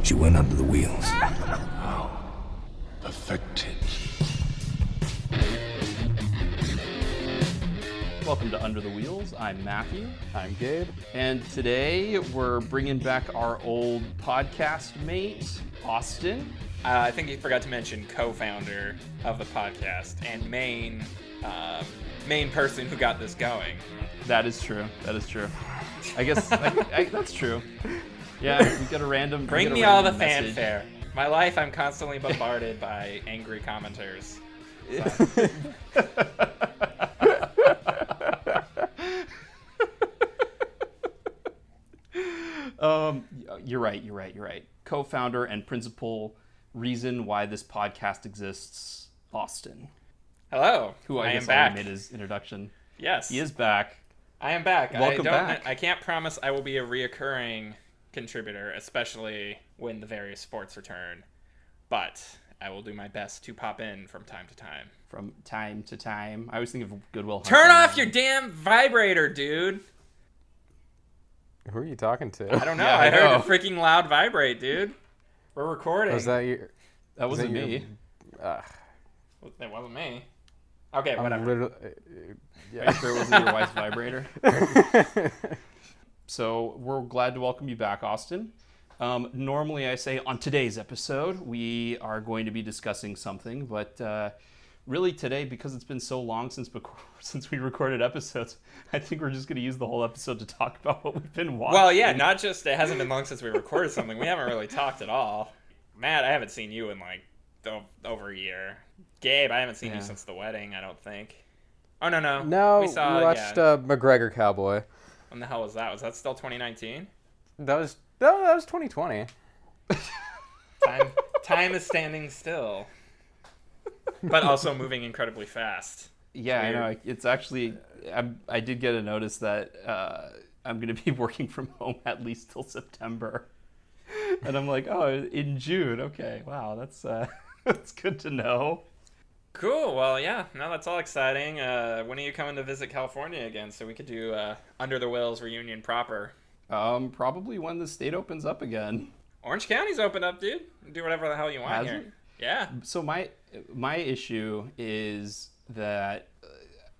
She went under the wheels. How affected. Welcome to Under the Wheels. I'm Matthew. I'm Gabe. And today we're bringing back our old podcast mate, Austin. I think you forgot to mention co-founder of the podcast and main person who got this going. That is true. I guess that's true. Yeah, we got a random. Bring me all the fanfare. My life, I'm constantly bombarded by angry commenters. You're right. Co-founder and principal reason why this podcast exists, Austin. Hello. Who I am guess back. already made his introduction. Yes. He is back. I am back. Welcome back. I can't promise I will be a reoccurring contributor, especially when the various sports return. But I will do my best to pop in from time to time. From time to time. I always think of Goodwill Hunting. Turn off your damn vibrator, dude. Who are you talking to? I don't know. Yeah, I I heard know. a freaking loud vibrate, dude. We're recording. Was that your? That wasn't your- me. It wasn't me. Okay, I'm whatever. literally- Are you sure it wasn't your wife's vibrator? So we're glad to welcome you back, Austin. Normally I say on today's episode we are going to be discussing something, but really today, because it's been so long since we recorded episodes, I think we're just going to use the whole episode to talk about what we've been watching. Well, yeah, not just it hasn't been long since we recorded something. We haven't really talked at all. Matt, I haven't seen you in like over a year. Gabe, I haven't seen you since the wedding, I don't think. Oh, no. No, we we watched McGregor Cowboy. When the hell was that? Was that still 2019? That was 2020. Time is standing still. But also moving incredibly fast. Yeah, I weird. know. It's actually, I did get a notice that I'm going to be working from home at least till September. And I'm like, oh, in June. Okay, wow, that's that's good to know. Cool. Well, yeah. No, that's all exciting. When are you coming to visit California again so we could do Under the Wheels reunion proper? Probably when the state opens up again. Orange County's open up, dude. Do whatever the hell you want Has here. it? Yeah. So my issue is that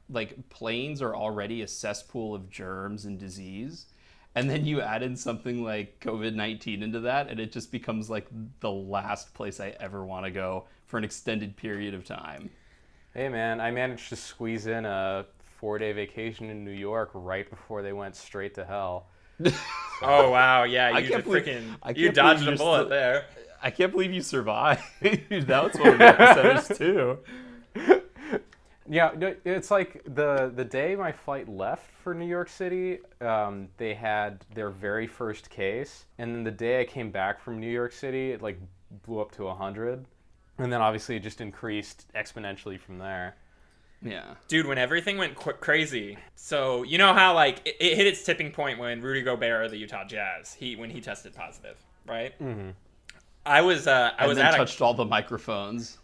like planes are already a cesspool of germs and disease, and then you add in something like COVID-19 into that, and it just becomes like the last place I ever want to go for an extended period of time. Hey man, I managed to squeeze in a 4-day vacation in New York right before they went straight to hell. Oh wow, yeah, I you can't just believe- freaking I can't you dodged believe a you're bullet still- there. I can't believe you survived. That was one of the episodes too. Yeah, no, it's like the day my flight left for New York City, they had their very first case, and then the day I came back from New York City, it like blew up to 100, and then obviously it just increased exponentially from there. Yeah. Dude, when everything went crazy, so you know how like it hit its tipping point when Rudy Gobert of the Utah Jazz, when he tested positive, right? Mm-hmm. I was touched all the microphones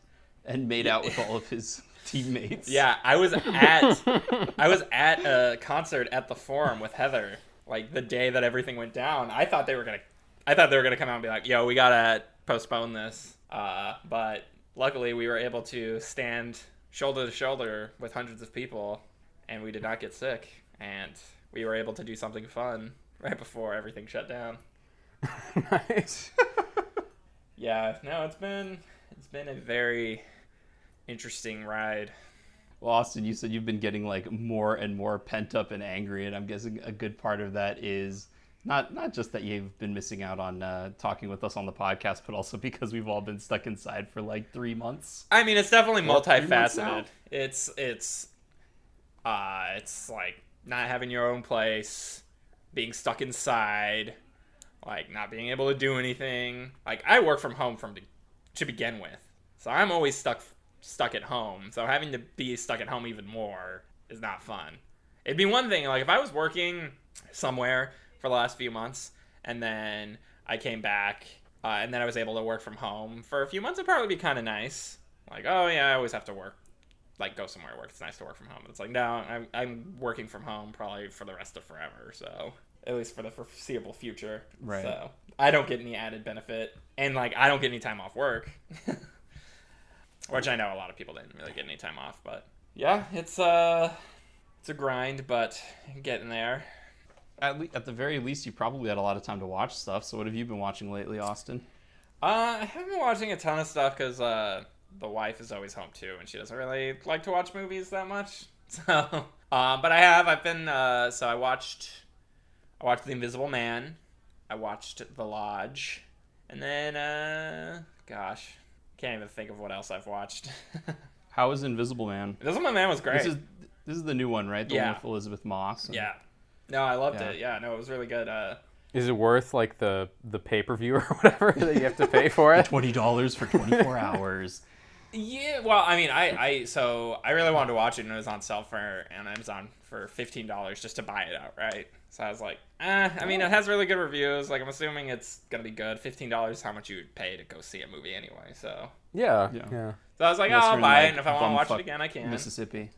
and made out with all of his teammates. Yeah, I was at a concert at the Forum with Heather, like the day that everything went down. I thought they were gonna come out and be like, "Yo, we gotta postpone this," but luckily we were able to stand shoulder to shoulder with hundreds of people, and we did not get sick, and we were able to do something fun right before everything shut down. Nice. Yeah, no, it's been a very interesting ride. Well, Austin, you said you've been getting like more and more pent up and angry, and I'm guessing a good part of that is not just that you've been missing out on talking with us on the podcast, but also because we've all been stuck inside for like 3 months. I mean, it's definitely What, 3 months now? multifaceted. It's like not having your own place, being stuck inside, like not being able to do anything. Like I work from home to begin with, so I'm always stuck at home. So having to be stuck at home even more is not fun. It'd be one thing like if I was working somewhere for the last few months and then I came back and then I was able to work from home for a few months. It'd probably be kind of nice. Like, oh yeah, I always have to work, like go somewhere to work. It's nice to work from home. But it's like, no, I'm working from home probably for the rest of forever. So at least for the foreseeable future. Right. So I don't get any added benefit, and like I don't get any time off work, which I know a lot of people didn't really get any time off. But yeah, it's a grind, but getting there. At the very least, you probably had a lot of time to watch stuff. So what have you been watching lately, Austin? I haven't been watching a ton of stuff because the wife is always home too, and she doesn't really like to watch movies that much. So, but I've been. So I watched The Invisible Man. I watched The Lodge, and then gosh, can't even think of what else I've watched. How was Invisible Man? Invisible Man was great. This is the new one, right? The one with Elizabeth Moss. Yeah. No, I loved it. Yeah, no, it was really good. Is it worth like the pay-per-view or whatever that you have to pay for it? $20 for 24 hours. Yeah, well, I mean, I really wanted to watch it, and it was on sale on Amazon for $15 just to buy it outright. So I was like, I mean, it has really good reviews. Like, I'm assuming it's gonna be good. $15 is how much you would pay to go see a movie anyway. So Yeah. So I was like, I'll buy it, and if I want to watch it again, I can. Mississippi.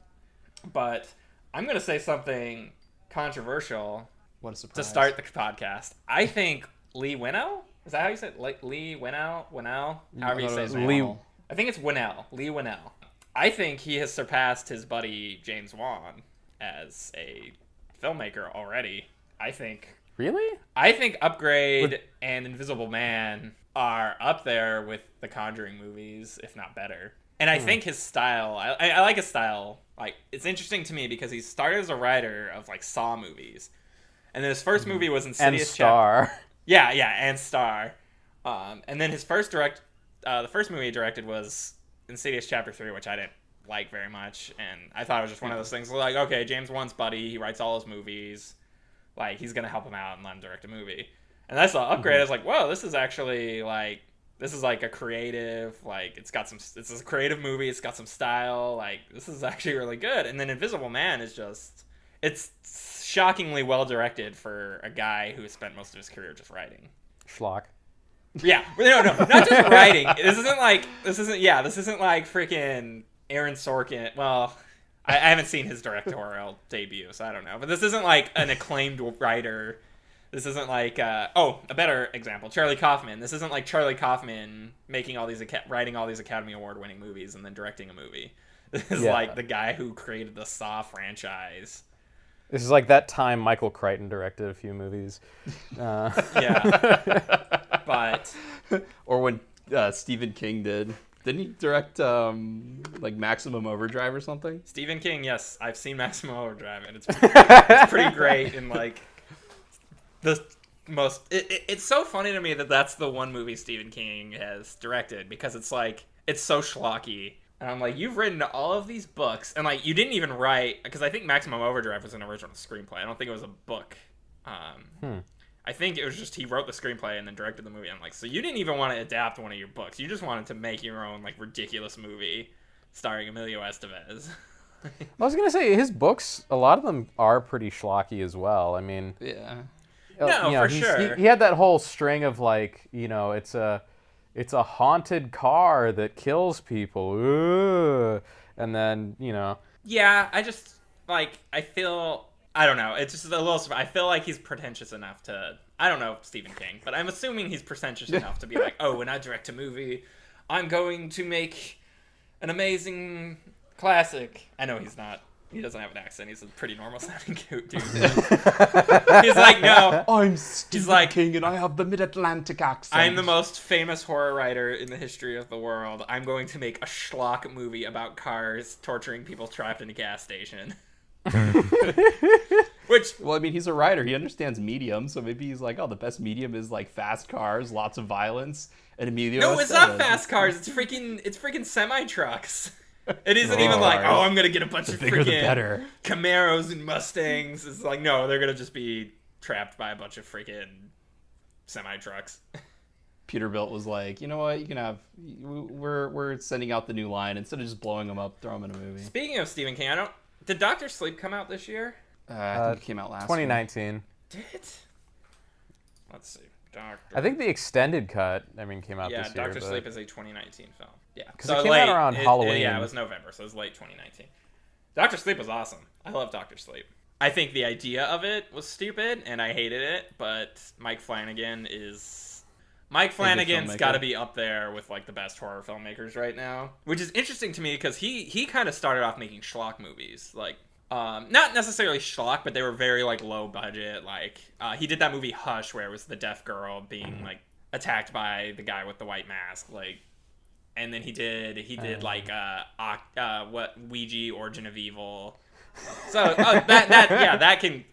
But I'm gonna say something controversial. What a surprise. To start the podcast. I think Lee Winnell? Is that how you say it? Lee Winnell? However you say his name. I think it's Winnell. Lee Winnell. I think he has surpassed his buddy James Wan as a filmmaker already. Really? I think Upgrade and Invisible Man are up there with the Conjuring movies, if not better. And I think his style, I like his style. Like, it's interesting to me because he started as a writer of like Saw movies. And then his first movie was Insidious. And Star. Yeah, and Star. And then his the first movie he directed was Insidious Chapter 3, which I didn't like very much. And I thought it was just one of those things like, okay, James Wan's buddy, he writes all his movies. Like, he's going to help him out and let him direct a movie. And I saw Upgrade, I was like, whoa, this is actually like, this is like a creative, like, it's a creative movie, it's got some style, like, this is actually really good. And then Invisible Man is just, it's shockingly well directed for a guy who spent most of his career just writing. Schlock. Yeah, no, not just writing. This isn't like freaking Aaron Sorkin. Well, I haven't seen his directorial debut, so I don't know. But this isn't like an acclaimed writer. This isn't like a better example, Charlie Kaufman. This isn't like Charlie Kaufman making all these writing all these Academy Award winning movies and then directing a movie. This is like the guy who created the Saw franchise. This is like that time Michael Crichton directed a few movies. Yeah. But or when Stephen King did. Didn't he direct like Maximum Overdrive or something? Stephen King, yes, I've seen Maximum Overdrive, and it's pretty great. And like the most, it's so funny to me that that's the one movie Stephen King has directed because it's like it's so schlocky. And I'm like, you've written all of these books, and like you didn't even write, because I think Maximum Overdrive was an original screenplay. I don't think it was a book. I think it was just he wrote the screenplay and then directed the movie. I'm like, so you didn't even want to adapt one of your books. You just wanted to make your own like ridiculous movie starring Emilio Estevez. I was going to say, his books, a lot of them are pretty schlocky as well. I mean... Yeah. For sure. He had that whole string of like, it's a haunted car that kills people. Ugh. And then, Yeah, I just, like, I don't know. It's just a little... I feel like he's pretentious enough to... I don't know Stephen King, but I'm assuming he's pretentious enough to be like, oh, when I direct a movie, I'm going to make an amazing classic. I know he's not. He doesn't have an accent. He's a pretty normal sounding dude. He's like, no. I'm Stephen King and I have the mid-Atlantic accent. I'm the most famous horror writer in the history of the world. I'm going to make a schlock movie about cars torturing people trapped in a gas station. Well, I mean, he's a writer. He understands medium, so maybe he's like, oh, the best medium is like fast cars, lots of violence, and Emilio. No, it's not fast cars. It's freaking semi trucks. It isn't even like, oh, I'm gonna get a bunch of freaking Camaros and Mustangs. It's like, no, they're gonna just be trapped by a bunch of freaking semi trucks. Peterbilt was like, you know what, you can have. We're sending out the new line instead of just blowing them up, throw them in a movie. Speaking of Stephen King, did Dr. Sleep come out this year? I think it came out last 2019. Year. Did it? Let's see. I think the extended cut, came out this year. Yeah, Dr. Sleep is a 2019 film. Yeah. Because it came out around Halloween. Yeah, it was November, so it was late 2019. Dr. Sleep was awesome. I love Dr. Sleep. I think the idea of it was stupid, and I hated it. But Mike Flanagan's got to be up there with like the best horror filmmakers right now, which is interesting to me because he kind of started off making schlock movies, like not necessarily schlock, but they were very like low budget. Like he did that movie Hush, where it was the deaf girl being like attacked by the guy with the white mask, like. And then he did like what Ouija Origin of Evil. So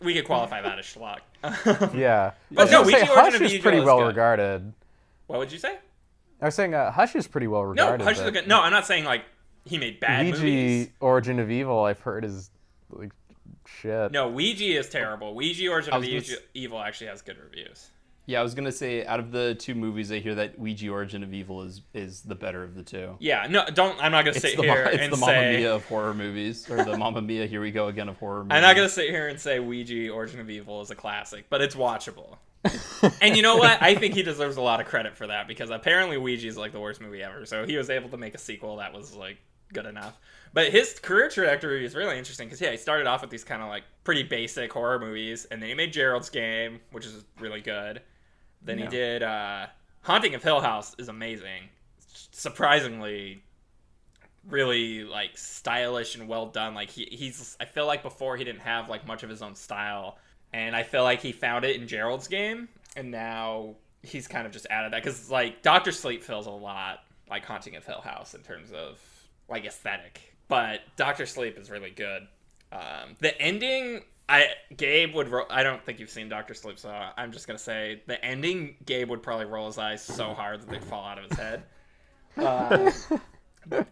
we could qualify that as schlock. Yeah, but no, Ouija Hush Origin of is Evil pretty is well good. regarded. What would you say? I was saying Hush is pretty well regarded. No, Hush is good. No, I'm not saying like he made bad Ouija movies. Origin of Evil, I've heard is like shit. No, Ouija is terrible. Ouija Origin of Evil actually has good reviews. Yeah, I was gonna say out of the two movies, I hear that Ouija Origin of Evil is the better of the two. Yeah, no, don't. I'm not gonna sit here and say it's the Mamma Mia of horror movies, or the Mamma Mia Here We Go Again of horror movies. I'm not gonna sit here and say Ouija Origin of Evil is a classic, but it's watchable. And you know what? I think he deserves a lot of credit for that because apparently Ouija is like the worst movie ever. So he was able to make a sequel that was like good enough. But his career trajectory is really interesting because he started off with these kind of like pretty basic horror movies, and then he made Gerald's Game, which is really good. Then he did Haunting of Hill House is amazing. Surprisingly really like stylish and well done. Like he's I feel like before he didn't have like much of his own style, and I feel like he found it in Gerald's Game, and now he's kind of just added that because like Dr. Sleep feels a lot like Haunting of Hill House in terms of like aesthetic, but Dr. Sleep is really good. The ending, Gabe would. I don't think you've seen Dr. Sleep, so I'm just gonna say the ending. Gabe would probably roll his eyes so hard that they'd fall out of his head. Because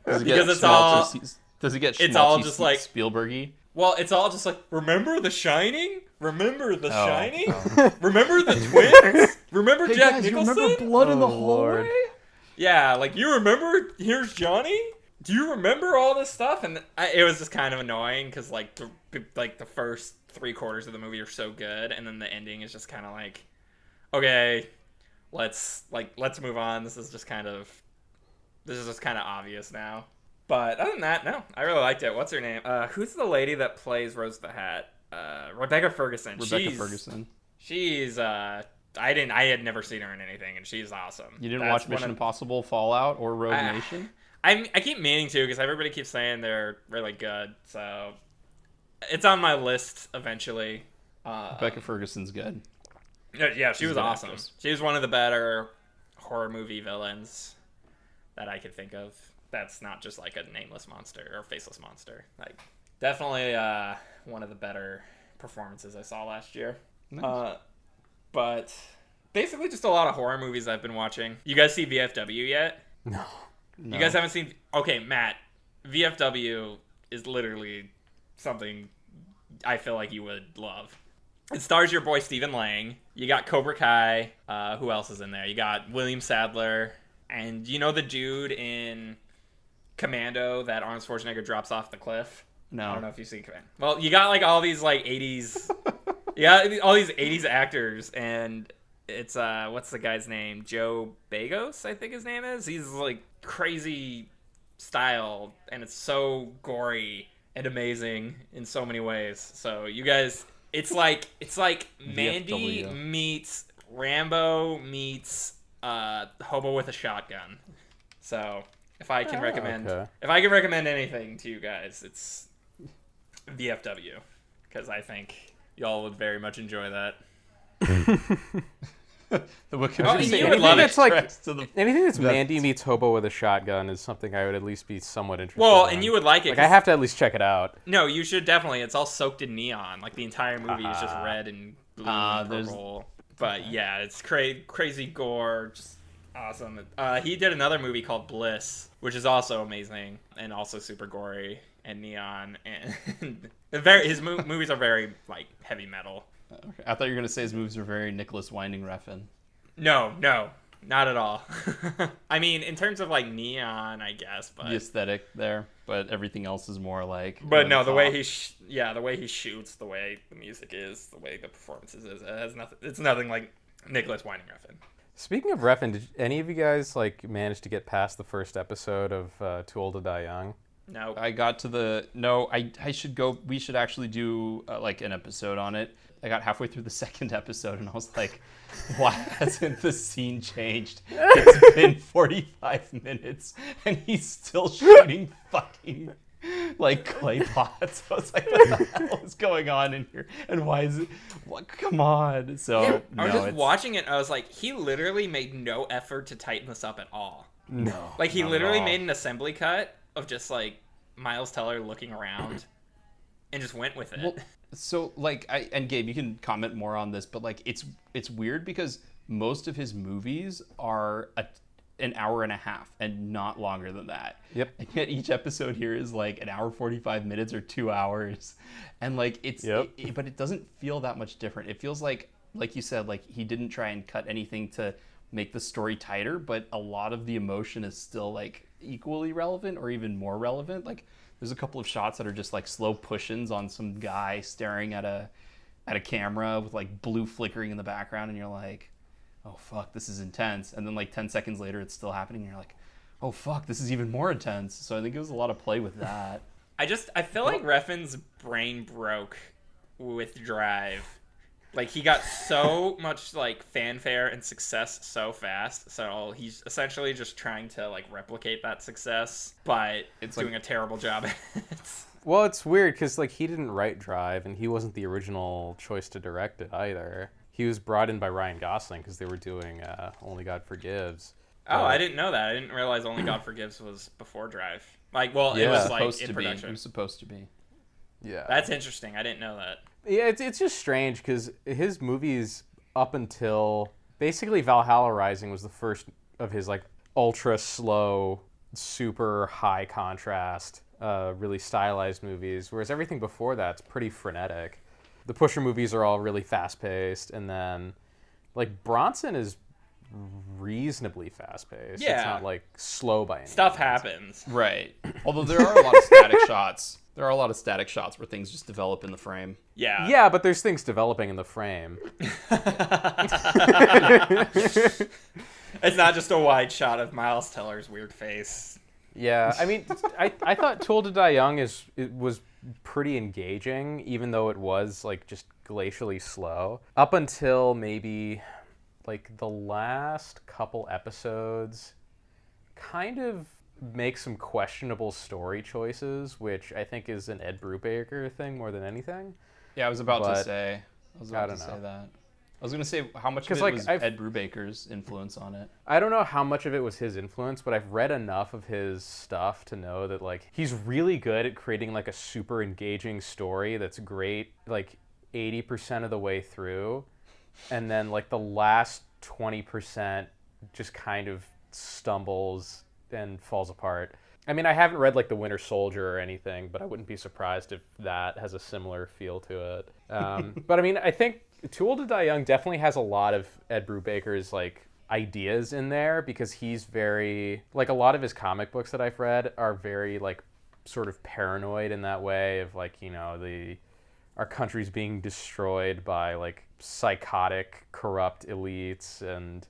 it's all. Does he get? It's all just like Spielbergy. Well, it's all just like remember The Shining, remember The Shining, remember the twins, remember Jack Nicholson. You remember Blood in the Hallway? Yeah, like you remember Here's Johnny. Do you remember all this stuff? And it was just kind of annoying because like the first 3/4 of the movie are so good, and then the ending is just kind of like, okay, let's move on. This is just kind of obvious now. But other than that, no, I really liked it. What's her name? Who's the lady that plays Rose the Hat? Rebecca Ferguson. She's I had never seen her in anything, and she's awesome. You didn't watch Mission Impossible, Fallout, or Rogue Nation? I keep meaning to because everybody keeps saying they're really good, so it's on my list eventually. Rebecca Ferguson's good. Yeah, she was awesome. Actress. She was one of the better horror movie villains that I could think of. That's not just like a nameless monster or faceless monster. Like definitely one of the better performances I saw last year. Nice. But basically just a lot of horror movies I've been watching. You guys see VFW yet? No. You guys haven't seen... Okay, Matt. VFW is literally something I feel like you would love. It stars your boy Stephen Lang. You got Cobra Kai. Who else is in there? You got William Sadler. And you know the dude in Commando that Arnold Schwarzenegger drops off the cliff? No. I don't know if you've seen Commando. Well, you got like all these like 80s... you got all these 80s actors, and it's what's the guy's name? Joe Bagos, I think his name is. He's like crazy style, and it's so gory and amazing in so many ways. So you guys, it's like Mandy VFW. meets Rambo meets Hobo with a Shotgun. So if I can recommend anything to you guys, it's VFW, because I think y'all would very much enjoy that. You would love it. It's like anything that's Mandy meets Hobo with a Shotgun is something I would at least be somewhat interested in. Well, and you would like it. Like, I have to at least check it out. No, you should definitely. It's all soaked in neon. Like the entire movie is just red and blue and purple. But yeah, it's crazy gore, just awesome. He did another movie called Bliss, which is also amazing and also super gory and neon, and his movies are very like heavy metal. Okay. I thought you were gonna say his movies were very Nicholas Winding Refn. No, not at all. I mean, in terms of like neon, I guess, but The aesthetic there, but everything else is more like. But no, the way he shoots, the way the music is, the way the performances is, it has nothing. It's nothing like Nicholas Winding Refn. Speaking of Refn, did any of you guys like manage to get past the first episode of Too Old to Die Young? No. I got to the no. I should go. We should actually do like an episode on it. I got halfway through the second episode and I was like, why hasn't the scene changed? It's been 45 minutes and he's still shooting fucking like clay pots. I was like, what the hell is going on in here? And why is it? What? Come on. So I was just watching it. I was like, he literally made no effort to tighten this up at all. No. Like he not at literally all. made an assembly cut of just like Miles Teller looking around and just went with it. Well, so like and Gabe, you can comment more on this, but like it's weird because most of his movies are an hour and a half and not longer than that. Yep. And yet each episode here is like an hour 45 minutes or 2 hours, and like it's but it doesn't feel that much different. It feels like you said, like he didn't try and cut anything to make the story tighter, but a lot of the emotion is still like equally relevant or even more relevant. Like there's a couple of shots that are just like slow push-ins on some guy staring at a camera with like blue flickering in the background, and you're like, oh fuck, this is intense. And then like 10 seconds later it's still happening and you're like, oh fuck, this is even more intense. So I think it was a lot of play with that. I feel like Refn's brain broke with Drive. Like he got so much like fanfare and success so fast, so he's essentially just trying to like replicate that success, but it's doing a terrible job at it. Well, it's weird because like he didn't write Drive, and he wasn't the original choice to direct it either. He was brought in by Ryan Gosling because they were doing Only God Forgives. Oh, I didn't know that. I didn't realize Only God Forgives was before Drive. Like, well, it was like in production. It was supposed to be. Yeah, that's interesting. I didn't know that. Yeah, it's just strange because his movies up until basically Valhalla Rising was the first of his like ultra slow, super high contrast, really stylized movies. Whereas everything before that's pretty frenetic. The Pusher movies are all really fast paced, and then like Bronson is reasonably fast paced. Yeah. It's not like slow by any Stuff means. happens. Right. Although there are a lot of static shots. There are a lot of static shots where things just develop in the frame. Yeah. Yeah, but there's things developing in the frame. It's not just a wide shot of Miles Teller's weird face. Yeah, I mean, I thought Tool to Die Young was pretty engaging, even though it was like just glacially slow. Up until maybe like the last couple episodes, kind of make some questionable story choices, which I think is an Ed Brubaker thing more than anything. Yeah, I was about to say that. I was going to say how much of it like, was Ed Brubaker's influence on it. I don't know how much of it was his influence, but I've read enough of his stuff to know that like he's really good at creating like a super engaging story that's great like 80% of the way through, and then like the last 20% just kind of stumbles and falls apart. I mean, I haven't read like The Winter Soldier or anything, but I wouldn't be surprised if that has a similar feel to it. But I mean, I think Too Old to Die Young definitely has a lot of Ed Brubaker's like ideas in there, because he's very like, a lot of his comic books that I've read are very like sort of paranoid in that way of like, you know, our country's being destroyed by like psychotic, corrupt elites, and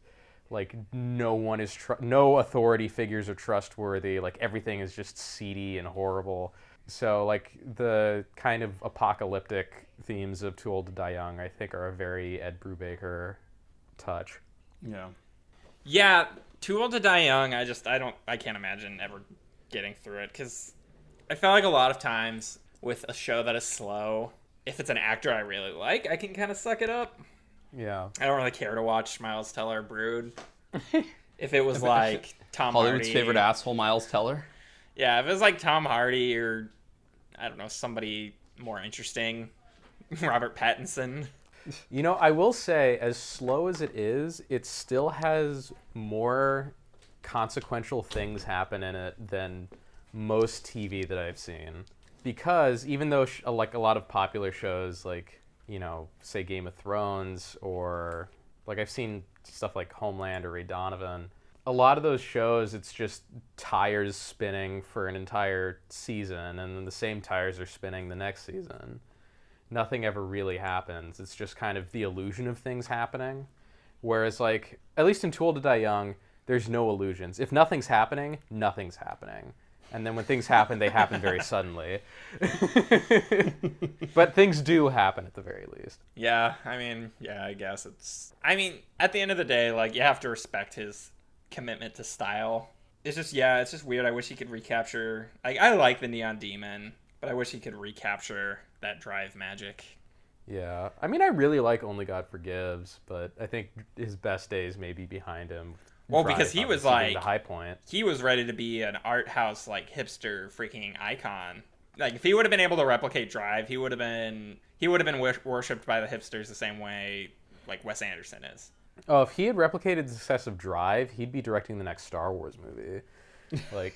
like no authority figures are trustworthy. Like everything is just seedy and horrible. So like the kind of apocalyptic themes of Too Old to Die Young, I think, are a very Ed Brubaker touch. Yeah. Yeah, Too Old to Die Young, I can't imagine ever getting through it, because I feel like a lot of times with a show that is slow, if it's an actor I really like, I can kind of suck it up. Yeah. I don't really care to watch Miles Teller brood. If it was like Tom Hollywood's Hardy. favorite asshole, Miles Teller. Yeah, if it was like Tom Hardy or, I don't know, somebody more interesting, Robert Pattinson. You know, I will say, as slow as it is, it still has more consequential things happen in it than most TV that I've seen. Because even though like a lot of popular shows, like, you know, say Game of Thrones, or like I've seen stuff like Homeland or Ray Donovan, a lot of those shows, it's just tires spinning for an entire season, and then the same tires are spinning the next season. Nothing ever really happens. It's just kind of the illusion of things happening. Whereas like, at least in Too Old to Die Young, there's no illusions. If nothing's happening, nothing's happening. And then when things happen, they happen very suddenly. But things do happen at the very least. Yeah, I guess it's... at the end of the day, like, you have to respect his commitment to style. It's just weird. I wish he could recapture... I like the Neon Demon, but I wish he could recapture that drive magic. Yeah. I really like Only God Forgives, but I think his best days may be behind him. Well, because he was like... the high point. He was ready to be an art house, like, hipster freaking icon. Like, if he would have been able to replicate Drive, he would have been worshipped by the hipsters the same way, like, Wes Anderson is. Oh, if he had replicated the success of Drive, he'd be directing the next Star Wars movie. Like...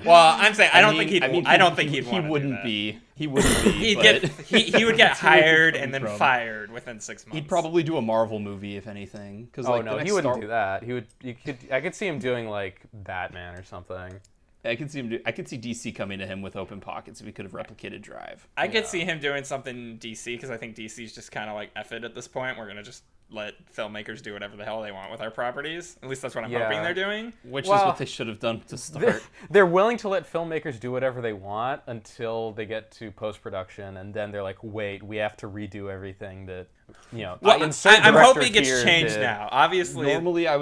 Well, I'm saying I don't think he'd want to do that. He wouldn't be. He would get hired and then fired within 6 months. He'd probably do a Marvel movie if anything. He wouldn't do that. I could see him doing like Batman or something. I could see DC coming to him with open pockets if he could have replicated Drive. I could see him doing something DC because I think DC's just kind of like F it at this point. We're gonna just let filmmakers do whatever the hell they want with our properties. At least that's what I'm hoping they're doing. Which is what they should have done to start. They're willing to let filmmakers do whatever they want until they get to post-production, and then they're like, wait, we have to redo everything that, Well, I'm hoping it's changed now. Obviously. Normally I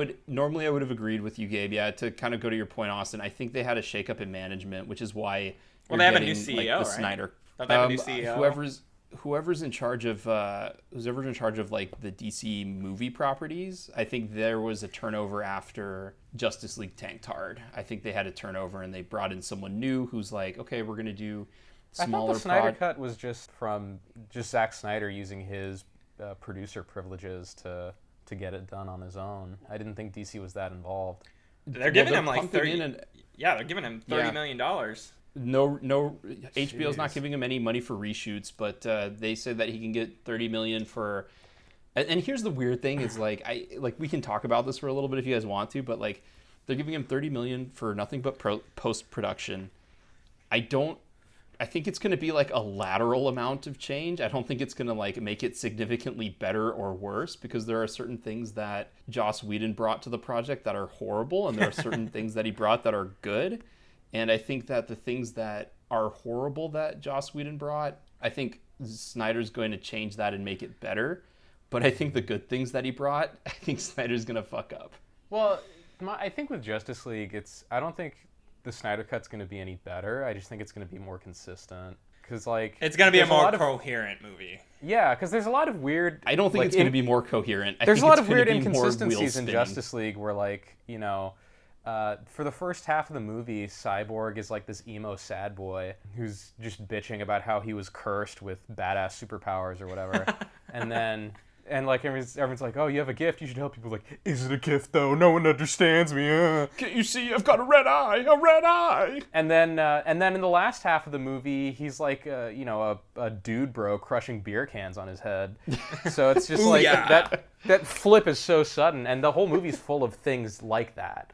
would have agreed with you, Gabe. Yeah, to kind of go to your point, Austin, I think they had a shakeup in management, which is why they have a new CEO, the right? Snyder. Don't they have a new CEO? Whoever's in charge of like the DC movie properties, I think there was a turnover after Justice League tanked hard. I think they had a turnover and they brought in someone new who's like, okay, we're gonna do smaller. I thought the Snyder Cut was just Zack Snyder using his producer privileges to get it done on his own. I didn't think DC was that involved. They're giving him like $30 million. No, HBO's not giving him any money for reshoots, but they said that he can get $30 million for. And here's the weird thing: is like we can talk about this for a little bit if you guys want to, but like they're giving him $30 million for nothing but post production. I think it's going to be like a lateral amount of change. I don't think it's going to like make it significantly better or worse, because there are certain things that Joss Whedon brought to the project that are horrible, and there are certain things that he brought that are good. And I think that the things that are horrible that Joss Whedon brought, I think Snyder's going to change that and make it better. But I think the good things that he brought, I think Snyder's going to fuck up. Well, I think with Justice League, I don't think the Snyder Cut's going to be any better. I just think it's going to be more consistent. Because it's going to be a more coherent movie. Yeah, because there's a lot of weird... I don't think it's going to be more coherent. There's a lot of weird inconsistencies in Justice League where, for the first half of the movie, Cyborg is like this emo sad boy who's just bitching about how he was cursed with badass superpowers or whatever. And everyone's like, oh, you have a gift, you should help people. Like, is it a gift though? No one understands me. Can't you see I've got a red eye? And then in the last half of the movie, he's like, a dude bro crushing beer cans on his head. So it's just that flip is so sudden, and the whole movie's full of things like that.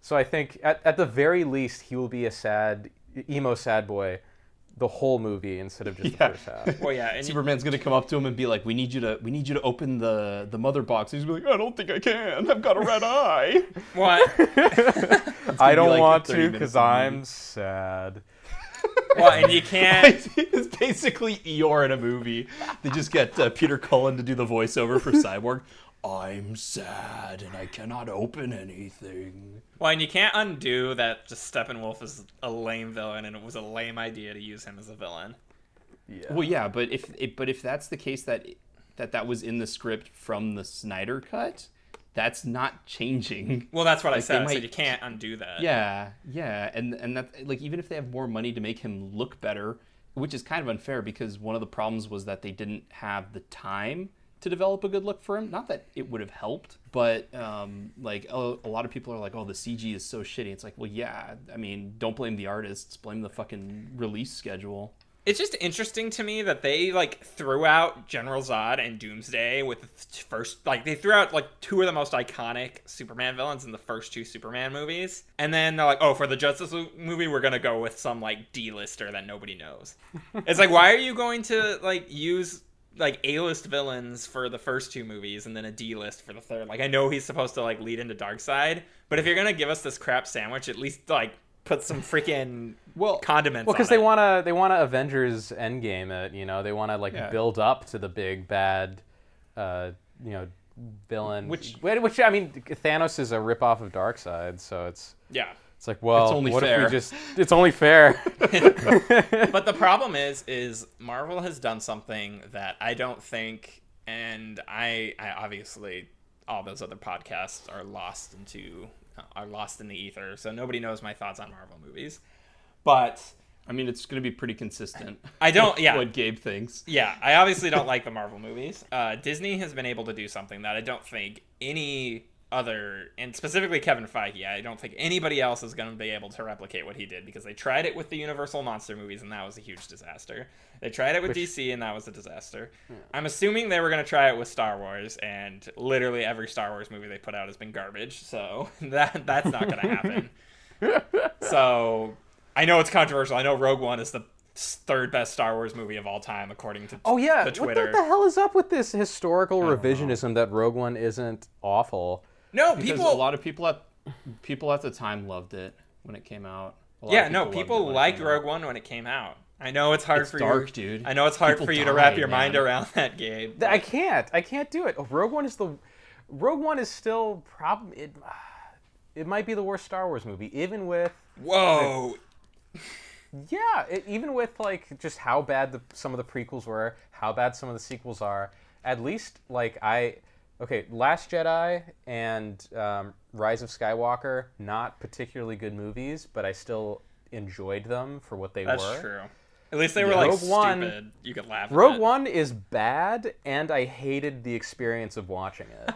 So I think at the very least, he will be a emo sad boy the whole movie instead of just the first half. Well, yeah, and Superman's gonna come up to him and be like, "We need you to open the mother box." He's gonna be like, "I don't think I can. I've got a red eye." What? I don't want to because I'm sad. Well, and you can't. It's basically Eeyore in a movie. They just get Peter Cullen to do the voiceover for Cyborg. I'm sad and I cannot open anything. Well, and you can't undo that just Steppenwolf is a lame villain, and it was a lame idea to use him as a villain. Yeah. Well, yeah, but if that's the case that was in the script from the Snyder Cut, that's not changing. Well, that's what I said. I said you can't undo that. Yeah, and that, like, even if they have more money to make him look better, which is kind of unfair because one of the problems was that they didn't have the time to develop a good look for him. Not that it would have helped, but a lot of people are like, oh, the CG is so shitty. It's like, well, yeah, I mean, don't blame the artists, blame the fucking release schedule. It's just interesting to me that they threw out General Zod and Doomsday with the first, they threw out two of the most iconic Superman villains in the first two Superman movies, and then they're like, oh, for the Justice League movie we're gonna go with some D-lister that nobody knows. It's like, why are you going to use like A-list villains for the first 2 movies and then a D-list for the third. Like I know he's supposed to like lead into Darkseid, but if you're gonna give us this crap sandwich, at least like put some freaking condiments. Well, because they wanna Avengers Endgame it. They wanna build up to the big bad, villain. Which I mean, Thanos is a ripoff of Darkseid, so it's like, well, it's only what fair. if it's only fair. But the problem is Marvel has done something that I don't think, and I obviously all those other podcasts are lost in the ether, so nobody knows my thoughts on Marvel movies. But I mean, it's going to be pretty consistent. I don't. With Yeah. what Gabe thinks. Yeah, I obviously don't like the Marvel movies. Disney has been able to do something that I don't think any other, and specifically Kevin Feige, I don't think anybody else is going to be able to replicate what he did, because they tried it with the Universal monster movies and that was a huge disaster. They tried it with DC and that was a disaster. I'm assuming they were going to try it with Star Wars, and literally every Star Wars movie they put out has been garbage, so that's not going to happen. So I know it's controversial. I know Rogue One is the 3rd best Star Wars movie of all time, according to the Twitter. What the hell is up with this historical revisionism that Rogue One isn't awful? No, Because a lot of people at the time loved it when it came out. People liked Rogue One when it came out. I know it's hard for dark, you, dude. I know it's hard for you to wrap your mind around that, Gabe. I can't do it. Rogue One is still it might be the worst Star Wars movie, even with Whoa. Even with just how bad some of the prequels were, how bad some of the sequels are. At least Last Jedi and Rise of Skywalker, not particularly good movies, but I still enjoyed them for what they were. That's true. At least they were stupid. You could laugh at Rogue it. One is bad, and I hated the experience of watching it.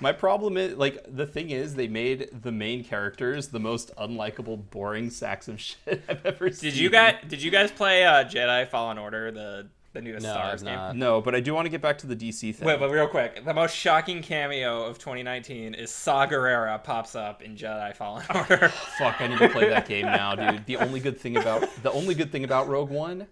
My problem is, the thing is, they made the main characters the most unlikable, boring sacks of shit I've ever seen. Did you guys play Jedi Fallen Order, the newest Star Wars game? No, but I do want to get back to the DC thing. Wait, but real quick, the most shocking cameo of 2019 is Saw Gerrera pops up in Jedi Fallen Order. Fuck, I need to play that game now, dude. The only good thing about Rogue One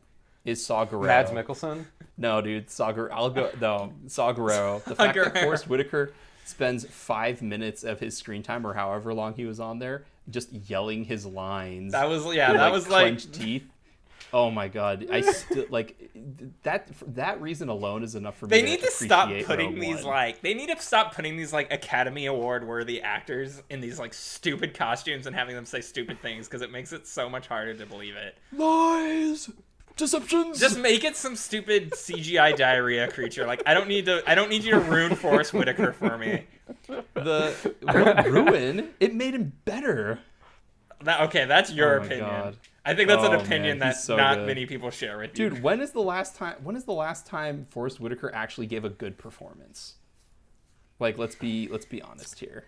is Saw Gerrera. Mads Mikkelsen? No, dude, Saw Gerrera. The fact that Forrest Whitaker spends 5 minutes of his screen time, or however long he was on there, just yelling his lines. That was clenched teeth. Oh my god! I still that. For that reason alone is enough for me. They need to stop putting Rogue these One. They need to stop putting these Academy Award worthy actors in these stupid costumes and having them say stupid things, because it makes it so much harder to believe it. Lies, deceptions. Just make it some stupid CGI diarrhea creature. I don't need you to ruin Forrest Whitaker for me. Ruin. It made him better. That's your opinion. God. I think that's an opinion that so not good. many people share with you. Dude, when is the last time Forrest Whitaker actually gave a good performance? Let's be honest here.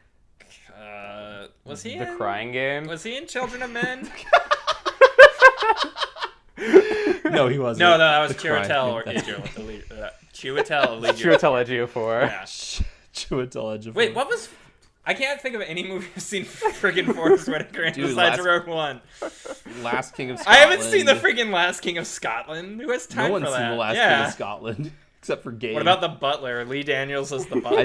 Was he The Crying Game? Was he in Children of Men? No, he wasn't. No, that was The Crying Chiwetel Game. Chiwetel Ejiofor. Chiwetel Ejiofor. Yeah. Chiwetel Ejiofor. Wait, what was? I can't think of any movie I've seen friggin' Forrest Whitaker in besides Rogue One. Last King of I Scotland. haven't seen the friggin' Last King of Scotland. Who has time for that? No one's seen the Last King of Scotland except for Gabe. What about the Butler? Lee Daniels as the Butler. I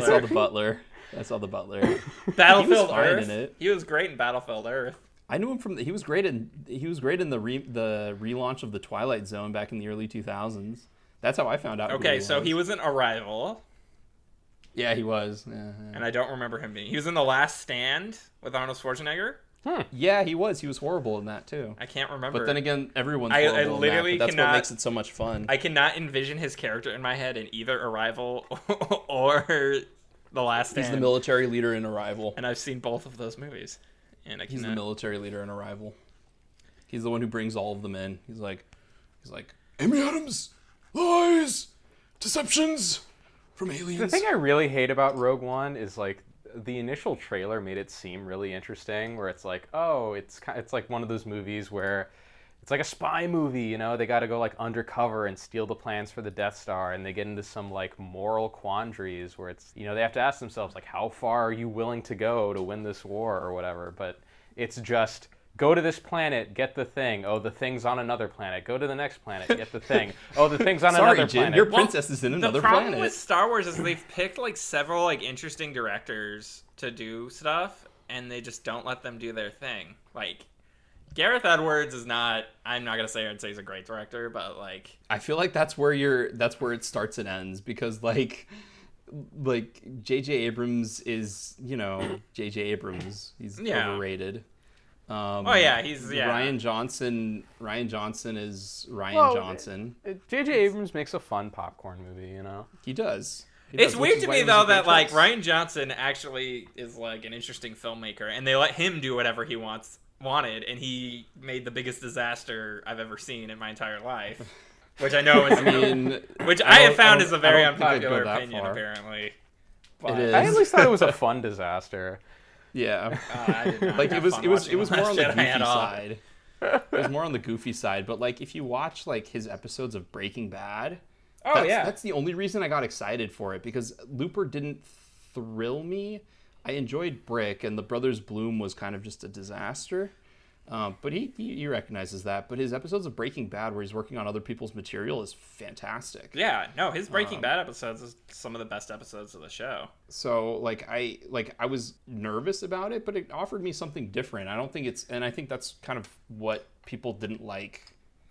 saw the Butler. Battlefield He was fine Earth. in it. He was great in Battlefield Earth. I knew him from. He was great in the relaunch of the Twilight Zone back in the early 2000s. That's how I found out. Okay, so he was in Arrival. Yeah, he was. Yeah. And I don't remember him being. He was in The Last Stand with Arnold Schwarzenegger. Yeah, he was. He was horrible in that too. I can't remember. But then again, everyone's I horrible literally in that, but that's cannot- what makes it so much fun. I cannot envision his character in my head in either Arrival or The Last Stand. He's the military leader in Arrival. And I've seen both of those movies. And He's the military leader in Arrival. He's the one who brings all of them in. He's like, Amy Adams, lies, deceptions from aliens. The thing I really hate about Rogue One is the initial trailer made it seem really interesting, where it's it's like one of those movies where it's like a spy movie, they got to go undercover and steal the plans for the Death Star, and they get into some moral quandaries where it's they have to ask themselves how far are you willing to go to win this war or whatever. But it's just Go to this planet, get the thing. Oh, the thing's on another planet. Go to the next planet, get the thing. Oh, the thing's on another Jim, planet. your princess is in another the problem planet. with Star Wars is they've picked like several like interesting directors to do stuff, and they just don't let them do their thing. Like Gareth Edwards is not. I'm not gonna say I'd say he's a great director, but like I feel like that's where it starts and ends, because like J.J. Abrams is, J.J. Abrams. He's overrated. Ryan Johnson is Ryan Johnson. J.J. Abrams makes a fun popcorn movie, He does. It's weird to me though that like Ryan Johnson actually is like an interesting filmmaker, and they let him do whatever he wanted, and he made the biggest disaster I've ever seen in my entire life. Which I know is, which I have found is a very unpopular opinion, apparently. But it is. I at least thought it was a fun disaster. Yeah, I did not like it was more on the Jedi goofy side. It was more on the goofy side, but like if you watch like his episodes of Breaking Bad, that's the only reason I got excited for it, because Looper didn't thrill me. I enjoyed Brick, and the Brothers Bloom was kind of just a disaster. But he recognizes that. But his episodes of Breaking Bad, where he's working on other people's material, is fantastic. Yeah, no, his Breaking Bad episodes is some of the best episodes of the show. So I was nervous about it, but it offered me something different. I think that's kind of what people didn't like.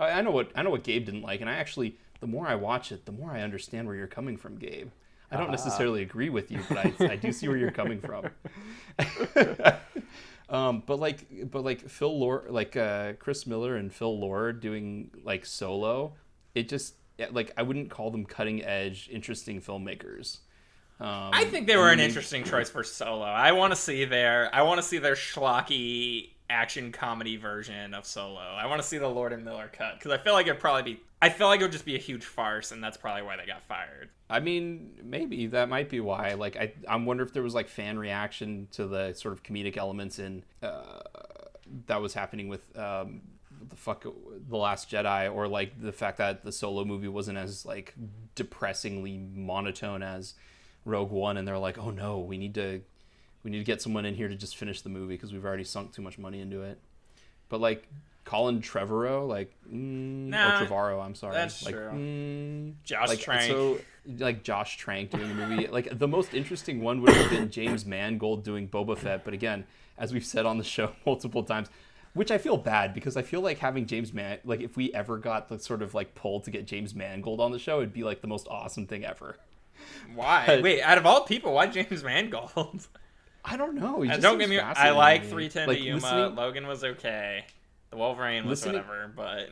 I know what Gabe didn't like, and the more I watch it, the more I understand where you're coming from, Gabe. I don't necessarily agree with you, but I do see where you're coming from. But Phil Lord, Chris Miller and Phil Lord doing like Solo, it just I wouldn't call them cutting edge, interesting filmmakers. I think they were an interesting choice for Solo. I want to see their schlocky action comedy version of Solo. I want to see the Lord and Miller cut, because I feel like it would just be a huge farce, and that's probably why they got fired. I mean, maybe that might be why. Like, I wonder if there was like fan reaction to the sort of comedic elements in that was happening with The Last Jedi, or like the fact that the Solo movie wasn't as like depressingly monotone as Rogue One, and they're like, oh no, we need to get someone in here to just finish the movie because we've already sunk too much money into it. But like Colin Trevorrow, or Trevorrow, I'm sorry. That's true. Josh Trank. So, like Josh Trank doing the movie. Like the most interesting one would have been James Mangold doing Boba Fett. But again, as we've said on the show multiple times, which I feel bad, because I feel like having if we ever got the sort of like pull to get James Mangold on the show, it'd be like the most awesome thing ever. Why? Wait, out of all people, why James Mangold? I don't know. Don't get me wrong. I like 310 to Yuma. Logan was okay. The Wolverine was whatever, but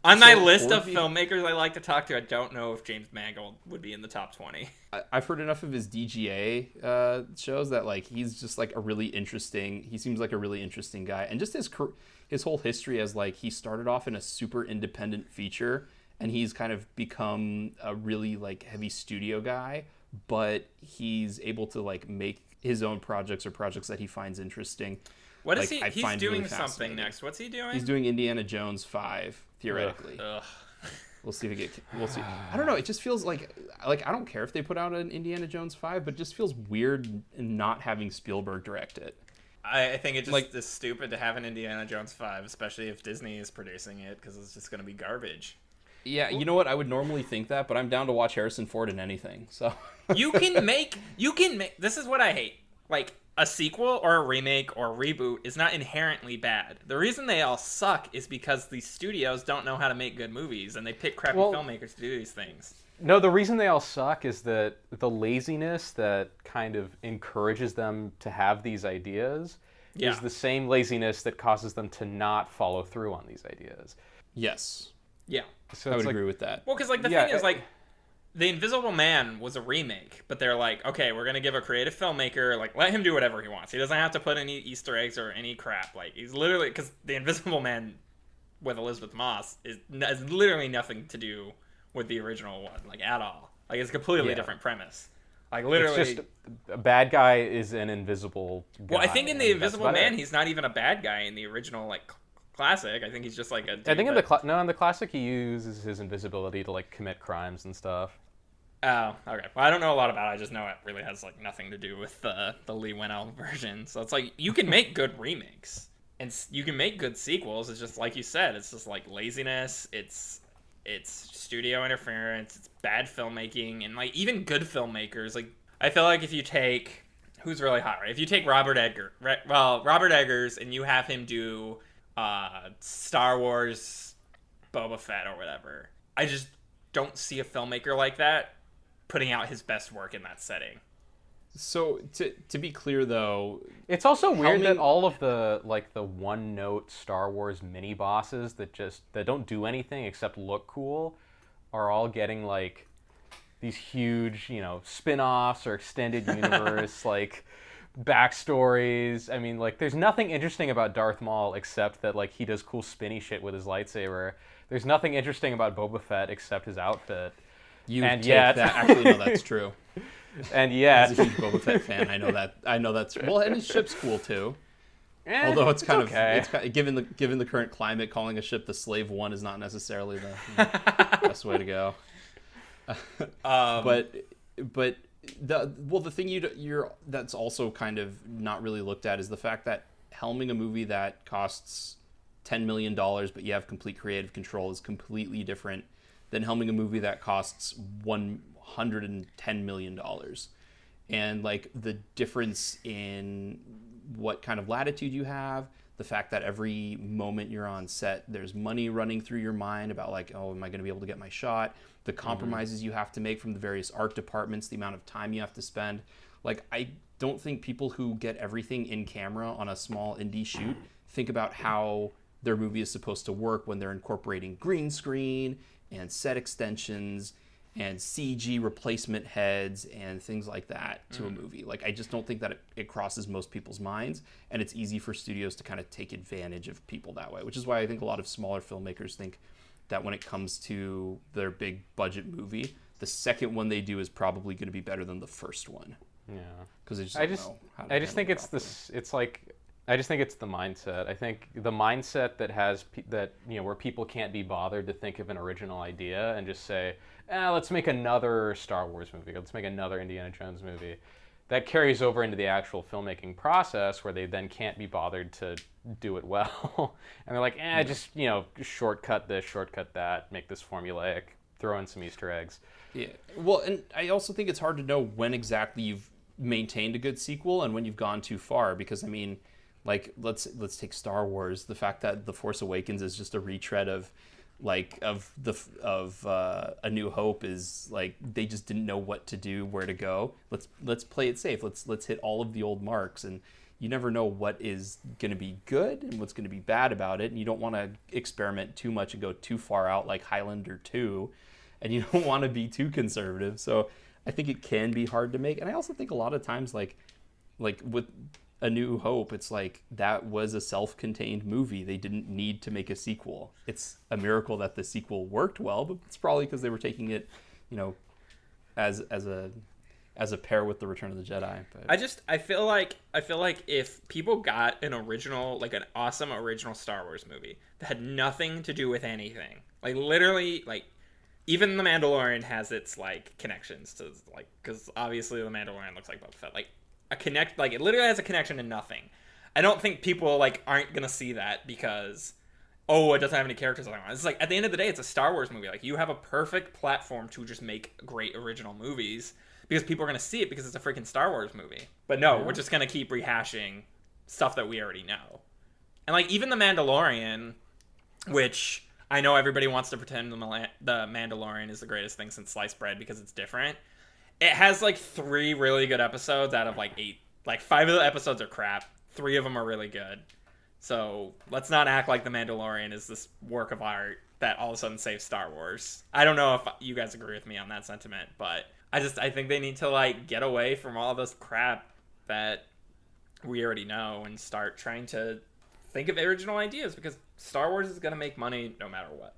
on my list of filmmakers I like to talk to, I don't know if James Mangold would be in the top 20. I've heard enough of his DGA shows that like he's just like he seems like a really interesting guy, and just his whole history as like he started off in a super independent feature, and he's kind of become a really like heavy studio guy, but he's able to like make his own projects or projects that he finds interesting. What is he? He's doing something next. What's he doing? He's doing Indiana Jones 5, theoretically. Ugh. We'll see. We'll see. I don't know. It just feels like I don't care if they put out an Indiana Jones 5, but it just feels weird not having Spielberg direct it. I think it just is stupid to have an Indiana Jones 5, especially if Disney is producing it, because it's just going to be garbage. Yeah, you know what? I would normally think that, but I'm down to watch Harrison Ford in anything. So you can make. This is what I hate. Like, a sequel or a remake or a reboot is not inherently bad. The reason they all suck is because these studios don't know how to make good movies, and they pick crappy filmmakers to do these things. No, the reason they all suck is that the laziness that kind of encourages them to have these ideas is the same laziness that causes them to not follow through on these ideas. Yes. Yeah. So I would agree with that. Well, because like the thing is like, The Invisible Man was a remake, but they're like, okay, we're going to give a creative filmmaker, like, let him do whatever he wants. He doesn't have to put any Easter eggs or any crap. Like, he's literally, because The Invisible Man with Elizabeth Moss has literally nothing to do with the original one, like, at all. Like, it's a completely different premise. Like, literally. It's just a bad guy is an invisible guy. Well, I think in The Invisible Man, he's not even a bad guy in the original, like, classic. I think he's just like a dude I think in the classic he uses his invisibility to like commit crimes and stuff. Oh, okay. Well, I don't know a lot about it. I just know it really has like nothing to do with the Lee Winnell version. So it's like you can make good remakes and you can make good sequels. It's just like you said. It's just like laziness. It's studio interference. It's bad filmmaking, and like even good filmmakers. Like I feel like if you take who's really hot, right? If you take Robert Eggers, and you have him do Star Wars, Boba Fett or whatever, I just don't see a filmmaker like that putting out his best work in that setting. So to be clear though, it's also weird that all of the one note Star Wars mini bosses that don't do anything except look cool are all getting like these huge, spin-offs or extended universe like backstories. I mean, like there's nothing interesting about Darth Maul except that like he does cool spinny shit with his lightsaber. There's nothing interesting about Boba Fett except his outfit. Actually, no, that's true. And yet, as a huge Boba Fett fan, I know that's well, and his ship's cool too. Although it's kind of given the current climate, calling a ship the Slave One is not necessarily the best way to go. But the thing you're that's also kind of not really looked at is the fact that helming a movie that costs $10 million, but you have complete creative control is completely different than helming a movie that costs $110 million. And like the difference in what kind of latitude you have, the fact that every moment you're on set, there's money running through your mind about like, oh, am I going to be able to get my shot? The compromises you have to make from the various art departments, the amount of time you have to spend. Like, I don't think people who get everything in camera on a small indie shoot think about how their movie is supposed to work when they're incorporating green screen and set extensions and CG replacement heads and things like that to a movie. Like, I just don't think that it crosses most people's minds, and it's easy for studios to kind of take advantage of people that way, which is why I think a lot of smaller filmmakers think that when it comes to their big budget movie, the second one they do is probably going to be better than the first one. Yeah, because I just think it's this. It's like I just think it's the mindset. I think the mindset that has where people can't be bothered to think of an original idea and just say, let's make another Star Wars movie. Let's make another Indiana Jones movie. That carries over into the actual filmmaking process where they then can't be bothered to do it well. And they're like, just shortcut this, shortcut that, make this formulaic, throw in some Easter eggs. Yeah. Well, and I also think it's hard to know when exactly you've maintained a good sequel and when you've gone too far, because I mean, like let's take Star Wars. The fact that The Force Awakens is just a retread of A New Hope is like they just didn't know what to do, where to go. Let's play it safe. Let's hit all of the old marks, and you never know what is going to be good and what's going to be bad about it, and you don't want to experiment too much and go too far out like Highlander 2, and you don't want to be too conservative. So I think it can be hard to make, and I also think a lot of times like with A New Hope, it's like that was a self-contained movie. They didn't need to make a sequel. It's a miracle that the sequel worked well, but it's probably because they were taking it, as a pair with the Return of the Jedi. But I feel like if people got an original, like an awesome original Star Wars movie that had nothing to do with anything, like literally, like even The Mandalorian has its like connections to like, because obviously The Mandalorian looks like Boba Fett, like it literally has a connection to nothing. I don't think people like aren't gonna see that because it doesn't have any characters. It's like at the end of the day, it's a Star Wars movie. Like you have a perfect platform to just make great original movies because people are gonna see it because it's a freaking Star Wars movie. But no, we're just gonna keep rehashing stuff that we already know. And like even The Mandalorian, which I know everybody wants to pretend the Mandalorian is the greatest thing since sliced bread because it's different. It has like 3 really good episodes out of like 8. Like 5 of the episodes are crap. 3 of them are really good. So let's not act like The Mandalorian is this work of art that all of a sudden saves Star Wars. I don't know if you guys agree with me on that sentiment, but I think they need to like get away from all this crap that we already know and start trying to think of original ideas, because Star Wars is going to make money no matter what.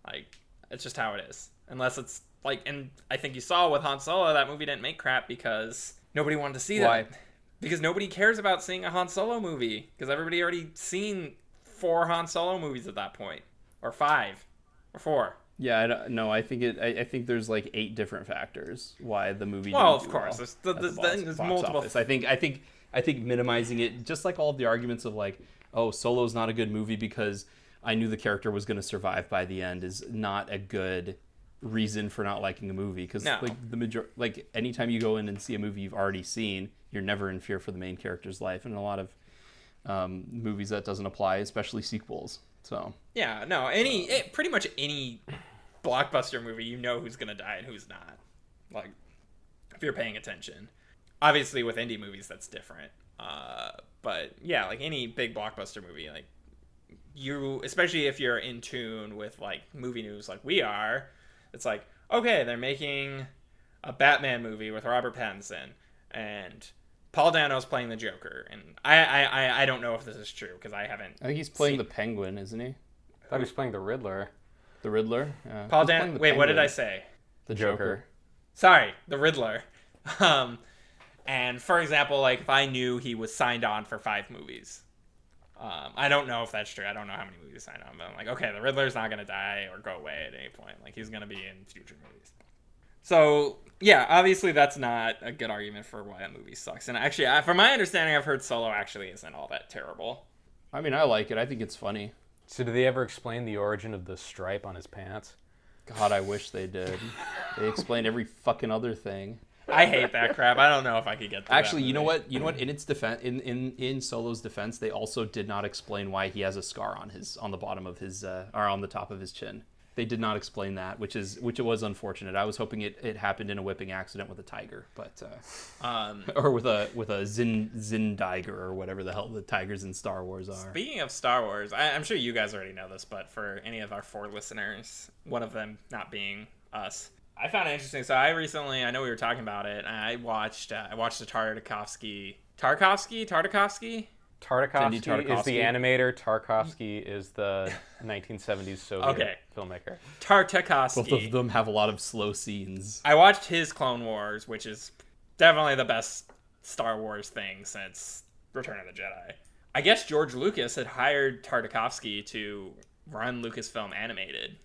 Like, it's just how it is. Unless it's like, and I think you saw with Han Solo, that movie didn't make crap because nobody wanted to see Why? that. Because nobody cares about seeing a Han Solo movie. Because everybody already seen 4 Han Solo movies at that point. Or 5. Or 4. Yeah, I think I think there's like 8 different factors why the movie. Well, didn't of do course, well there's multiple. office. I think minimizing it, just like all of the arguments of like, oh, Solo's not a good movie because I knew the character was going to survive by the end, is not a good reason for not liking a movie. Because like anytime you go in and see a movie you've already seen, you're never in fear for the main character's life. And in a lot of movies that doesn't apply, especially sequels. So yeah, no, pretty much any blockbuster movie, you know who's gonna die and who's not. Like, if you're paying attention. Obviously, with indie movies, that's different. But yeah, like any big blockbuster movie, like you, especially if you're in tune with like movie news, like we are, it's like, okay, they're making a Batman movie with Robert Pattinson and Paul Dano's playing the Joker, and I don't know if this is true because I haven't. I think he's playing the Penguin, isn't he? I thought he was playing the Riddler. The Riddler? Yeah. Paul Dano. Wait, what did I say? The Joker. Sorry, the Riddler. And for example, like if I knew he was signed on for 5 movies, I don't know if that's true. I don't know how many movies he signed on, but I'm like, okay, the Riddler's not gonna die or go away at any point. Like he's gonna be in future movies. So yeah, obviously that's not a good argument for why a movie sucks. And actually, from my understanding, I've heard Solo actually isn't all that terrible. I mean, I like it. I think it's funny. So do they ever explain the origin of the stripe on his pants? God, I wish they did. They explained every fucking other thing. I hate that crap. I don't know if I could get through Actually, that you know movie. what? You know what? In its defense, in Solo's defense, they also did not explain why he has a scar on the bottom of his or on the top of his chin. They did not explain that, which it was unfortunate. I was hoping it happened in a whipping accident with a tiger, but or with a Zindiger or whatever the hell the tigers in Star Wars are. Speaking of Star Wars, I'm sure you guys already know this, but for any of our 4 listeners, one of them not being us, I found it interesting. So I know we were talking about it, and I watched the Tartakovsky. Tartakovsky is Tartakovsky. the animator. Tarkovsky is the 1970s Soviet filmmaker. Tartakovsky. Both of them have a lot of slow scenes. I watched his Clone Wars, which is definitely the best Star Wars thing since Return of the Jedi. I guess George Lucas had hired Tartakovsky to run Lucasfilm Animated.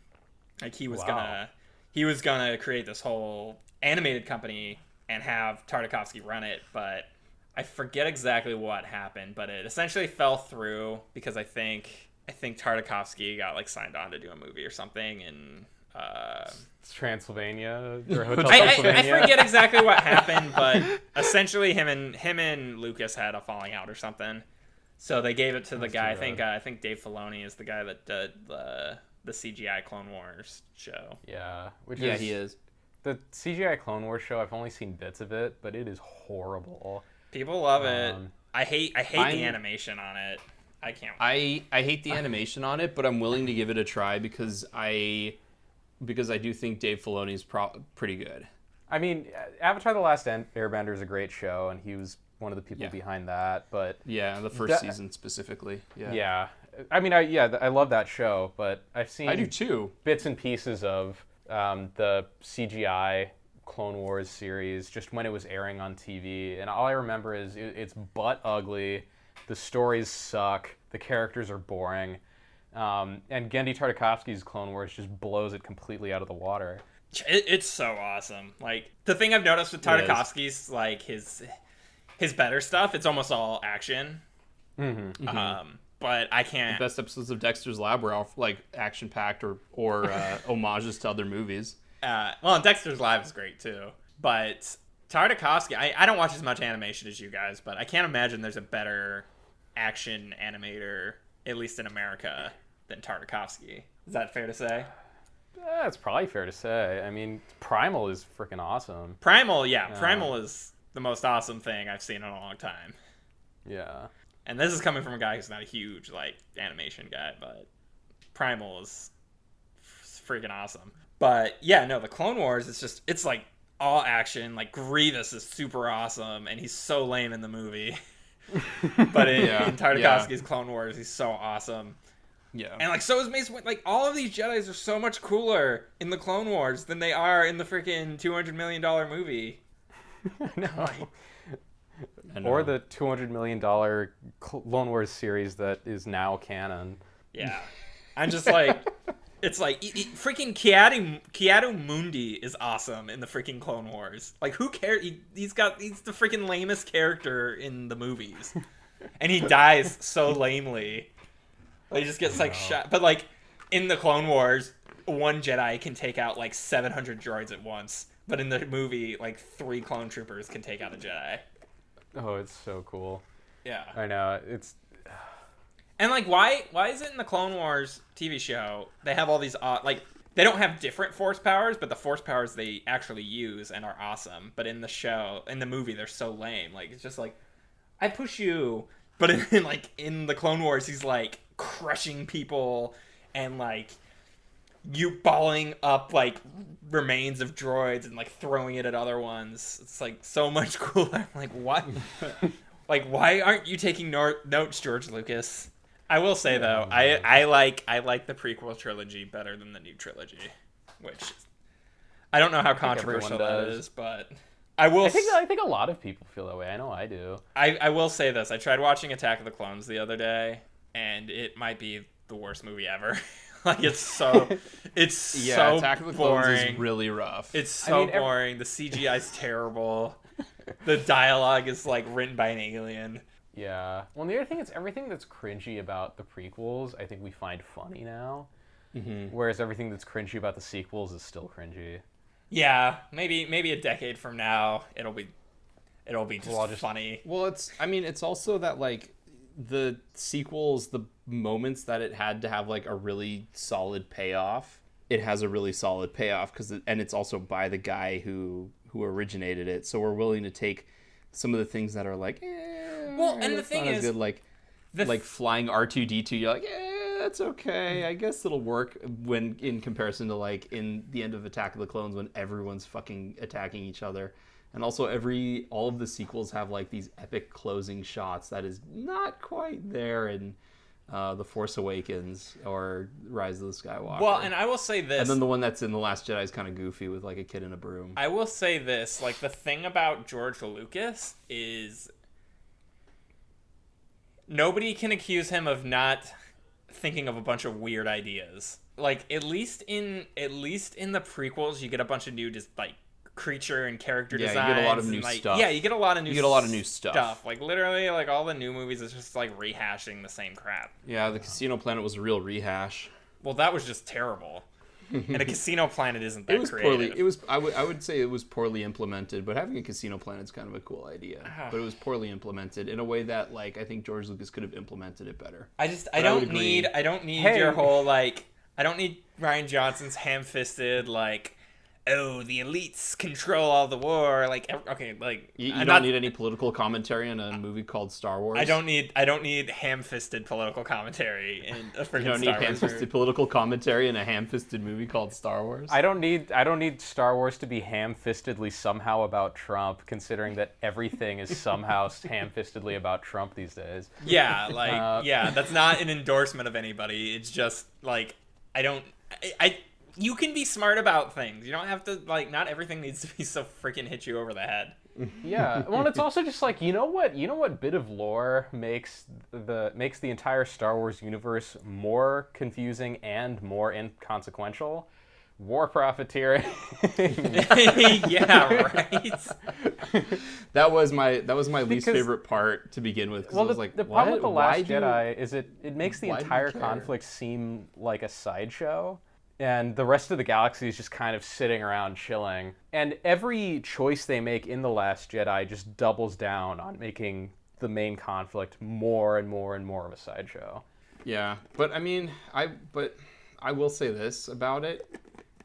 Like he was gonna create this whole animated company and have Tartakovsky run it, but I forget exactly what happened, but it essentially fell through because I think Tartakovsky got like signed on to do a movie or something, and It's Transylvania or Hotel I Transylvania. forget exactly what happened, but essentially him and Lucas had a falling out or something. So they gave it to the guy. I think Dave Filoni is the guy that did the CGI Clone Wars show. Yeah, He is. The CGI Clone Wars show. I've only seen bits of it, but it is horrible. People love it. I hate the animation on it. I can't. I hate the animation on it, but I'm willing to give it a try because I do think Dave Filoni is pretty good. I mean, Avatar: The Last Airbender is a great show, and he was one of the people behind that. But yeah, the first season specifically. Yeah. I mean, I love that show, but I've seen I do too. Bits and pieces of the CGI Clone Wars series just when it was airing on TV, and all I remember is it's butt ugly. The stories suck. The characters are boring. And Genndy Tartakovsky's Clone Wars just blows it completely out of the water. It's so awesome. Like, the thing I've noticed with Tartakovsky's, like, his better stuff, it's almost all action. Mm-hmm. But I can't... The best episodes of Dexter's Lab were all, like, action-packed or homages to other movies. Well, and Dexter's Lab is great, too. But Tartakovsky... I don't watch as much animation as you guys, but I can't imagine there's a better action animator, at least in America, than Tartakovsky. Is that fair to say? That's probably fair to say. I mean, Primal is freaking awesome. Primal is the most awesome thing I've seen in a long time. Yeah. And this is coming from a guy who's not a huge, like, animation guy, but Primal is freaking awesome. But, yeah, no, the Clone Wars, it's like, all action. Like, Grievous is super awesome, and he's so lame in the movie. But in Tartakovsky's Clone Wars, he's so awesome. Yeah. And, like, so is Mace Windu. Like, all of these Jedis are so much cooler in the Clone Wars than they are in the freaking $200 million movie. No. Or the $200 million Clone Wars series that is now canon. Yeah. I'm just like, It's like freaking Keanu Mundi is awesome in the freaking Clone Wars. Like, who cares? He's the freaking lamest character in the movies, and he dies so lamely. Like, he just gets like shot. But like in the Clone Wars, one Jedi can take out like 700 droids at once. But in the movie, like 3 clone troopers can take out a Jedi. Oh, it's so cool. Yeah. I know. It's... And like, why is it in the Clone Wars TV show they have all these like, they don't have different force powers, but the force powers they actually use and are awesome. But in the movie, they're so lame. Like, it's just like, I push you. But in the Clone Wars, he's like crushing people and like you balling up like remains of droids and like throwing it at other ones. It's like so much cooler. I'm like, what? Like, why aren't you taking notes, George Lucas? I will say though, I like the prequel trilogy better than the new trilogy, which I don't know how controversial that is, but I think a lot of people feel that way. I know I do. I will say this: I tried watching Attack of the Clones the other day, and it might be the worst movie ever. Like, it's so Attack of the Clones boring. is really rough. It's so boring. The CGI is terrible. The dialogue is like written by an alien. Yeah. Well, the other thing is everything that's cringy about the prequels, I think we find funny now. Mm-hmm. Whereas everything that's cringy about the sequels is still cringy. Yeah, maybe a decade from now, it'll be just funny. Well, it's also that like the sequels, the moments that it had to have like a really solid payoff, it has a really solid payoff and it's also by the guy who originated it. So we're willing to take some of the things that are like, well, and the thing is, good. Like flying R2-D2, you're like, that's okay. I guess it'll work when in comparison to like in the end of Attack of the Clones when everyone's fucking attacking each other. And also all of the sequels have like these epic closing shots that is not quite there in The Force Awakens or Rise of the Skywalker. Well, and I will say this. And then the one that's in The Last Jedi is kind of goofy with like a kid in a broom. I will say this, like the thing about George Lucas is nobody can accuse him of not thinking of a bunch of weird ideas. Like at least in the prequels, you get a bunch of new just like creature and character designs. Yeah, you get a lot of new stuff. Yeah, you get a lot of new stuff. Like literally, like all the new movies is just like rehashing the same crap. Yeah, the Casino Planet was a real rehash. Well, that was just terrible. And a Casino Planet isn't that creative. I would say it was poorly implemented, but having a Casino Planet is kind of a cool idea. But it was poorly implemented in a way that like I think George Lucas could have implemented it better. I don't need your whole like I don't need Rian Johnson's ham-fisted like, oh, the elites control all the war. Like, okay, like you don't need any political commentary in a movie called Star Wars. I don't need ham-fisted political commentary in a freaking Star Wars. You don't need ham-fisted political commentary in a ham-fisted movie called Star Wars. I don't need Star Wars to be ham-fistedly somehow about Trump, considering that everything is somehow ham-fistedly about Trump these days. Yeah, like that's not an endorsement of anybody. It's just like you can be smart about things. You don't have to, like, not everything needs to be so freaking hit you over the head. Yeah. Well, it's also just like, you know what bit of lore makes the entire Star Wars universe more confusing and more inconsequential? War profiteering. Yeah, right. That was my least favorite part to begin with. Well, the problem with The Last Jedi is it makes the entire conflict seem like a sideshow. And the rest of the galaxy is just kind of sitting around chilling. And every choice they make in The Last Jedi just doubles down on making the main conflict more and more and more of a sideshow. Yeah, but I mean, I will say this about it.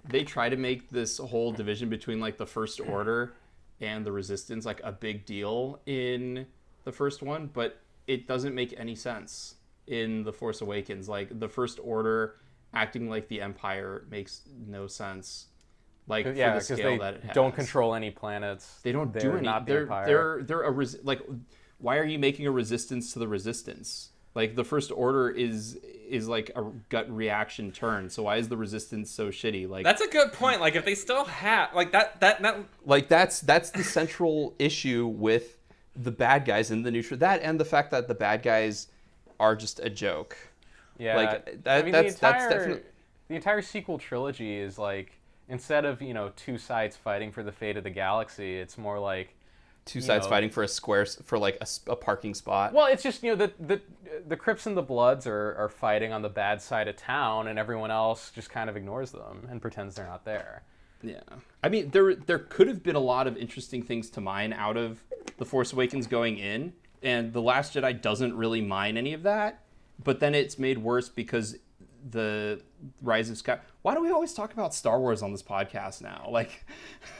They try to make this whole division between like the First Order and the Resistance like a big deal in the first one, but it doesn't make any sense in The Force Awakens. Like the First Order acting like the Empire makes no sense. Like for the scale that it has. Don't control any planets. They don't do any. Not the Empire. They're like, why are you making a resistance to the Resistance? Like the First Order is like a gut reaction turn. So why is the Resistance so shitty? Like that's a good point. Like if they still have like that like that's the central issue with the bad guys in the new that and the fact that the bad guys are just a joke. Yeah, like that's definitely the entire sequel trilogy is like, instead of, two sides fighting for the fate of the galaxy, it's more like Two sides fighting for a parking spot. Well, it's just, the Crips and the Bloods are fighting on the bad side of town, and everyone else just kind of ignores them and pretends they're not there. Yeah. I mean, there could have been a lot of interesting things to mine out of The Force Awakens going in, and The Last Jedi doesn't really mine any of that, but then it's made worse because the Rise of Sky... Why do we always talk about Star Wars on this podcast now? Like,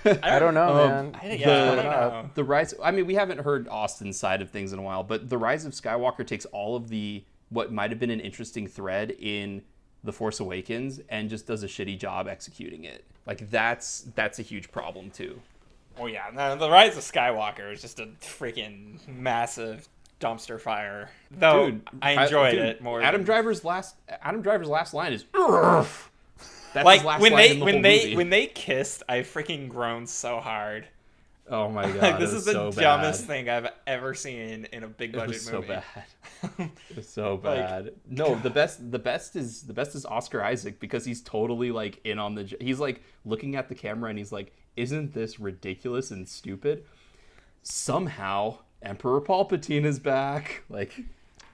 I don't know, man. I don't know. The Rise... I mean, we haven't heard Austin's side of things in a while, but the Rise of Skywalker takes all of what might have been an interesting thread in The Force Awakens and just does a shitty job executing it. Like, that's a huge problem, too. Oh, yeah. No, the Rise of Skywalker is just a freaking massive dumpster fire. Though, dude, I enjoyed it more. Adam Driver's last line is "Urgh." That's like his last when line they in the when whole they movie. when they kissed, I freaking groaned so hard. Oh my god! Like, this is the so dumbest bad. thing I've ever seen in a big budget so movie. Bad. It's so bad. No, the best is Oscar Isaac, because he's totally like in on he's like looking at the camera and he's like, "Isn't this ridiculous and stupid?" Somehow Emperor Palpatine is back. Like,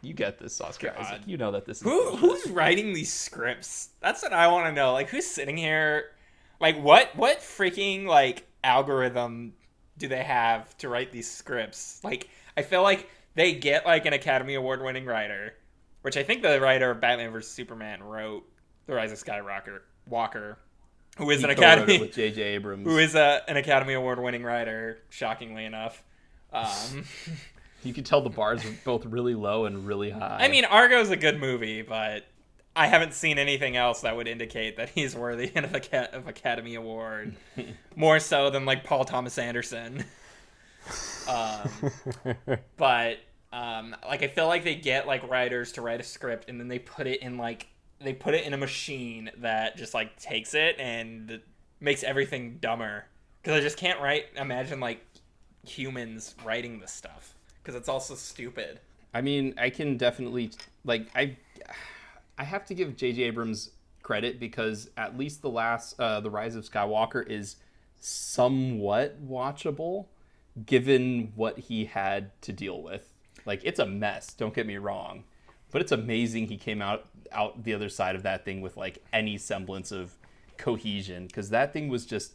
you get this, Oscar Isaac. You know that this is Who's writing these scripts? That's what I want to know. Like, who's sitting here? Like, what freaking like algorithm do they have to write these scripts? Like, I feel like they get like an Academy Award winning writer, which I think the writer of Batman vs Superman wrote The Rise of Skywalker, who is an Academy with J.J. Abrams, who is an Academy Award winning writer, shockingly enough. You can tell the bars are both really low and really high. I mean, Argo's a good movie, but I haven't seen anything else that would indicate that he's worthy of Academy Award. More so than like Paul Thomas Anderson. But I feel like they get like writers to write a script and then they put it in a machine that just like takes it and makes everything dumber. Because I just can't imagine like humans writing this stuff. Because it's also stupid. I mean, I can definitely I have to give J.J. Abrams credit, because at least the Rise of Skywalker is somewhat watchable, given what he had to deal with. Like, it's a mess, don't get me wrong, but it's amazing he came out the other side of that thing with like any semblance of cohesion, because that thing was just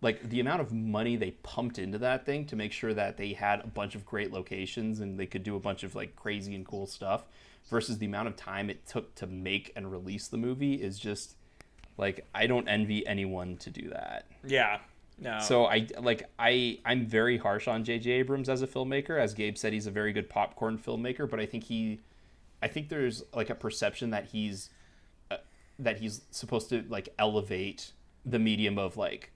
like, the amount of money they pumped into that thing to make sure that they had a bunch of great locations and they could do a bunch of like crazy and cool stuff, versus the amount of time it took to make and release the movie is just like, I don't envy anyone to do that. Yeah. No. So I'm very harsh on J.J. Abrams as a filmmaker. As Gabe said, he's a very good popcorn filmmaker, but I think there's like a perception that he's supposed to like elevate the medium of like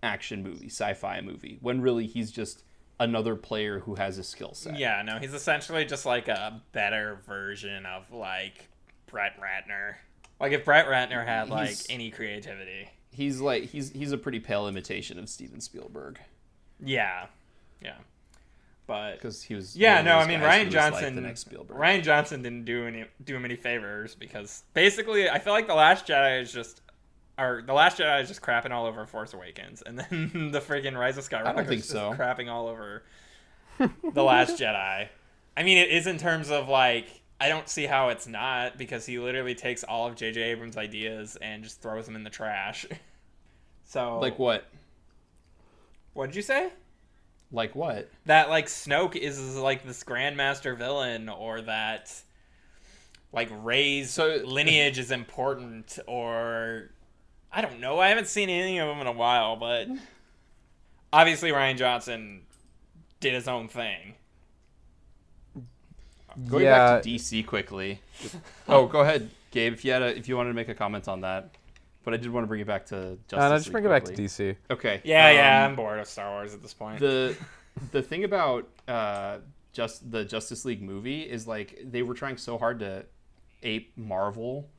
action movie, sci-fi movie, when really he's just another player who has a skill set. Yeah, no, he's essentially just like a better version of like Brett Ratner. Like, if Brett Ratner had like any creativity. He's a pretty pale imitation of Steven Spielberg. Yeah. But because he was I mean, Ryan Johnson, like the next Spielberg. Ryan Johnson didn't do him any favors, because basically I feel like The Last Jedi is just crapping all over Force Awakens, and then the freaking Rise of Skywalker is just crapping all over The Last Jedi. I mean, it is in terms of like, I don't see how it's not, because he literally takes all of J.J. Abrams' ideas and just throws them in the trash. So, like what? What did you say? Like what? That like Snoke is like this Grandmaster villain, or that like Rey's lineage is important, or I don't know. I haven't seen any of them in a while, but obviously Ryan Johnson did his own thing. Going back to DC quickly. Oh, go ahead, Gabe, if you wanted to make a comment on that. But I did want to bring it back to Justice League. Just bring it back to DC. Okay. Yeah, I'm bored of Star Wars at this point. The thing about the Justice League movie is like, they were trying so hard to ape Marvel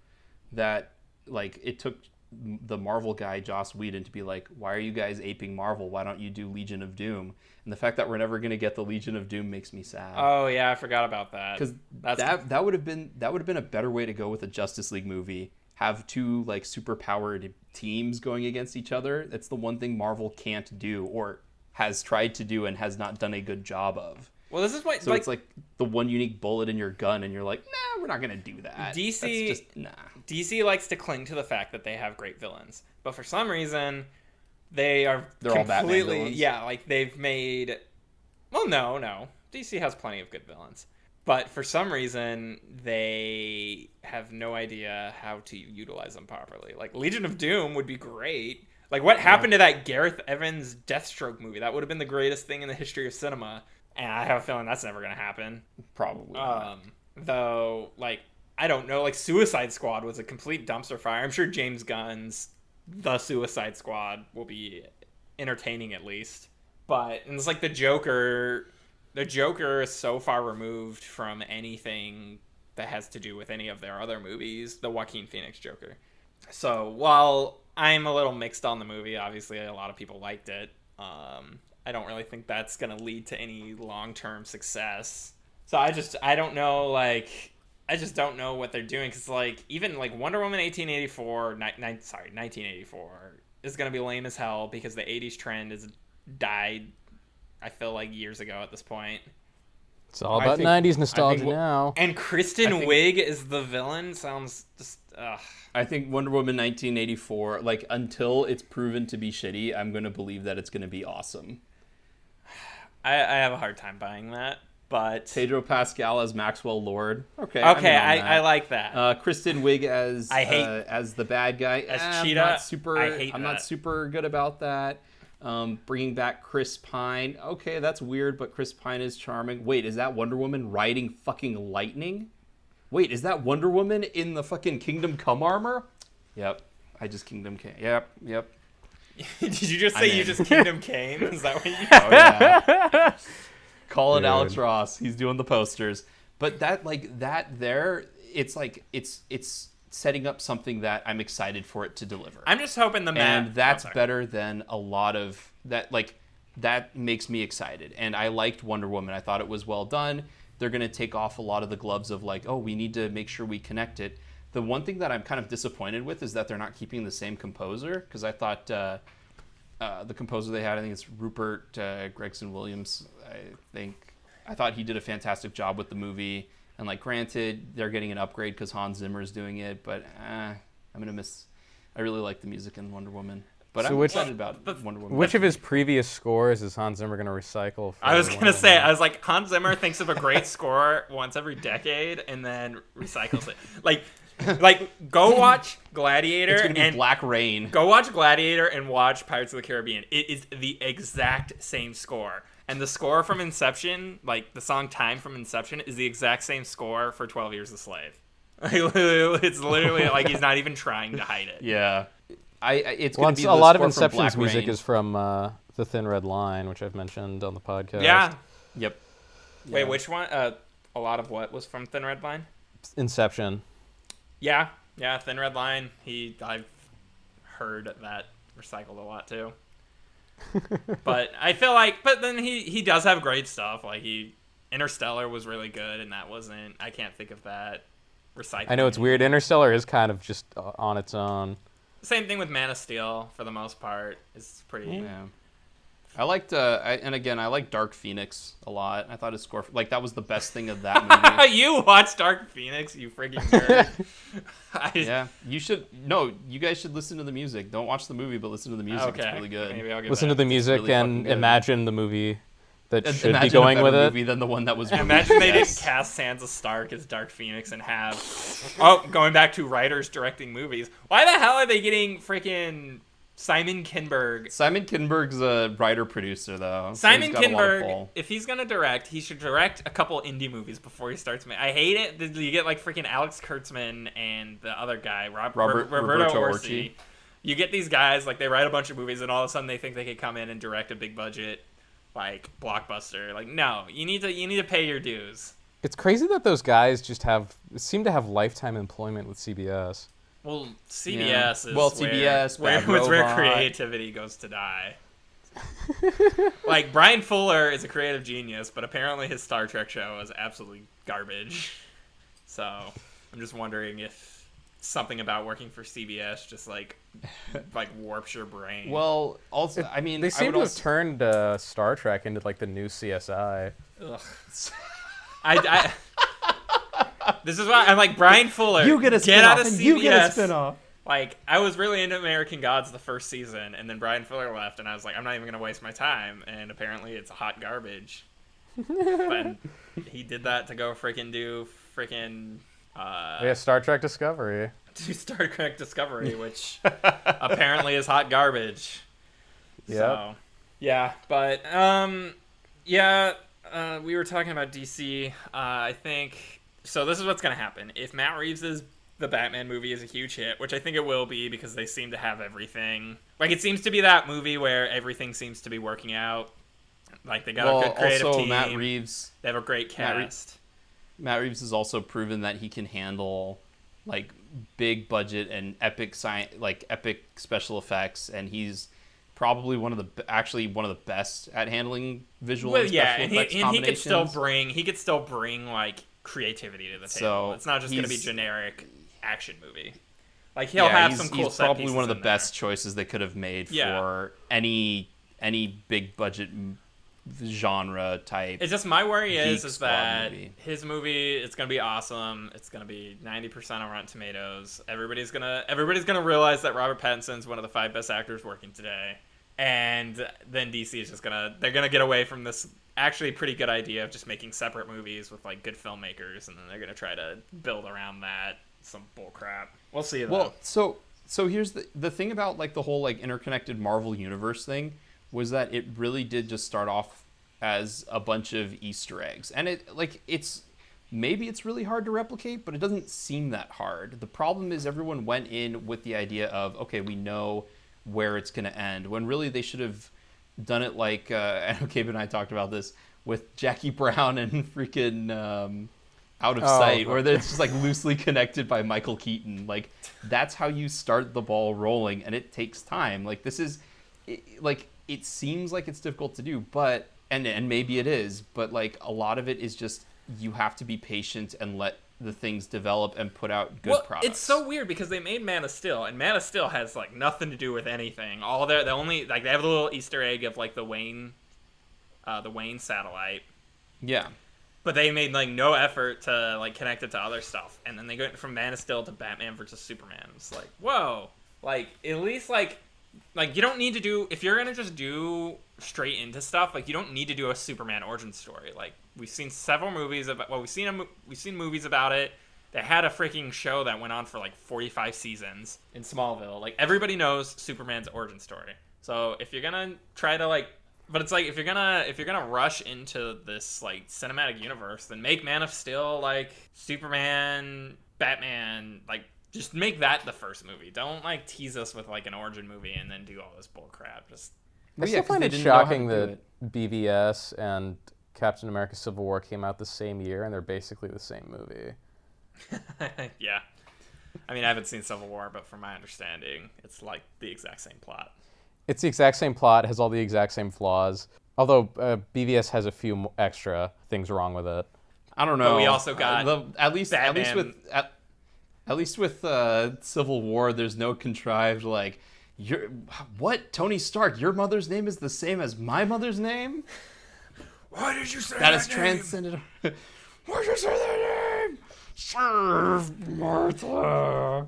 that like it took the Marvel guy Joss Whedon to be like, why are you guys aping Marvel? Why don't you do Legion of Doom? And the fact that we're never going to get the Legion of Doom makes me sad. Oh yeah, I forgot about that. Because that would have been a better way to go with a Justice League movie, have two like super powered teams going against each other. That's the one thing Marvel can't do, or has tried to do and has not done a good job of. Well, this is why. So it's like the one unique bullet in your gun, and you're like, nah, we're not gonna do that. DC, That's just, nah. DC likes to cling to the fact that they have great villains, but for some reason, they're all Batman villains? Yeah, like they've made. Well, no, DC has plenty of good villains, but for some reason they have no idea how to utilize them properly. Like Legion of Doom would be great. Like what happened to that Gareth Evans Deathstroke movie? That would have been the greatest thing in the history of cinema. And I have a feeling that's never going to happen. Probably. Though, like, I don't know. Like, Suicide Squad was a complete dumpster fire. I'm sure James Gunn's The Suicide Squad will be entertaining at least. But and it's like the Joker is so far removed from anything that has to do with any of their other movies. The Joaquin Phoenix Joker. So while I'm a little mixed on the movie, obviously a lot of people liked it. I don't really think that's going to lead to any long-term success. So I don't know, like, I just don't know what they're doing. Because, like, even, like, Wonder Woman 1984 is going to be lame as hell because the 80s trend has died, I feel like, years ago at this point. It's all about 90s nostalgia now. And Kristen Wiig is the villain sounds just, ugh. I think Wonder Woman 1984, like, until it's proven to be shitty, I'm going to believe that it's going to be awesome. I have a hard time buying that, but... Pedro Pascal as Maxwell Lord. Okay, I like that. Kristen Wiig as the bad guy. As Cheetah. I'm not super good about that. Bringing back Chris Pine. Okay, that's weird, but Chris Pine is charming. Wait, is that Wonder Woman riding fucking lightning? Wait, is that Wonder Woman in the fucking Kingdom Come armor? Yep. I just Kingdom Came. Yep. Did you just say you just Kingdom Came? Is that what you... Oh, yeah. Call it Alex Ross. He's doing the posters. But it's like, it's setting up something that I'm excited for it to deliver. I'm just hoping and that's better than a lot of that. Like, that makes me excited. And I liked Wonder Woman. I thought it was well done. They're going to take off a lot of the gloves of like, oh, we need to make sure we connect it. The one thing that I'm kind of disappointed with is that they're not keeping the same composer, because I thought the composer they had, I think it's Rupert Gregson Williams, I thought he did a fantastic job with the movie. And like, granted, they're getting an upgrade because Hans Zimmer is doing it, but I'm going to miss... I really like the music in Wonder Woman. But I'm excited about Wonder Woman. Which of his previous scores is Hans Zimmer going to recycle? I was going to say, I was like, Hans Zimmer thinks of a great score once every decade and then recycles it. Like, go watch Gladiator. It's going to be Black Rain. Go watch Gladiator and watch Pirates of the Caribbean. It is the exact same score. And the score from Inception, like the song Time from Inception, is the exact same score for 12 Years a Slave. It's literally like he's not even trying to hide it. Yeah. It's going to be a lot of Inception's music is from The Thin Red Line, which I've mentioned on the podcast. Yeah. Yep. Wait, which one? A lot of what was from Thin Red Line? Inception. Yeah, Thin Red Line. I've heard that recycled a lot too. But I feel like, but then he does have great stuff. Like Interstellar was really good, and that wasn't. I can't think of that recycling. I know it's weird. Interstellar is kind of just on its own. Same thing with Man of Steel for the most part. It's pretty. Yeah. I liked, and again, I like Dark Phoenix a lot. I thought his score, like, that was the best thing of that movie. You watched Dark Phoenix, you freaking nerd. Yeah, you should. No, you guys should listen to the music. Don't watch the movie, but listen to the music. Okay. It's really good. Maybe I'll listen to the music really and imagine the movie that should be a going with better it. movie than the one that was. Imagine they didn't cast Sansa Stark as Dark Phoenix and have. Oh, going back to writers directing movies. Why the hell are they getting freaking Simon Kinberg? Simon Kinberg's a writer-producer, though. Simon Kinberg, if he's going to direct, he should direct a couple indie movies before he starts making. I hate it that you get like freaking Alex Kurtzman and the other guy, Roberto Orci. You get these guys, like they write a bunch of movies and all of a sudden they think they could come in and direct a big budget like blockbuster. Like, no, you need to pay your dues. It's crazy that those guys just seem to have lifetime employment with CBS. Well, CBS is CBS, where creativity goes to die. Like, Brian Fuller is a creative genius, but apparently his Star Trek show is absolutely garbage. So, I'm just wondering if something about working for CBS just like warps your brain. Well, also, I mean, They seem to have also turned Star Trek into like the new CSI. Ugh. I this is why I'm like, Brian Fuller, you get a get out of spin-off, CBS. and you get a spin-off. Like, I was really into American Gods the first season, and then Brian Fuller left, and I was like, I'm not even going to waste my time, and apparently it's hot garbage. But he did that to go do Star Trek Discovery. to Star Trek Discovery, which apparently is hot garbage. Yep. So, yeah, but, we were talking about DC. I think, so this is what's going to happen. If Matt Reeves' The Batman movie is a huge hit, which I think it will be because they seem to have everything. Like, it seems to be that movie where everything seems to be working out. Like, they got a good creative also, team. Matt Reeves. They have a great cast. Matt Reeves has also proven that he can handle like big budget and epic epic special effects, and he's probably one of the best at handling visual and special effects and he could still bring like creativity to the table. So it's not just going to be generic action movie. Like, he'll have some cool he's set probably pieces one of the in best there. choices they could have made for any big budget genre type. It's just, my worry is squad that movie. his movie, it's gonna be awesome. It's gonna be 90% on Rotten Tomatoes. Everybody's gonna realize that Robert Pattinson's one of the 5 best actors working today, and then DC is just they're gonna get away from this actually pretty good idea of just making separate movies with like good filmmakers, and then they're gonna try to build around that some bull crap. We'll see though. Well, so here's the thing about like the whole like interconnected Marvel universe thing was that it really did just start off as a bunch of Easter eggs, and it's really hard to replicate, but it doesn't seem that hard. The problem is everyone went in with the idea of, okay, we know where it's going to end, when really they should have done it like I know Gabe and I talked about this with Jackie Brown and freaking Out of Sight, where it's just like loosely connected by Michael Keaton. Like, that's how you start the ball rolling, and it takes time. Like, this is it seems like it's difficult to do, but and maybe it is, but like a lot of it is just you have to be patient and let the things develop and put out good products. It's so weird because they made Man of Steel, and Man of Steel has like nothing to do with anything. They only like, they have a little Easter egg of like the Wayne satellite. Yeah. But they made like no effort to like connect it to other stuff, and then they go from Man of Steel to Batman versus Superman. It's like, whoa! Like, at least like you don't need to do, if you're gonna just do straight into stuff, like, you don't need to do a Superman origin story. Like, we've seen several movies about, we've seen movies about it. They had a freaking show that went on for like 45 seasons in Smallville. Like, everybody knows Superman's origin story. So if you're gonna try to like, but it's like, if you're gonna rush into this like cinematic universe, then make Man of Steel like Superman, Batman, like, just make that the first movie. Don't like tease us with like an origin movie and then do all this bull crap. Just I still find it shocking that BVS and Captain America Civil War came out the same year, and they're basically the same movie. Yeah. I mean, I haven't seen Civil War, but from my understanding, it's like the exact same plot. It's the exact same plot, has all the exact same flaws, although BVS has a few extra things wrong with it. I don't know. But we also got at least with Civil War, there's no contrived like, what, Tony Stark, your mother's name is the same as my mother's name? Why did you say that that is transcended. Why did you say that name? Serve Martha.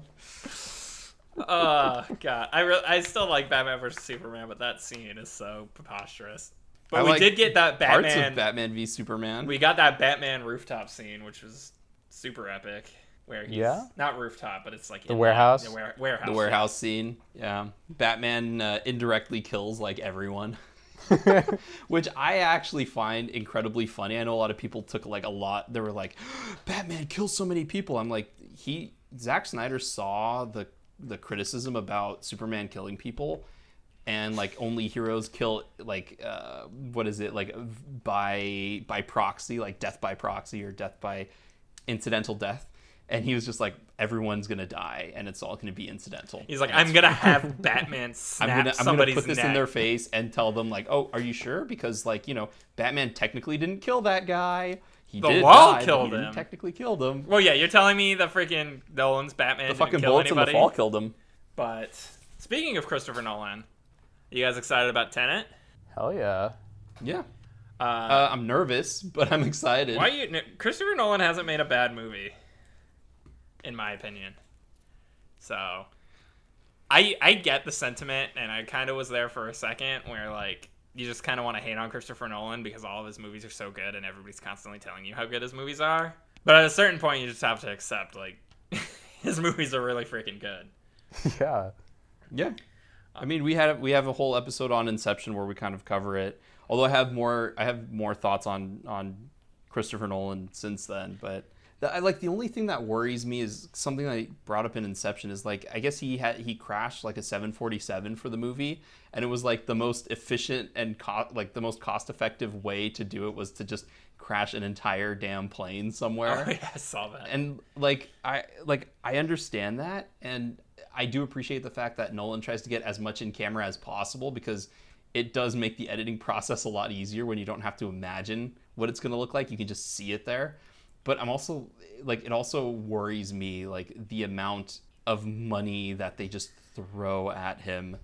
Oh God, I still like Batman vs Superman, but that scene is so preposterous. But we did get that Batman parts of Batman v Superman. We got that Batman rooftop scene, which was super epic. Where he's not rooftop, but it's like the warehouse. The warehouse. The warehouse scene. Yeah, Batman indirectly kills like everyone, which I actually find incredibly funny. I know a lot of people took like a lot. They were like, Batman kills so many people. I'm like, Zack Snyder saw the criticism about Superman killing people, and like only heroes kill like what is it, like by proxy, like death by proxy or death by incidental death. And he was just like, everyone's gonna die, and it's all gonna be incidental. He's like, I'm gonna have Batman snap somebody's put this neck in their face and tell them like, oh, are you sure? Because like, Batman technically didn't kill that guy. He The did wall die, but killed he didn't him. technically killed him. Well, yeah, you're telling me the freaking Nolan's Batman The didn't fucking kill bullets in anybody? the fall killed him. But speaking of Christopher Nolan, you guys excited about Tenet? Hell yeah. Yeah. I'm nervous, but I'm excited. Christopher Nolan hasn't made a bad movie, in my opinion. So, I get the sentiment, and I kind of was there for a second, where like you just kind of want to hate on Christopher Nolan because all of his movies are so good, and everybody's constantly telling you how good his movies are. But at a certain point, you just have to accept like his movies are really freaking good. Yeah. Yeah. I mean, we have a whole episode on Inception where we kind of cover it. Although I have more thoughts on Christopher Nolan since then, but the only thing that worries me is something I brought up in Inception is like I guess he crashed like a 747 for the movie, and it was like the most efficient and the most cost effective way to do it was to just crash an entire damn plane somewhere. Oh yeah, I saw that. And I understand that, and I do appreciate the fact that Nolan tries to get as much in camera as possible because it does make the editing process a lot easier when you don't have to imagine what it's going to look like. You can just see it there. But I'm also like, it also worries me like the amount of money that they just throw at him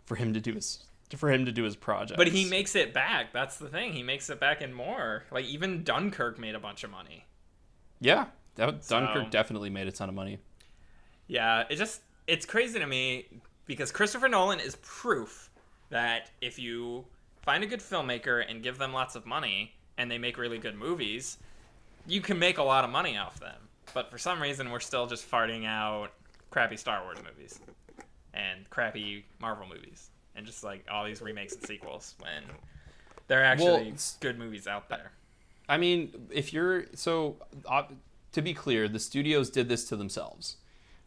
for him to do his project. But he makes it back. That's the thing. He makes it back and more. Like even Dunkirk made a bunch of money. Yeah, Dunkirk definitely made a ton of money. Yeah, it's crazy to me because Christopher Nolan is proof that if you find a good filmmaker and give them lots of money and they make really good movies, you can make a lot of money off them. But for some reason, we're still just farting out crappy Star Wars movies and crappy Marvel movies and just like all these remakes and sequels when there are actually good movies out there. I mean, to be clear, the studios did this to themselves.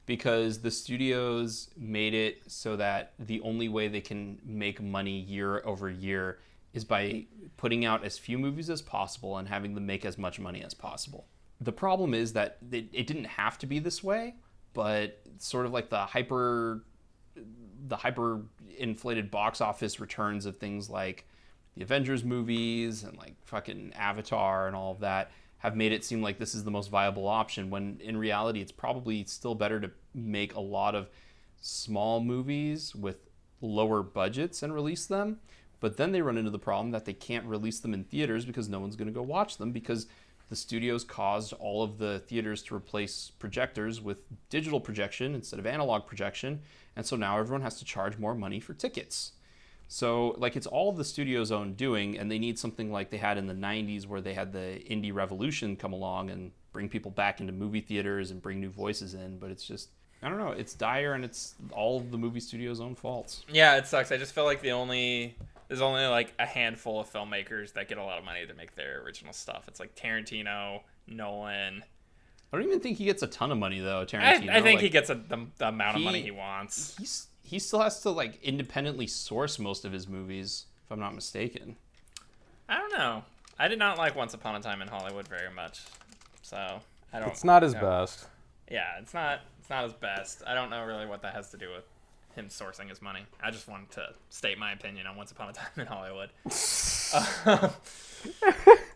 Because the studios made it so that the only way they can make money year over year is by putting out as few movies as possible and having them make as much money as possible. The problem is that it didn't have to be this way, but sort of like the hyper inflated box office returns of things like the Avengers movies and like fucking Avatar and all of that have made it seem like this is the most viable option, when in reality it's probably still better to make a lot of small movies with lower budgets and release them. But then they run into the problem that they can't release them in theaters because no one's going to go watch them because the studios caused all of the theaters to replace projectors with digital projection instead of analog projection. And so now everyone has to charge more money for tickets. So like it's all the studio's own doing, and they need something like they had in the 90s where they had the indie revolution come along and bring people back into movie theaters and bring new voices in. But it's just, I don't know, it's dire and it's all of the movie studio's own faults. Yeah, it sucks. I just feel like there's only like a handful of filmmakers that get a lot of money to make their original stuff. It's like Tarantino, Nolan. I don't even think he gets a ton of money though, Tarantino. I think he gets the amount of money he wants. He still has to like independently source most of his movies, if I'm not mistaken. I don't know. I did not like Once Upon a Time in Hollywood very much, so I don't. It's not his best. Yeah, it's not his best. I don't know really what that has to do with him sourcing his money. I just wanted to state my opinion on Once Upon a Time in Hollywood.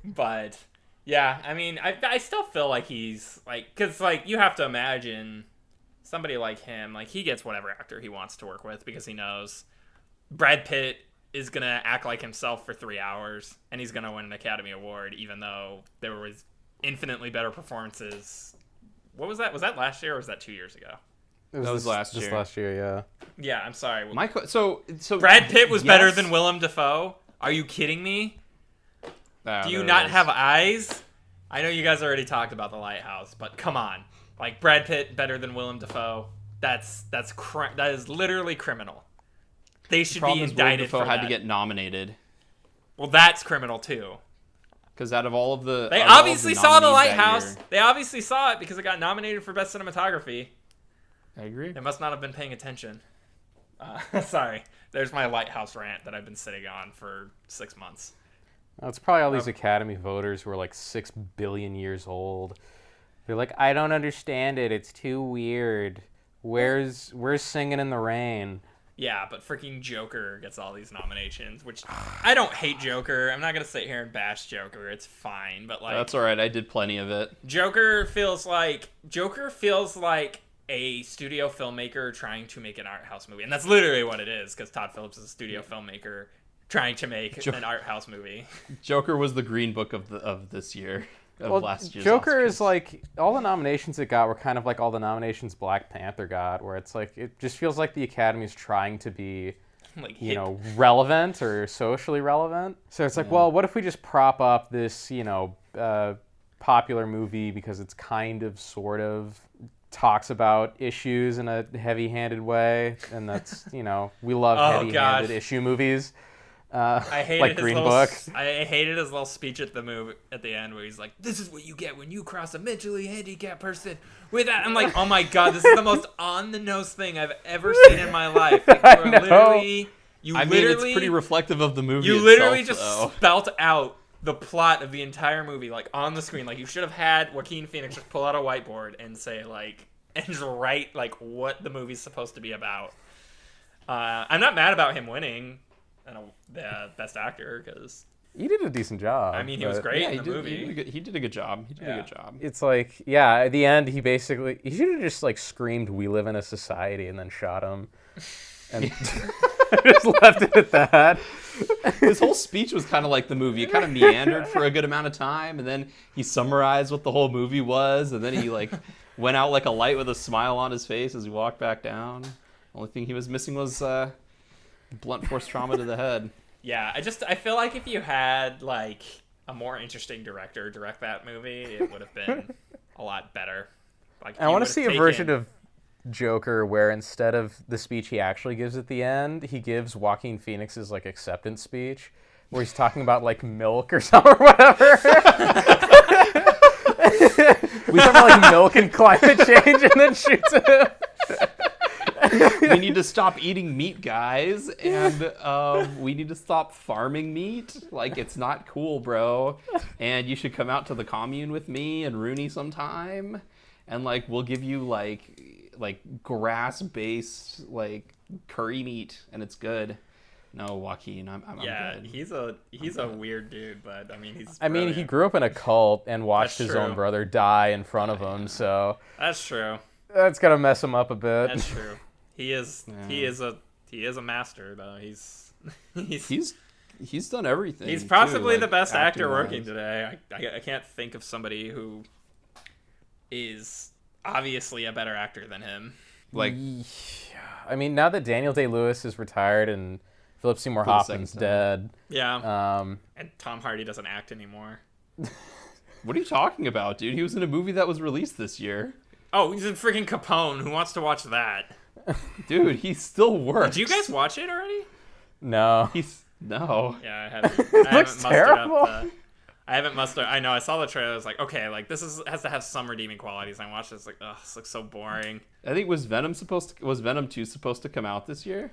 But yeah, I mean, I still feel like he's like, because like you have to imagine somebody like him, like he gets whatever actor he wants to work with because he knows Brad Pitt is gonna act like himself for 3 hours and he's gonna win an Academy Award, even though there was infinitely better performances. What was that? Was that last year or was that 2 years ago? That was last year. Just last year, yeah. Yeah, I'm sorry. So Brad Pitt was better yes. than Willem Dafoe? Are you kidding me? Ah, Do you there not it is. have eyes? I know you guys already talked about The Lighthouse, but come on. Like, Brad Pitt better than Willem Dafoe? That is literally criminal. They should be indicted for that. had to get nominated. Well, that's criminal too. Because out of all of the... They out of all of obviously the saw The nominees that Lighthouse. year- They obviously saw it because it got nominated for Best Cinematography. I agree. They must not have been paying attention. Sorry. There's my Lighthouse rant that I've been sitting on for 6 months. It's probably all these Academy voters who are like 6 billion years old. They're like, I don't understand it. It's too weird. Where's Singing in the Rain? Yeah, but freaking Joker gets all these nominations, which I don't hate Joker. I'm not gonna sit here and bash Joker. It's fine, but like That's all right. I did plenty of it. Joker feels like a studio filmmaker trying to make an art house movie, and that's literally what it is. Because Todd Phillips is a studio filmmaker trying to make an art house movie. Joker was the Green Book of this year. Last year's Joker Oscars. is like all the nominations it got were kind of like all the nominations Black Panther got, where it's like it just feels like the Academy's trying to be, Like you know, relevant or socially relevant. So it's like, well, what if we just prop up this, you know, popular movie because it's kind of, sort of talks about issues in a heavy-handed way, and that's, you know, we love heavy-handed issue movies. I hated like his Green little, Book. I hated his little speech at the end where he's like, "This is what you get when you cross a mentally handicapped person with that." I'm like, "Oh my god, this is the most on the nose thing I've ever seen in my life." Like, I know. I mean, it's pretty reflective of the movie. You itself, literally just though. spelt out the plot of the entire movie, like on the screen. Like you should have had Joaquin Phoenix just pull out a whiteboard and say and just write like what the movie's supposed to be about. I'm not mad about him winning the best actor because He did a decent job. I mean he was great in the movie. He did a good job. He did a good job. It's like, yeah, at the end, he should have just like screamed, "We live in a society," and then shot him, and just left it at that. His whole speech was kind of like the movie. It kind of meandered for a good amount of time, and then he summarized what the whole movie was, and then he like went out like a light with a smile on his face as he walked back down. Only thing he was missing was blunt force trauma to the head. Yeah, I feel like if you had like a more interesting director direct that movie, it would have been a lot better. Like I want to see a version of Joker where instead of the speech he actually gives at the end, he gives Joaquin Phoenix's like acceptance speech, where he's talking about like milk or something or whatever. We talk about like milk and climate change, and then shoots him. We need to stop eating meat, guys, and we need to stop farming meat. Like, it's not cool, bro. And you should come out to the commune with me and Rooney sometime, and like we'll give you like grass-based like curry meat, and it's good. No, Joaquin, I'm good. he's a weird dude, but I mean he's. I mean, he brilliant. grew up in a cult and watched That's his own true. brother die in front of him, so That's true. that's gonna mess him up a bit. That's true. He is a master though. He's done everything. He's too, possibly like, the best actor acting-wise. working today. I can't think of somebody who is obviously a better actor than him. Like, I mean, now that Daniel Day-Lewis is retired and Philip Seymour For the second Hoffman's time. dead, Yeah. And Tom Hardy doesn't act anymore. what are you talking about, dude? He was in a movie that was released this year. Oh, he's in freaking Capone. Who wants to watch that? Dude, he still works. Did you guys watch it already? no. No. Yeah, I haven't. looks terrible. I haven't mustered. I know. I saw the trailer. I was like, okay, like this has to have some redeeming qualities. And I watched it. It's like, ugh, this looks so boring. I think was Venom 2 supposed to come out this year?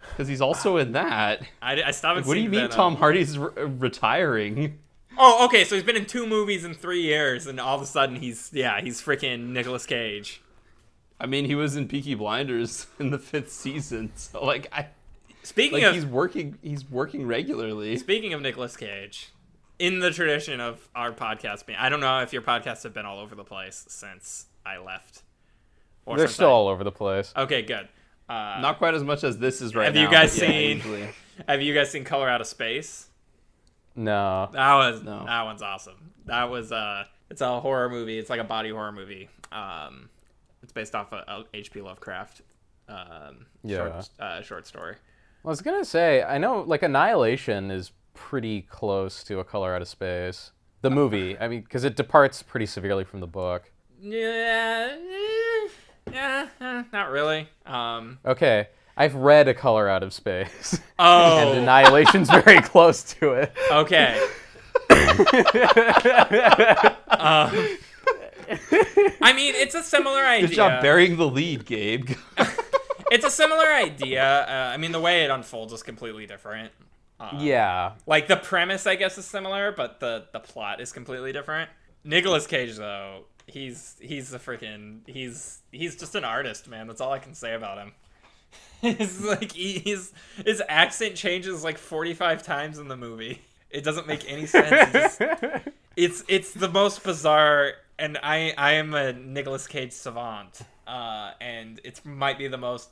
Because he's also in that. I still haven't What do seen you mean Venom. Tom Hardy's retiring? Oh, okay. So he's been in 2 movies in 3 years, and all of a sudden he's freaking Nicolas Cage. I mean, he was in Peaky Blinders in the 5th season, so Speaking of he's working regularly. Speaking of Nicolas Cage, in the tradition of our podcast being, I don't know if your podcasts have been all over the place since I left. Or They're since still all over the place. Okay, good. Not quite as much as this is right have now. you guys but yeah, seen? usually. Have you guys seen Color Out of Space? No. That No. one's awesome. That was it's a horror movie. It's like a body horror movie. It's based off a H.P. Lovecraft short story. I was gonna say, I know like Annihilation is pretty close to A Color Out of Space. The movie, I mean, because it departs pretty severely from the book. Yeah, not really. Okay, I've read A Color Out of Space. Oh. And Annihilation's very close to it. Okay. I mean, it's a similar idea. Good job burying the lead, Gabe. It's a similar idea. I mean, the way it unfolds is completely different. Yeah. Like, the premise, I guess, is similar, but the plot is completely different. Nicolas Cage, though, he's just an artist, man. That's all I can say about him. His accent changes like 45 times in the movie. It doesn't make any sense. It's the most bizarre, and I am a Nicolas Cage savant, and it might be the most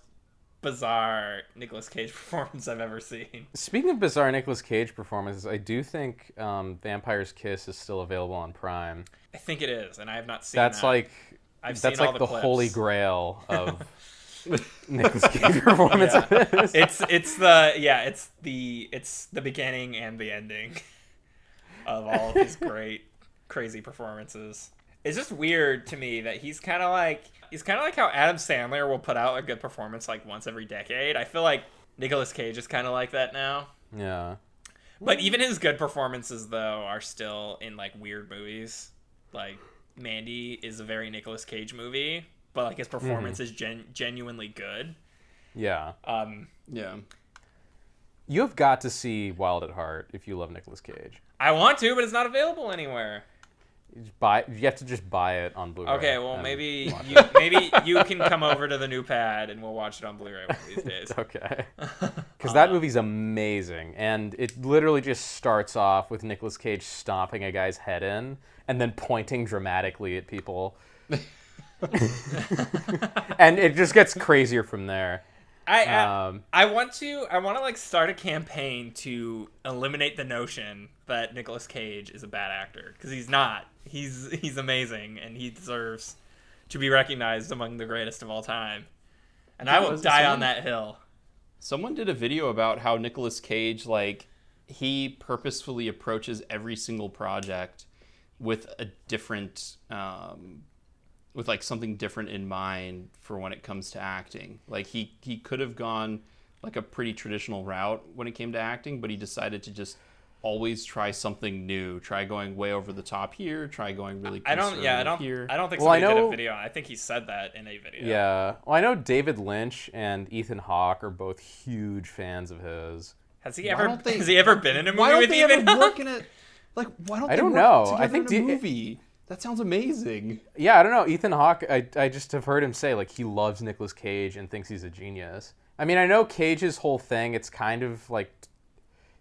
bizarre Nicolas Cage performance I've ever seen. Speaking of bizarre Nicolas Cage performances, I do think Vampire's Kiss is still available on Prime. I think it is, and I have not seen That's that. I've seen that's all like the the clips. holy grail of Nicolas Cage performances. Yeah. It's the beginning and the ending of all of his great crazy performances. It's just weird to me that he's kind of like how Adam Sandler will put out a good performance like once every decade. I feel like Nicolas Cage is kind of like that now. Yeah. But even his good performances though are still in like weird movies. Like Mandy is a very Nicolas Cage movie, but like his performance is genuinely good. Yeah. Yeah. You have got to see Wild at Heart if you love Nicolas Cage. I want to, but it's not available anywhere. You have to just buy it on Blu-ray. Okay, well maybe you can come over to the new pad and we'll watch it on Blu-ray one of these days. Okay. Because that movie's amazing, and it literally just starts off with Nicolas Cage stomping a guy's head in and then pointing dramatically at people. And it just gets crazier from there. I want to like start a campaign to eliminate the notion that Nicolas Cage is a bad actor, because he's not. He's amazing, and he deserves to be recognized among the greatest of all time. And I will die on that hill. Someone did a video about how Nicolas Cage, like, he purposefully approaches every single project with a different, with like something different in mind for when it comes to acting. Like he could have gone like a pretty traditional route when it came to acting, but he decided to just always try something new. Try going way over the top here. Try going really conservative here. I don't think somebody did a video. I think he said that in a video. Yeah. Well, I know David Lynch and Ethan Hawke are both huge fans of his. Has he ever been in a movie with they Ethan ever Hawke? work in it? Like, why don't I they don't work know. together I think in a movie? That sounds amazing. Yeah, I don't know. Ethan Hawke, I just have heard him say, like, he loves Nicolas Cage and thinks he's a genius. I mean, I know Cage's whole thing, it's kind of like...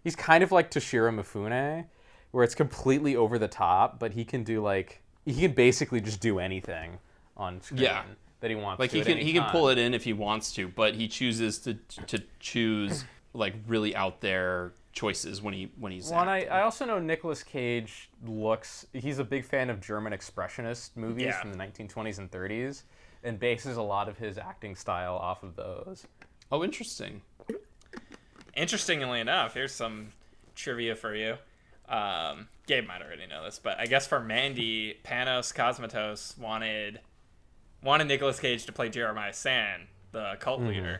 He's kind of like Toshiro Mifune, where it's completely over the top, but he can do, like... He can basically just do anything on screen that he wants like to. He can pull it in if he wants to, but he chooses to choose, like, really out there choices when he's Well, and acting. I also know Nicolas Cage he's a big fan of German expressionist movies from the 1920s and 30s, and bases a lot of his acting style off of those. Oh, interesting. Interestingly enough, here's some trivia for you. Gabe might already know this, but I guess for Mandy, Panos Cosmatos wanted Nicolas Cage to play Jeremiah Sand, the cult leader,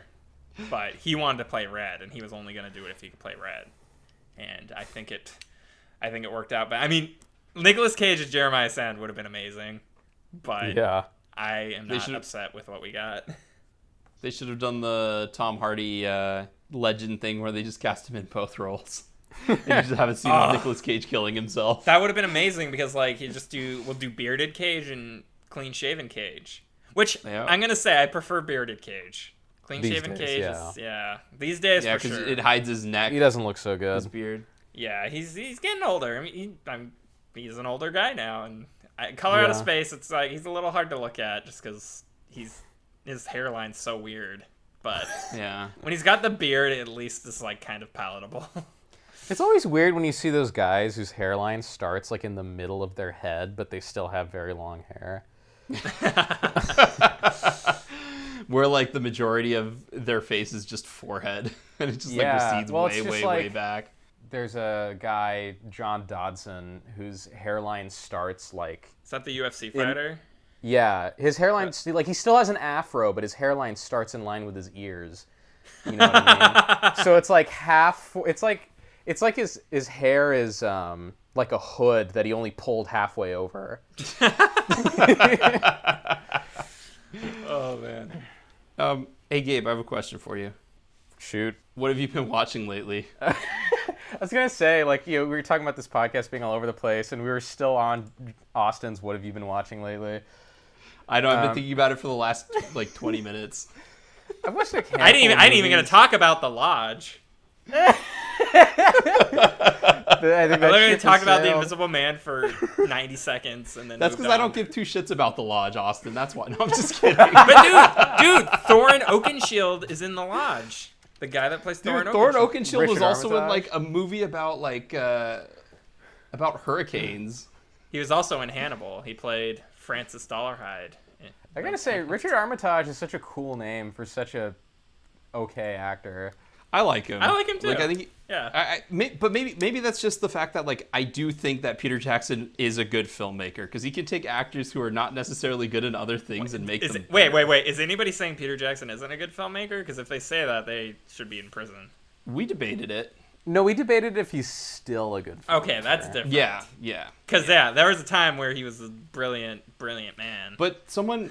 but he wanted to play Red, and he was only going to do it if he could play Red. And I think it worked out. But I mean, Nicolas Cage as Jeremiah Sand would have been amazing, but Yeah. I am not upset with what we got. They should have done the Tom Hardy legend thing where they just cast him in both roles. And you just haven't seen Nicolas Cage killing himself. That would have been amazing, because like we'll do bearded Cage and clean shaven Cage. Which I'm gonna say I prefer bearded Cage. Clean shaven Cage is these days for sure. It hides his neck. He doesn't look so good. His beard. Yeah, he's getting older. I mean, he's an older guy now, and Color Out of Space, it's like he's a little hard to look at just because his hairline's so weird. But when he's got the beard, at least it's like kind of palatable. It's always weird when you see those guys whose hairline starts like in the middle of their head, but they still have very long hair. Where like the majority of their face is just forehead, and it just like recedes way back. There's a guy, John Dodson, whose hairline starts like... Is that the UFC fighter? Yeah, his hairline, like he still has an afro, but his hairline starts in line with his ears. You know what I mean? So it's like it's like his hair is like a hood that he only pulled halfway over. Oh man. Hey Gabe, I have a question for you. Shoot. What have you been watching lately? I was gonna say, like, we were talking about this podcast being all over the place, and we were still on Austin's "What have you been watching lately?" I know I've been thinking about it for the last like 20 minutes. I watched a I didn't even gonna talk about The Lodge. I literally talked about The Invisible Man for 90 seconds and then That's because because I don't give two shits about The Lodge, Austin. That's why. No, I'm just kidding. But dude, Thorin Oakenshield is in The Lodge. The guy that plays Thorin Thorin Oakenshield. Oakenshield was Richard also in Armitage? like a movie about about hurricanes. He was also in Hannibal. He played Francis Dollarhide. I gotta say, Richard Armitage is such a cool name for such a okay actor. I like him. I like him too. Like I think. Yeah. But maybe that's just the fact that like I do think that Peter Jackson is a good filmmaker because he can take actors who are not necessarily good in other things and make them. Wait. Is anybody saying Peter Jackson isn't a good filmmaker? Because if they say that, they should be in prison. We debated it. No, we debated if he's still a good filmmaker. Okay, that's different. Yeah. Because there was a time where he was a brilliant man. But someone,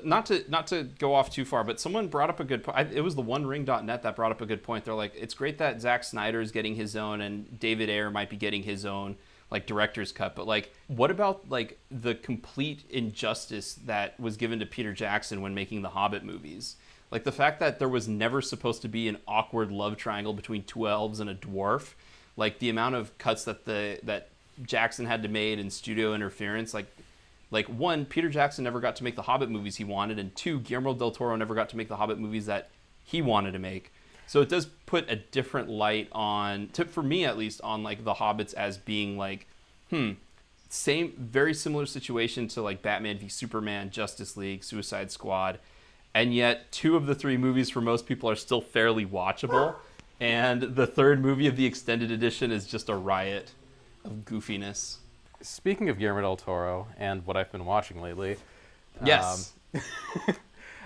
not to go off too far, but someone brought up a good point. It was the OneRing.net that brought up a good point. They're like, it's great that Zack Snyder is getting his own and David Ayer might be getting his own like director's cut. But like, what about like the complete injustice that was given to Peter Jackson when making the Hobbit movies? Like the fact that there was never supposed to be an awkward love triangle between two elves and a dwarf. Like the amount of cuts that Jackson had to make and studio interference, like one, Peter Jackson never got to make the Hobbit movies he wanted, and two, Guillermo Del Toro never got to make the Hobbit movies that he wanted to make. So it does put a different light on, for me at least, on like the Hobbits as being like, very similar situation to like Batman v Superman, Justice League, Suicide Squad, and yet two of the three movies for most people are still fairly watchable, and the third movie of the extended edition is just a riot of goofiness. Speaking of Guillermo Del Toro and what I've been watching lately, Yes.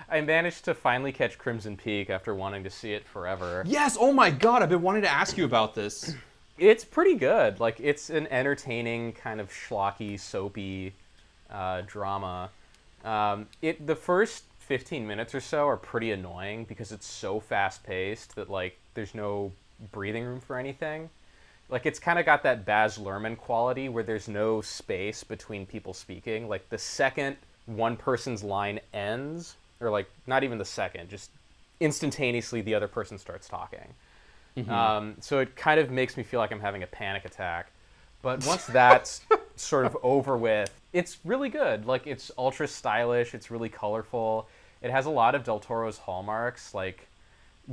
I managed to finally catch Crimson Peak after wanting to see it forever. Yes. Oh my God. I've been wanting to ask you about this. It's pretty good. Like, it's an entertaining kind of schlocky, soapy drama. The first 15 minutes or so are pretty annoying because it's so fast-paced that, like, there's no breathing room for anything. Like, it's kind of got that Baz Luhrmann quality where there's no space between people speaking. Like, the second one person's line ends, or, like, not even the second, just instantaneously the other person starts talking. Mm-hmm. So it kind of makes me feel like I'm having a panic attack. But once that's sort of over with, it's really good. Like, it's ultra stylish. It's really colorful. It has a lot of Del Toro's hallmarks, like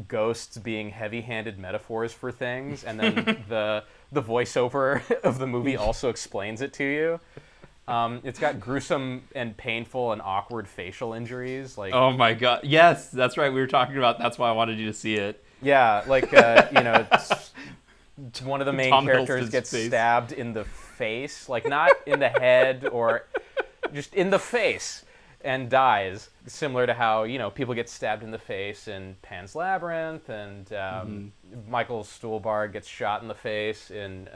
ghosts being heavy-handed metaphors for things, and then the voiceover of the movie also explains it to you. It's got gruesome and painful and awkward facial injuries. Like, oh my God. Yes, that's right. We were talking about. That's why I wanted you to see it. yeah, like one of the main Tom characters Hiddleston's gets face. stabbed in the face, like not in the head or just in the face, and dies. Similar to how people get stabbed in the face in Pan's Labyrinth, and Michael Stuhlbarg gets shot in the face in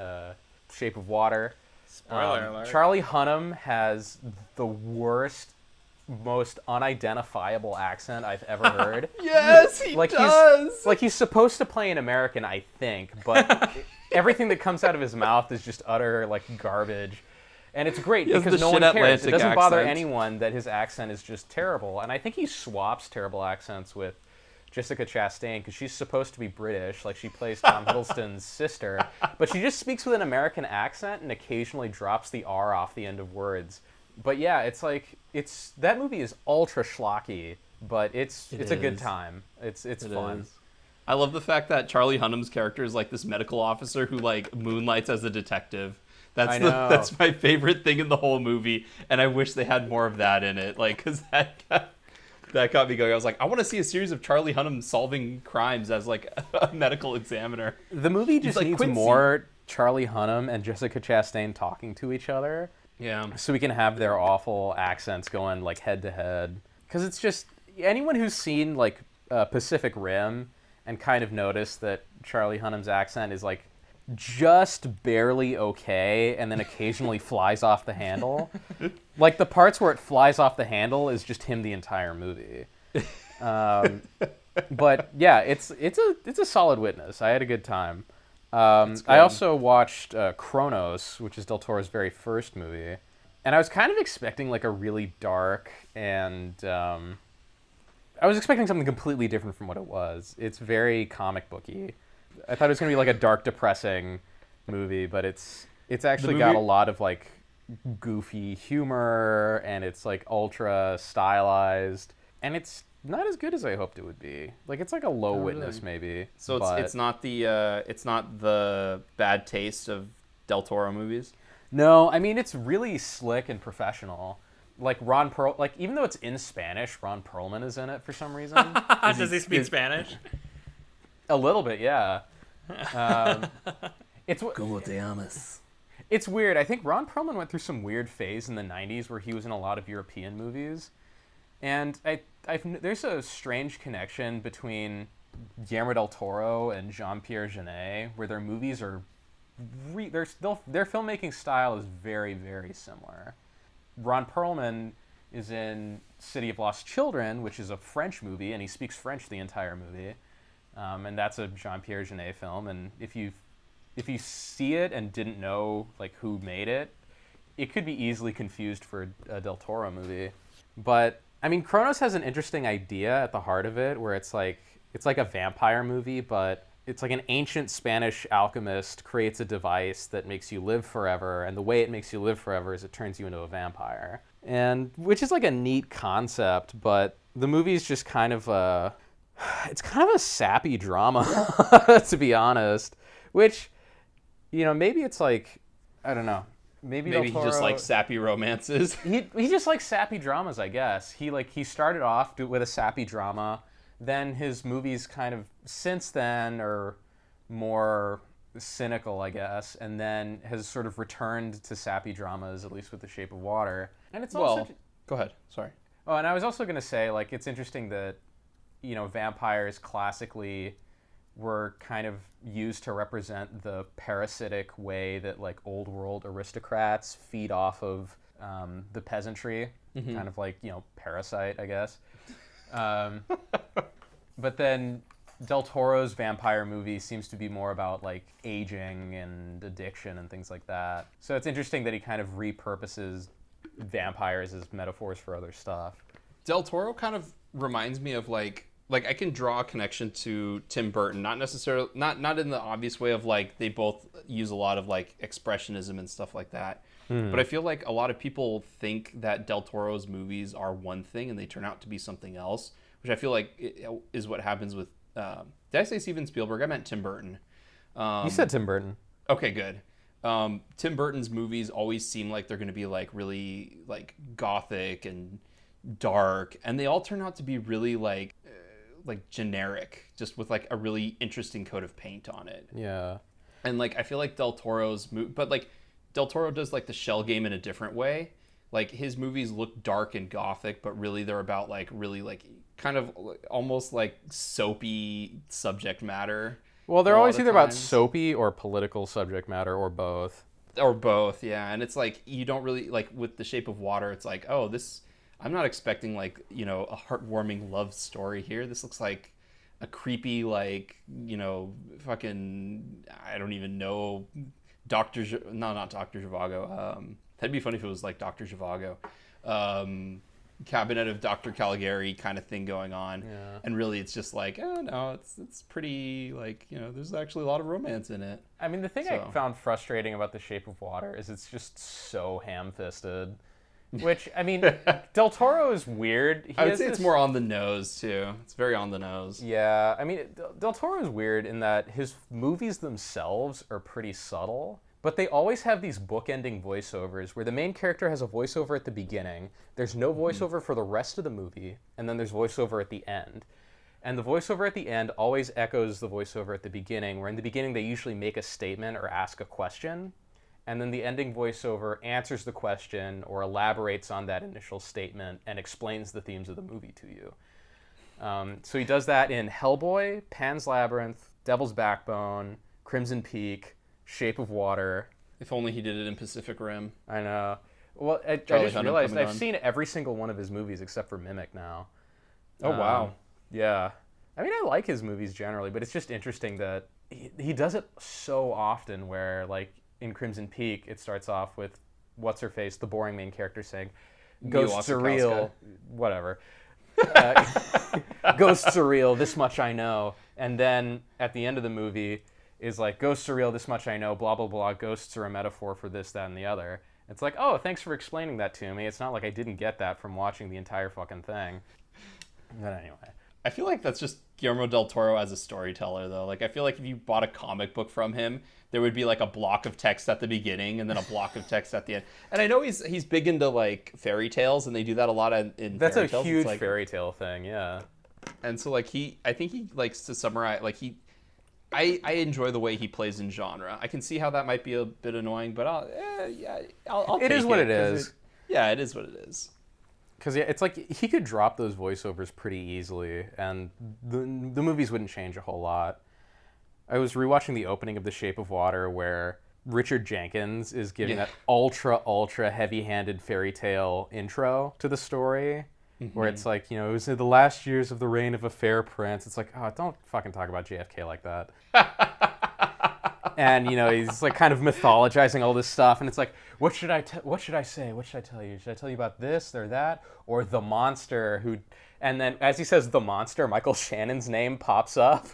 Shape of Water. Spoiler alert. Charlie Hunnam has the worst, most unidentifiable accent I've ever heard. Yes, he does. He's supposed to play an American, I think, but everything that comes out of his mouth is just utter garbage. And it's great because no one cares. It doesn't bother anyone that his accent is just terrible. And I think he swaps terrible accents with Jessica Chastain because she's supposed to be British, like she plays Tom Hiddleston's sister, but she just speaks with an American accent and occasionally drops the R off the end of words. But yeah, that movie is ultra schlocky, but it's a good time. It's fun. I love the fact that Charlie Hunnam's character is like this medical officer who moonlights as a detective. That's my favorite thing in the whole movie, and I wish they had more of that in it. Like, because that got me going. I was like, I want to see a series of Charlie Hunnam solving crimes as like a medical examiner. The movie just needs Quincy. more Charlie Hunnam and Jessica Chastain talking to each other. Yeah. So we can have their awful accents going like head to head. Because it's just anyone who's seen Pacific Rim and kind of noticed that Charlie Hunnam's accent is like just barely okay and then occasionally flies off the handle. Like the parts where it flies off the handle is just him the entire movie. But yeah, it's a solid witness. I had a good time. I also watched Kronos, which is Del Toro's very first movie, and I was kind of expecting like a really dark and I was expecting something completely different from what it was. It's very comic booky. I thought it was going to be like a dark, depressing movie, but it's actually got a lot of like goofy humor, and it's like ultra stylized, and it's not as good as I hoped it would be. Like it's like a low witness maybe. So it's not the bad taste of Del Toro movies. No, I mean it's really slick and professional. Like even though it's in Spanish, Ron Perlman is in it for some reason. Does he speak Spanish? A little bit, yeah. Como te amas? It's weird. I think Ron Perlman went through some weird phase in the 90s where he was in a lot of European movies. And there's a strange connection between Guillermo Del Toro and Jean-Pierre Jeunet, where their movies are... their filmmaking style is very, very similar. Ron Perlman is in City of Lost Children, which is a French movie, and he speaks French the entire movie. And that's a Jean-Pierre Jeunet film. And if you see it and didn't know like who made it, it could be easily confused for a Del Toro movie. But I mean, Cronos has an interesting idea at the heart of it, where it's like a vampire movie, but it's like an ancient Spanish alchemist creates a device that makes you live forever, and the way it makes you live forever is it turns you into a vampire. And which is like a neat concept, but the movie's just kind of a sappy drama, to be honest. Which, you know, maybe it's like, I don't know. Maybe he just likes sappy romances. He just likes sappy dramas, I guess. He started off with a sappy drama. Then his movies kind of since then are more cynical, I guess, and then has sort of returned to sappy dramas, at least with The Shape of Water. And it's also... go ahead. Sorry. Oh, and I was also going to say, like, it's interesting that, you know, vampires classically were kind of used to represent the parasitic way that, like, old world aristocrats feed off of the peasantry. Mm-hmm. Kind of like, you know, Parasite, I guess. But then Del Toro's vampire movie seems to be more about like aging and addiction and things like that. So it's interesting that he kind of repurposes vampires as metaphors for other stuff. Del Toro kind of reminds me of like I can draw a connection to Tim Burton, not necessarily not in the obvious way of like they both use a lot of like expressionism and stuff like that. But I feel like a lot of people think that Del Toro's movies are one thing and they turn out to be something else, which I feel like is what happens with... did I say Steven Spielberg? I meant Tim Burton. You said Tim Burton. Okay, good. Tim Burton's movies always seem like they're going to be like really like gothic and dark, and they all turn out to be really like generic, just with like a really interesting coat of paint on it. Yeah. And like I feel like Del Toro's but like Del Toro does like the shell game in a different way. Like his movies look dark and gothic, but really they're about like really like kind of almost like soapy subject matter. Well, they're always either about soapy or political subject matter, or both. Or both, yeah. And it's like you don't really like with The Shape of Water. It's like, oh, this. I'm not expecting like, you know, a heartwarming love story here. This looks like a creepy like, you know, fucking I don't even know. Not Dr. Zhivago. That'd be funny if it was like Dr. Zhivago. Cabinet of Dr. Caligari kind of thing going on. Yeah. And really it's just like, oh no, it's pretty like, you know, there's actually a lot of romance in it. I mean, the thing I found frustrating about The Shape of Water is it's just so ham-fisted. Which, I mean, Del Toro is weird. I would say it's more on the nose, too. It's very on the nose. Yeah, I mean, Del Toro is weird in that his movies themselves are pretty subtle, but they always have these bookending voiceovers where the main character has a voiceover at the beginning, there's no voiceover for the rest of the movie, and then there's voiceover at the end. And the voiceover at the end always echoes the voiceover at the beginning, where in the beginning they usually make a statement or ask a question, and then the ending voiceover answers the question or elaborates on that initial statement and explains the themes of the movie to you. So he does that in Hellboy, Pan's Labyrinth, Devil's Backbone, Crimson Peak, Shape of Water. If only he did it in Pacific Rim. I know. Well, I just realized I've seen every single one of his movies except for Mimic now. Oh, wow. Yeah. I mean, I like his movies generally, but it's just interesting that he does it so often where, like, in Crimson Peak, it starts off with what's-her-face, the boring main character saying, ghosts are real, whatever. Ghosts are real, this much I know. And then at the end of the movie is like, ghosts are real, this much I know, blah, blah, blah. Ghosts are a metaphor for this, that, and the other. It's like, oh, thanks for explaining that to me. It's not like I didn't get that from watching the entire fucking thing. But anyway. I feel like that's just Guillermo Del Toro as a storyteller, though. Like, I feel like if you bought a comic book from him, there would be like a block of text at the beginning and then a block of text at the end. And I know he's big into like fairy tales, and they do that a lot in That's fairy a tales. huge It's like, fairy tale thing, yeah. and so like I think he likes to summarize. Like I enjoy the way he plays in genre. I can see how that might be a bit annoying, but I'll It is take what it 'cause is. Yeah, it is what it is. Because yeah, it's like he could drop those voiceovers pretty easily, and the movies wouldn't change a whole lot. I was rewatching the opening of The Shape of Water, where Richard Jenkins is giving that ultra heavy-handed fairy tale intro to the story, where it's like, you know, it was the last years of the reign of a fair prince. It's like, oh, don't fucking talk about JFK like that. And, you know, he's like kind of mythologizing all this stuff, and it's like, what should I say? What should I tell you? Should I tell you about this or that, or the monster who? And then as he says the monster, Michael Shannon's name pops up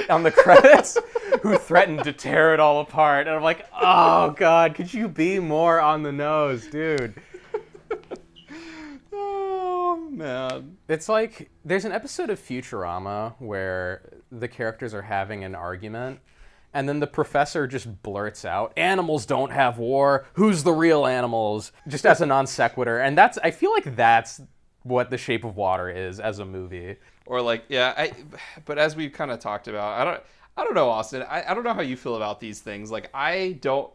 on the credits, who threatened to tear it all apart. And I'm like, oh god, could you be more on the nose, dude? Oh man. It's like there's an episode of Futurama where the characters are having an argument, and then the professor just blurts out, "Animals don't have war. Who's the real animals?" Just as a non sequitur. And I feel like that's what The Shape of Water is as a movie. Or like, yeah, but as we've kind of talked about, I don't know, Austin. I don't know how you feel about these things. Like, I don't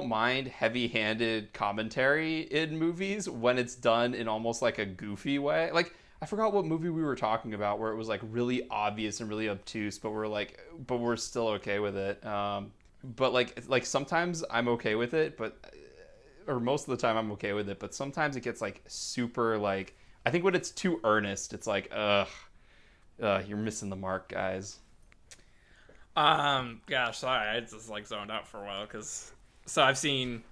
mind heavy-handed commentary in movies when it's done in almost like a goofy way. Like, I forgot what movie we were talking about where it was like really obvious and really obtuse, but we're still okay with it. But like sometimes I'm okay with it, or most of the time I'm okay with it, but sometimes it gets like super like, I think when it's too earnest, it's like, you're missing the mark, guys. Gosh, sorry, I just like zoned out for a while so I've seen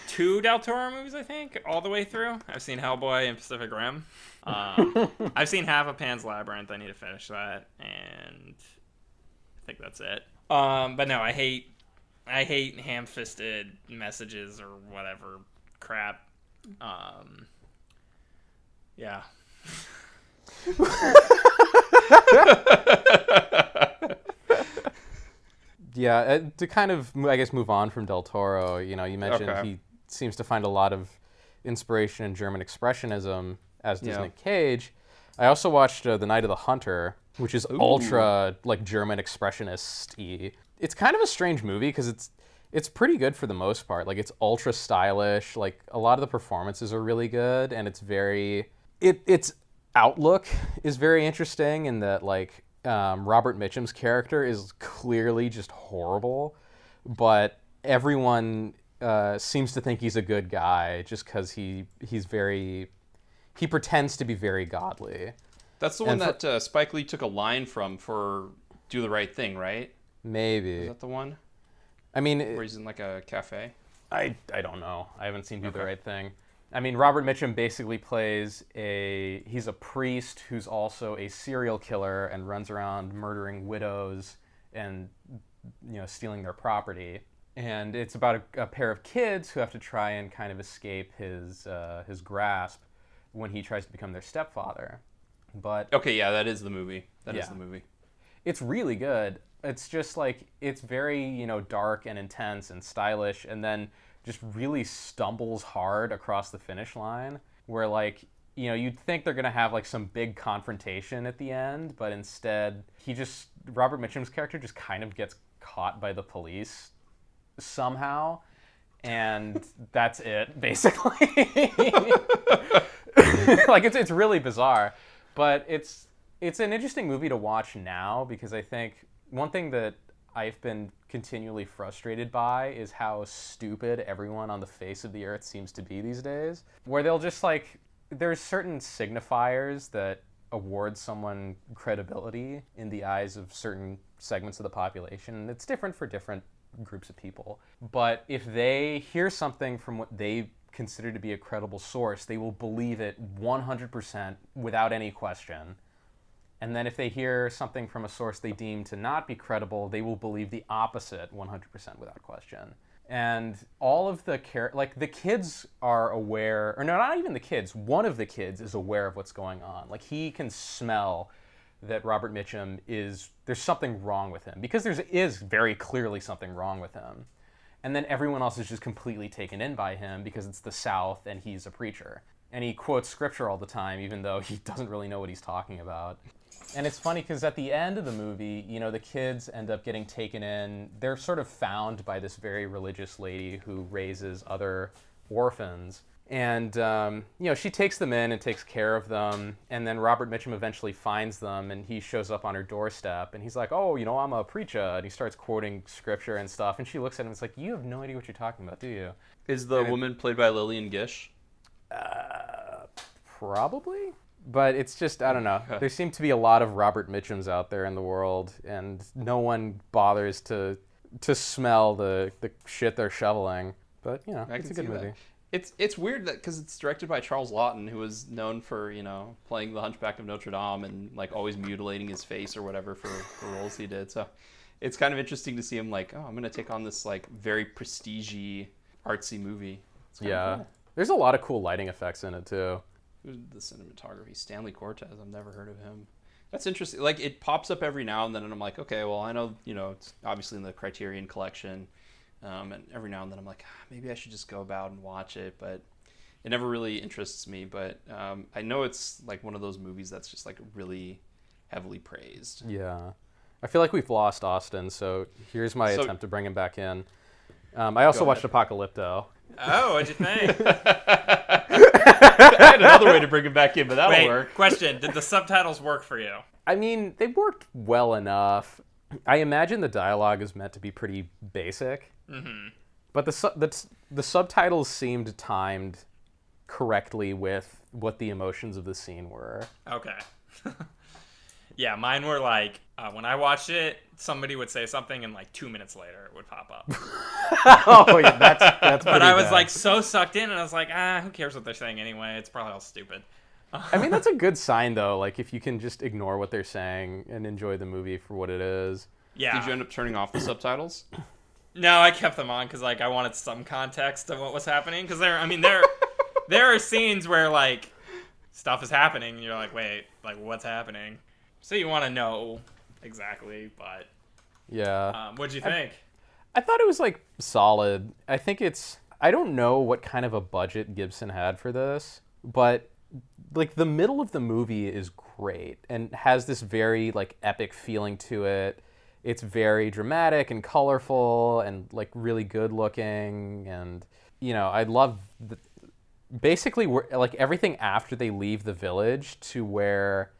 2 Del Toro movies, I think, all the way through. I've seen Hellboy and Pacific Rim. I've seen half of Pan's Labyrinth. I need to finish that, and I think that's it. But no, I hate ham-fisted messages or whatever crap. Yeah. Yeah, to kind of, I guess, move on from Del Toro, you know, you mentioned he seems to find a lot of inspiration in German Expressionism, as does Nick Cage. I also watched The Night of the Hunter, which is ultra, like, German Expressionist-y. It's kind of a strange movie, because it's pretty good for the most part. Like, it's ultra stylish, like, a lot of the performances are really good, and it's very... Its outlook is very interesting in that, like, Robert Mitchum's character is clearly just horrible, but everyone seems to think he's a good guy just because he pretends to be very godly. That's the one that Spike Lee took a line from for Do the Right Thing, right? Maybe. Is that the one? I mean... Where he's in like a cafe? I don't know. I haven't seen Do the Right Thing. I mean, Robert Mitchum basically plays he's a priest who's also a serial killer and runs around murdering widows and, you know, stealing their property. And it's about a pair of kids who have to try and kind of escape his grasp when he tries to become their stepfather. But okay, yeah, that is the movie. That is the movie. It's really good. It's just like, it's very, you know, dark and intense and stylish, and then just really stumbles hard across the finish line, where, like, you know, you'd think they're gonna have like some big confrontation at the end, but instead Robert Mitchum's character just kind of gets caught by the police somehow, and that's it, basically. Like, it's really bizarre, but it's an interesting movie to watch now, because I think one thing that I've been continually frustrated by is how stupid everyone on the face of the earth seems to be these days, where they'll just, like, there's certain signifiers that award someone credibility in the eyes of certain segments of the population, and it's different for different groups of people. But if they hear something from what they considered to be a credible source, they will believe it 100% without any question. And then if they hear something from a source they deem to not be credible, they will believe the opposite 100% without question. And all of the the kids are aware, or no, not even the kids. One of the kids is aware of what's going on. Like, he can smell that Robert Mitchum there's something wrong with him, because there is very clearly something wrong with him. And then everyone else is just completely taken in by him because it's the South and he's a preacher. And he quotes scripture all the time, even though he doesn't really know what he's talking about. And it's funny because at the end of the movie, the kids end up getting taken in. They're sort of found by this very religious lady who raises other orphans. And, she takes them in and takes care of them. And then Robert Mitchum eventually finds them, and he shows up on her doorstep. And he's like, oh, I'm a preacher. And he starts quoting scripture and stuff. And she looks at him and is like, you have no idea what you're talking about, do you? Is the woman played by Lillian Gish? Probably. But it's just, I don't know. There seem to be a lot of Robert Mitchums out there in the world, and no one bothers to smell the shit they're shoveling. But, it's a good movie. It's weird that because it's directed by Charles Laughton, who was known for playing the Hunchback of Notre Dame and like always mutilating his face or whatever for roles he did. So it's kind of interesting to see him like, oh, I'm gonna take on this like very prestige-y, artsy movie. It's cool. There's a lot of cool lighting effects in it too. The cinematography, Stanley Cortez. I've never heard of him. That's interesting. Like, it pops up every now and then, and I'm like, okay, well, I know it's obviously in the Criterion Collection. And every now and then I'm like, maybe I should just go about and watch it, but it never really interests me. But I know it's like one of those movies that's just like really heavily praised. Yeah. I feel like we've lost Austin, so here's my attempt to bring him back in. I also watched Apocalypto. Oh, what'd you think? I had another way to bring him back in, but that'll work. Question, did the subtitles work for you? I mean, they worked well enough. I imagine the dialogue is meant to be pretty basic. Mm-hmm. But the subtitles seemed timed correctly with what the emotions of the scene were. Okay. Yeah, mine were like, when I watched it, somebody would say something and like 2 minutes later it would pop up. Oh, yeah, that's But I was like so sucked in, and I was like, who cares what they're saying anyway? It's probably all stupid. I mean, that's a good sign, though. Like, if you can just ignore what they're saying and enjoy the movie for what it is. Yeah. Did you end up turning off the subtitles? No, I kept them on because like I wanted some context of what was happening. Because there are scenes where like stuff is happening, and you're like, wait, like what's happening? So you want to know exactly, but yeah. What'd you think? I thought it was like solid. I don't know what kind of a budget Gibson had for this, but like the middle of the movie is great and has this very like epic feeling to it. It's very dramatic and colorful and like really good looking, and I love basically like everything after they leave the village to where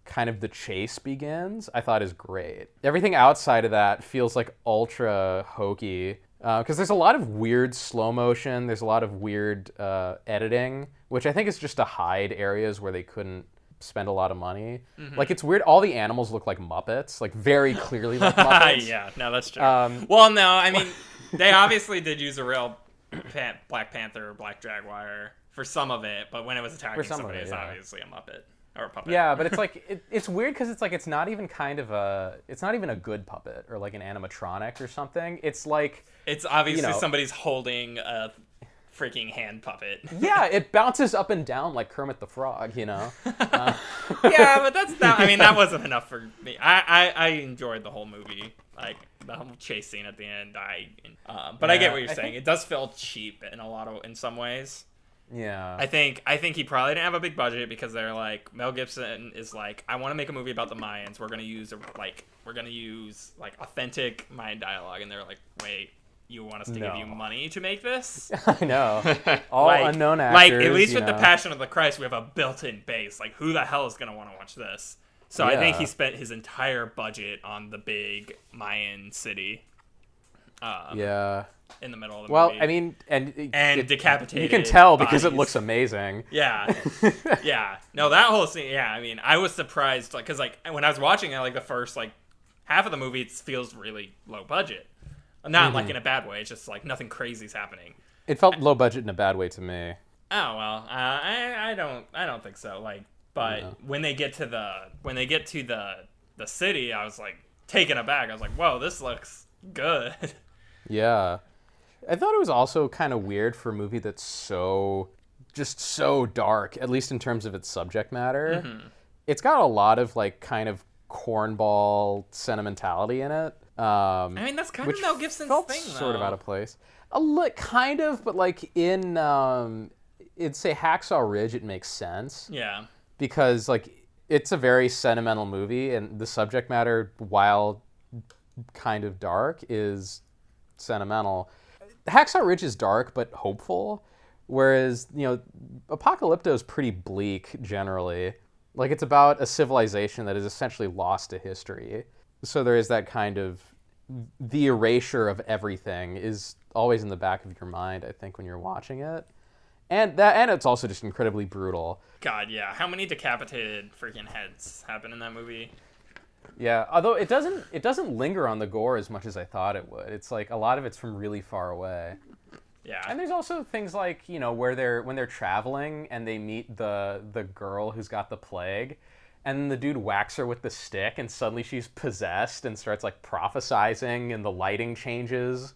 kind of the chase begins, I thought is great. Everything outside of that feels like ultra hokey because there's a lot of weird slow motion. There's a lot of weird editing, which I think is just to hide areas where they couldn't spend a lot of money. Mm-hmm. Like, it's weird. All the animals look like Muppets, like very clearly like Muppets. Yeah, no, that's true. Well, no, I mean, they obviously did use a real Black Panther or Black Jaguar for some of it, but when it was attacking somebody, it's obviously a Muppet. Or a puppet. Yeah, but it's like it's weird because it's like it's not even a good puppet or like an animatronic or something. It's like it's obviously somebody's holding a freaking hand puppet. Yeah, it bounces up and down like Kermit the Frog, Yeah, but that's not. I mean, that wasn't enough for me. I enjoyed the whole movie, like the whole chase scene at the end. But I get what you're saying. It does feel cheap in some ways. Yeah. I think he probably didn't have a big budget because they're like, Mel Gibson is like, I want to make a movie about the Mayans. We're gonna use authentic Mayan dialogue, and they're like, wait, you want us to give you money to make this? I know. All unknown actors. Like, at least with the Passion of the Christ, we have a built-in base. Like, who the hell is gonna want to watch this? So I think he spent his entire budget on the big Mayan city. Yeah. In the middle of the Well, movie. I mean, and decapitated. You can tell bodies. because it looks amazing. Yeah, yeah. No, that whole scene. Yeah, I mean, I was surprised, like, because like when I was watching it, like the first like half of the movie, it feels really low budget. Not like in a bad way. It's just like nothing crazy is happening. It felt low budget in a bad way to me. Oh well, I don't think so. Like, but when they get to the city, I was like taken aback. I was like, whoa, this looks good. Yeah. I thought it was also kind of weird for a movie that's so dark, at least in terms of its subject matter. Mm-hmm. It's got a lot of like kind of cornball sentimentality in it. I mean, that's kind of Mel Gibson's felt thing, though. Sort of out of place. Kind of, but like in say Hacksaw Ridge, it makes sense. Yeah. Because like it's a very sentimental movie, and the subject matter, while kind of dark, is sentimental. Hacksaw Ridge is dark but hopeful, whereas Apocalypto is pretty bleak generally. Like it's about a civilization that is essentially lost to history. So there is that kind of the erasure of everything is always in the back of your mind, I think, when you're watching it. And it's also just incredibly brutal. God, yeah. How many decapitated freaking heads happen in that movie? Yeah, although it doesn't linger on the gore as much as I thought it would. It's like a lot of it's from really far away. Yeah. And there's also things like, where when they're traveling and they meet the girl who's got the plague, and the dude whacks her with the stick, and suddenly she's possessed and starts like prophesizing, and the lighting changes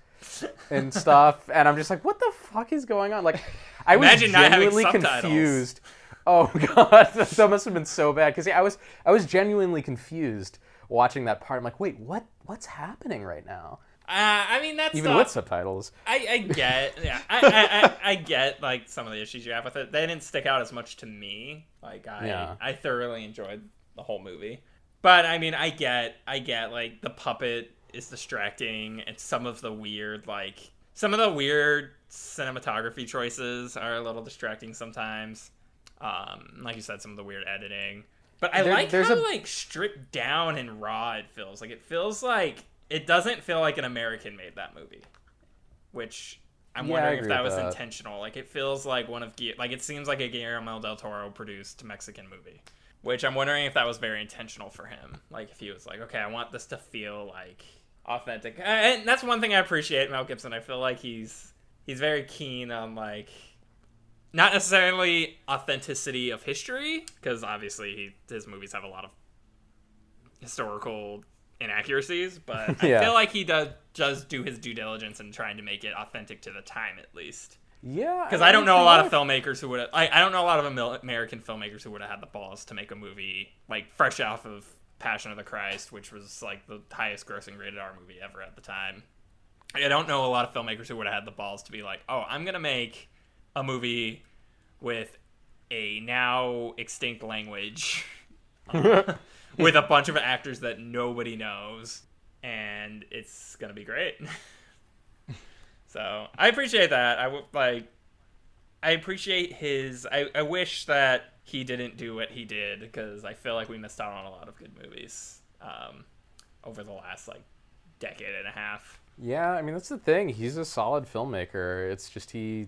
and stuff. And I'm just like, what the fuck is going on? Like, I was genuinely confused. Oh god, that must have been so bad, because I was genuinely confused watching that part. I'm like, wait, what's happening right now? I mean, that's even with subtitles. I get, yeah, I get like some of the issues you have with it. They didn't stick out as much to me. Like I thoroughly enjoyed the whole movie. But I mean, I get like the puppet is distracting, and some of the weird cinematography choices are a little distracting sometimes. Like you said, some of the weird editing. But I like how like stripped down and raw it feels. Like it feels like it doesn't feel like an American made that movie, which I'm wondering if that was intentional. Like it feels like it seems like a Guillermo Del Toro produced Mexican movie, which I'm wondering if that was very intentional for him. Like if he was like, okay, I want this to feel like authentic. And that's one thing I appreciate Mel Gibson. I feel like he's very keen on like not necessarily authenticity of history, because obviously his movies have a lot of historical inaccuracies, but I feel like he does do his due diligence in trying to make it authentic to the time, at least. Yeah, because I don't know a lot of filmmakers who would. I don't know a lot of American filmmakers who would have had the balls to make a movie like fresh off of Passion of the Christ, which was like the highest grossing rated R movie ever at the time. I don't know a lot of filmmakers who would have had the balls to be like, oh, I'm gonna make a movie with a now extinct language. With a bunch of actors that nobody knows, and it's gonna be great. So I appreciate that. I appreciate his. I wish that he didn't do what he did, because I feel like we missed out on a lot of good movies over the last like decade and a half. Yeah, I mean that's the thing. He's a solid filmmaker. It's just he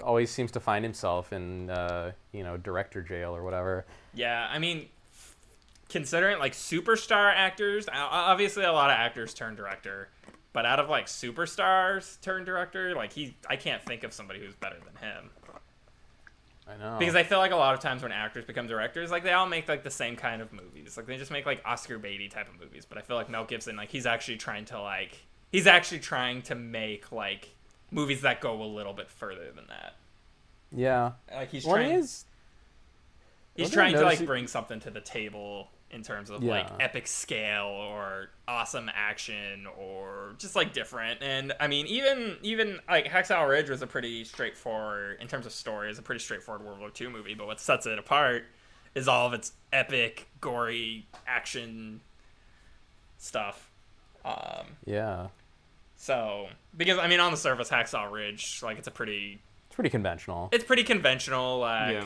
always seems to find himself in director jail or whatever. Yeah, I mean, considering like superstar actors, obviously a lot of actors turn director, but out of like superstars turn director, like I can't think of somebody who's better than him. I know. Because I feel like a lot of times when actors become directors, like they all make like the same kind of movies. Like they just make like Oscar Beatty type of movies. But I feel like Mel Gibson, like he's actually trying to make like movies that go a little bit further than that. Yeah. Like he's trying to like bring something to the table in terms of like epic scale or awesome action or just like different. And I mean, even like Hacksaw Ridge was a pretty straightforward, in terms of story, is a pretty straightforward World War II movie. But what sets it apart is all of its epic, gory action stuff. So, because I mean, on the surface, Hacksaw Ridge, like it's pretty conventional. It's pretty conventional. Like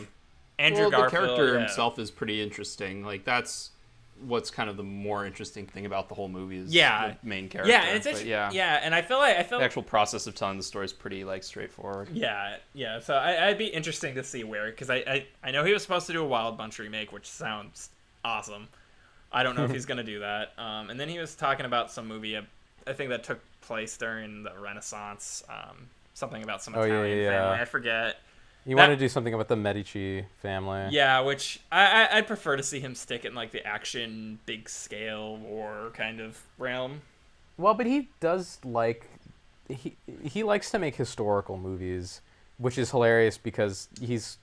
Andrew Garfield. The character himself is pretty interesting. Like that's what's kind of the more interesting thing about the whole movie is the main character. Yeah, and it's and I feel the actual process of telling the story is pretty like straightforward. Yeah. So I'd be interesting to see where, because I know he was supposed to do a Wild Bunch remake, which sounds awesome. I don't know if he's gonna do that. And then he was talking about some movie, I think that took place during the Renaissance. something about some Oh, yeah, Italian yeah. family. I forget. You want to do something about the Medici family. Yeah, which I'd prefer to see him stick in like the action, big scale war kind of realm. Well, but he does like he likes to make historical movies, which is hilarious because he's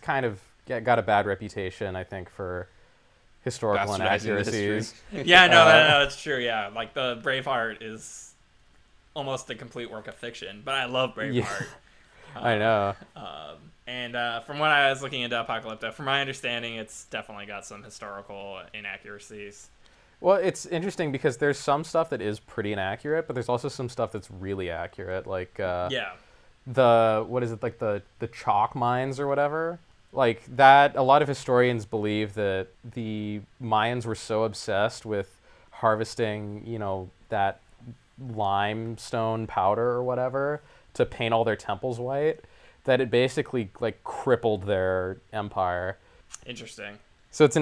kind of got a bad reputation, I think, for historical Bastardizing the inaccuracies. Yeah, no, that's true. Yeah, like the Braveheart is almost a complete work of fiction, but I love Braveheart. Yeah. I know. And from what I was looking into Apocalypto, from my understanding, it's definitely got some historical inaccuracies. Well, it's interesting because there's some stuff that is pretty inaccurate, but there's also some stuff that's really accurate. Like Yeah. the chalk mines or whatever. Like that, a lot of historians believe that the Mayans were so obsessed with harvesting, that limestone powder or whatever to paint all their temples white, that it basically like crippled their empire. Interesting. So it's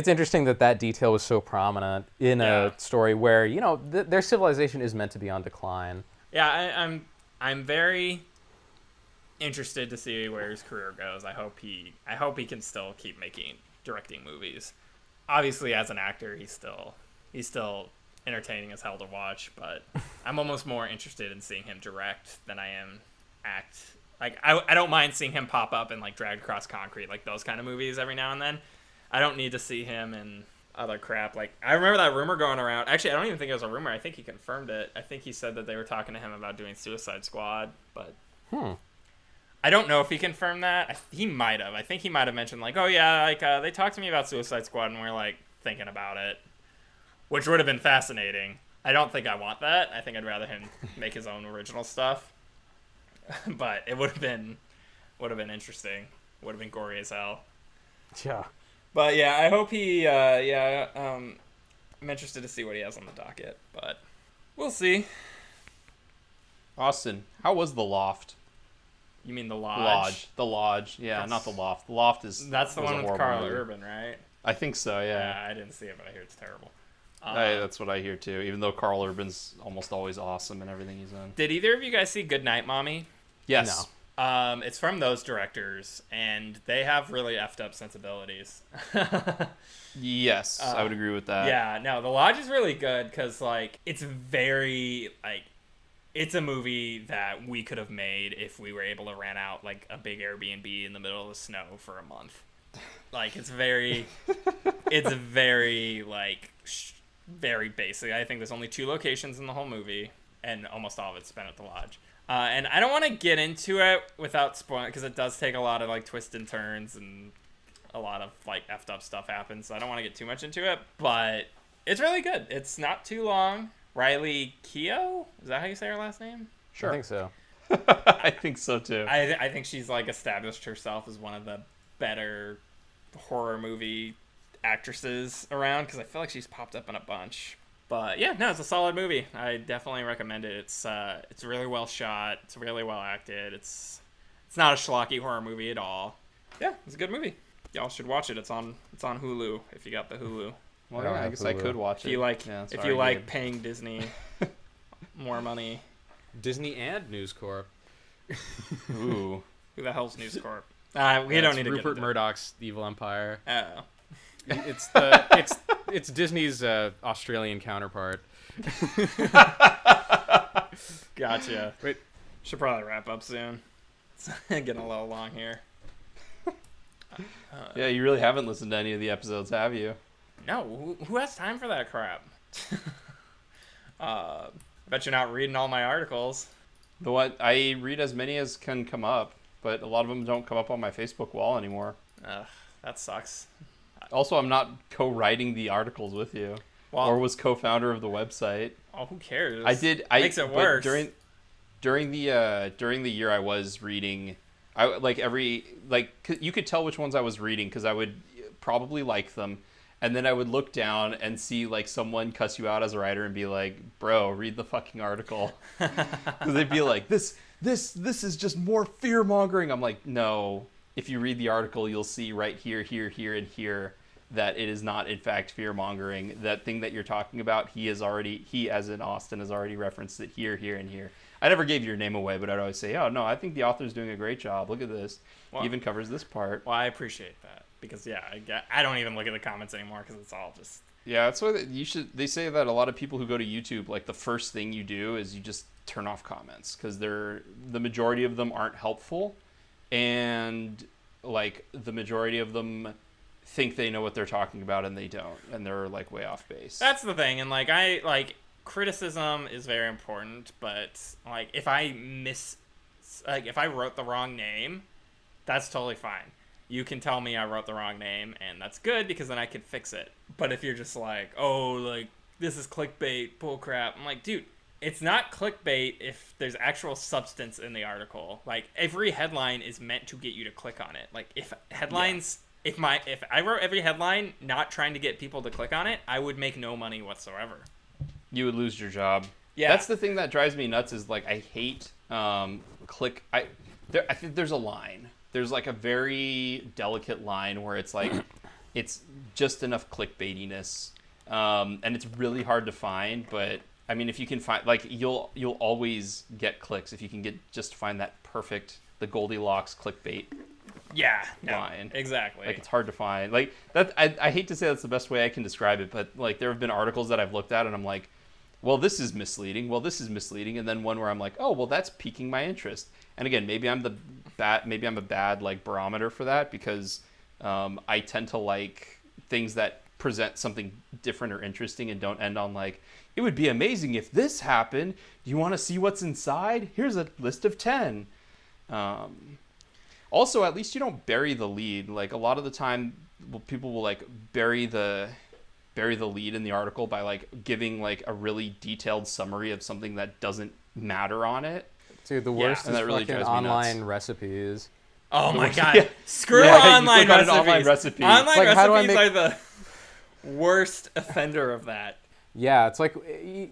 interesting that detail was so prominent in a story where their civilization is meant to be on decline. Yeah, I'm very interested to see where his career goes. I hope he can still keep directing movies. Obviously, as an actor, he's still entertaining as hell to watch. But I'm almost more interested in seeing him direct than I am act. Like I don't mind seeing him pop up in like Dragged Across Concrete, like those kind of movies every now and then. I don't need to see him in other crap. Like I remember that rumor going around. Actually, I don't even think it was a rumor. I think he confirmed it. I think he said that they were talking to him about doing Suicide Squad, but I don't know if he confirmed that. He might have. I think he might have mentioned like, oh yeah, like they talked to me about Suicide Squad and we're like thinking about it, which would have been fascinating. I don't think I want that. I think I'd rather him make his own original stuff. But it would have been interesting. Would have been gory as hell. Yeah. But yeah, I hope he. I'm interested to see what he has on the docket, but we'll see. Austin, how was The Loft? You mean the Lodge? The Lodge. Yeah, not The Loft. The Loft is. That's the was a one with horrible Carl movie. Urban, right? I think so. Yeah. I didn't see it, but I hear it's terrible. That's what I hear too. Even though Carl Urban's almost always awesome in everything he's in. Did either of you guys see Goodnight Mommy? Yes. No. It's from those directors, and they have really effed up sensibilities. Yes, I would agree with that. Yeah, no, The Lodge is really good because, like, it's very, like, it's a movie that we could have made if we were able to rent out, like, a big Airbnb in the middle of the snow for a month. Like, it's very, like, very basic. I think there's only 2 locations in the whole movie, and almost all of it's spent at The Lodge. And I don't want to get into it without spoiling, because it does take a lot of, like, twists and turns, and a lot of, like, effed up stuff happens, so I don't want to get too much into it, but it's really good. It's not too long. Riley Keough? Is that how you say her last name? Sure. I think so. I think so too. I think she's, like, established herself as one of the better horror movie actresses around, because I feel like she's popped up in a bunch. But yeah, no, it's a solid movie. I definitely recommend it. It's really well shot. It's really well acted. It's not a schlocky horror movie at all. Yeah, it's a good movie. Y'all should watch it. It's on Hulu if you got the Hulu. Well, yeah, I guess I could watch If you like, if you like good. paying Disney more money. Disney and News Corp. Ooh. Who the hell's News Corp? We don't need to Rupert get into Murdoch's evil empire. Oh. It's Disney's Australian counterpart. Gotcha. Wait. Should probably wrap up soon. It's getting a little long here. Yeah, you really haven't listened to any of the episodes, have you? No, who has time for that crap? Bet you're not reading all my articles. I read as many as can come up, but a lot of them don't come up on my Facebook wall anymore. Ugh, that sucks. Also, I'm not co-writing the articles with you, Well, or was co-founder of the website. oh, who cares? Makes it but worse. During the year I was reading, you could tell which ones I was reading because I would probably like them, and then I would look down and see like someone cuss you out as a writer and be like, "Bro, read the fucking article," because they'd be like, "This is just more fear mongering." I'm like, "No, if you read the article, you'll see right here, here, here, and here that it is not in fact fear mongering. That thing that you're talking about, he as in Austin has already referenced it here, and here. I never gave your name away, but I'd always say, oh no, I think the author's doing a great job. Look at this. Well, he even covers this part. Well, I appreciate that because I don't even look at the comments anymore because it's all just. Yeah, that's why they say that a lot of people who go to YouTube, like the first thing you do is you just turn off comments because the majority of them aren't helpful, and like the majority of them think they know what they're talking about and they don't, and they're like way off base. That's the thing, and criticism is very important, but like if I wrote the wrong name, that's totally fine. You can tell me I wrote the wrong name, and that's good because then I can fix it. But if you're just like, oh, like, this is clickbait, bullcrap, I'm like, dude, it's not clickbait if there's actual substance in the article. Like, every headline is meant to get you to click on it. Like, if headlines, if I wrote every headline not trying to get people to click on it, I would make no money whatsoever. You would lose your job. Yeah. That's the thing that drives me nuts is, like, I hate I think there's a line. There's like a very delicate line where it's like it's just enough clickbaitiness, and it's really hard to find. But I mean, if you can find, like, you'll always get clicks if you can find that perfect, the Goldilocks clickbait. Yeah, line. Exactly. Like, it's hard to find. Like that. I hate to say that's the best way I can describe it, but like there have been articles that I've looked at and I'm like, well, this is misleading. Well, this is misleading, and then one where I'm like, oh, well, that's piquing my interest. And again, maybe I'm a bad like barometer for that because I tend to like things that present something different or interesting and don't end on like, it would be amazing if this happened. Do you want to see what's inside? Here's a list of 10. Also, at least you don't bury the lead. Like a lot of the time, people will like bury the lead in the article by like giving like a really detailed summary of something that doesn't matter on it. Dude, the worst is really fucking online recipes. Oh my god. Yeah. Screw online recipes. Online recipe. Online like, recipes are the worst offender of that. Yeah, it's like,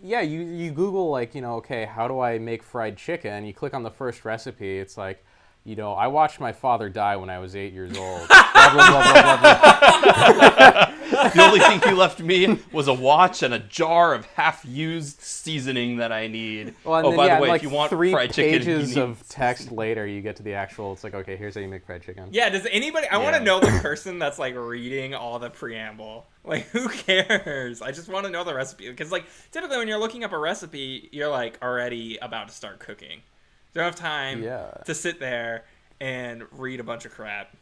yeah, you Google, like, okay, how do I make fried chicken? You click on the first recipe. It's like, I watched my father die when I was 8 years old. Blah, blah, blah, blah, blah, blah. The only thing he left me was a watch and a jar of half-used seasoning that I need. Well, by the way, like if you want 3 fried chicken, pages of text later, you get to the actual, it's like, okay, here's how you make fried chicken. Yeah, does anybody, I want to know the person that's like reading all the preamble. Like, who cares? I just want to know the recipe. Because like, typically when you're looking up a recipe, you're like already about to start cooking. You don't have time to sit there and read a bunch of crap.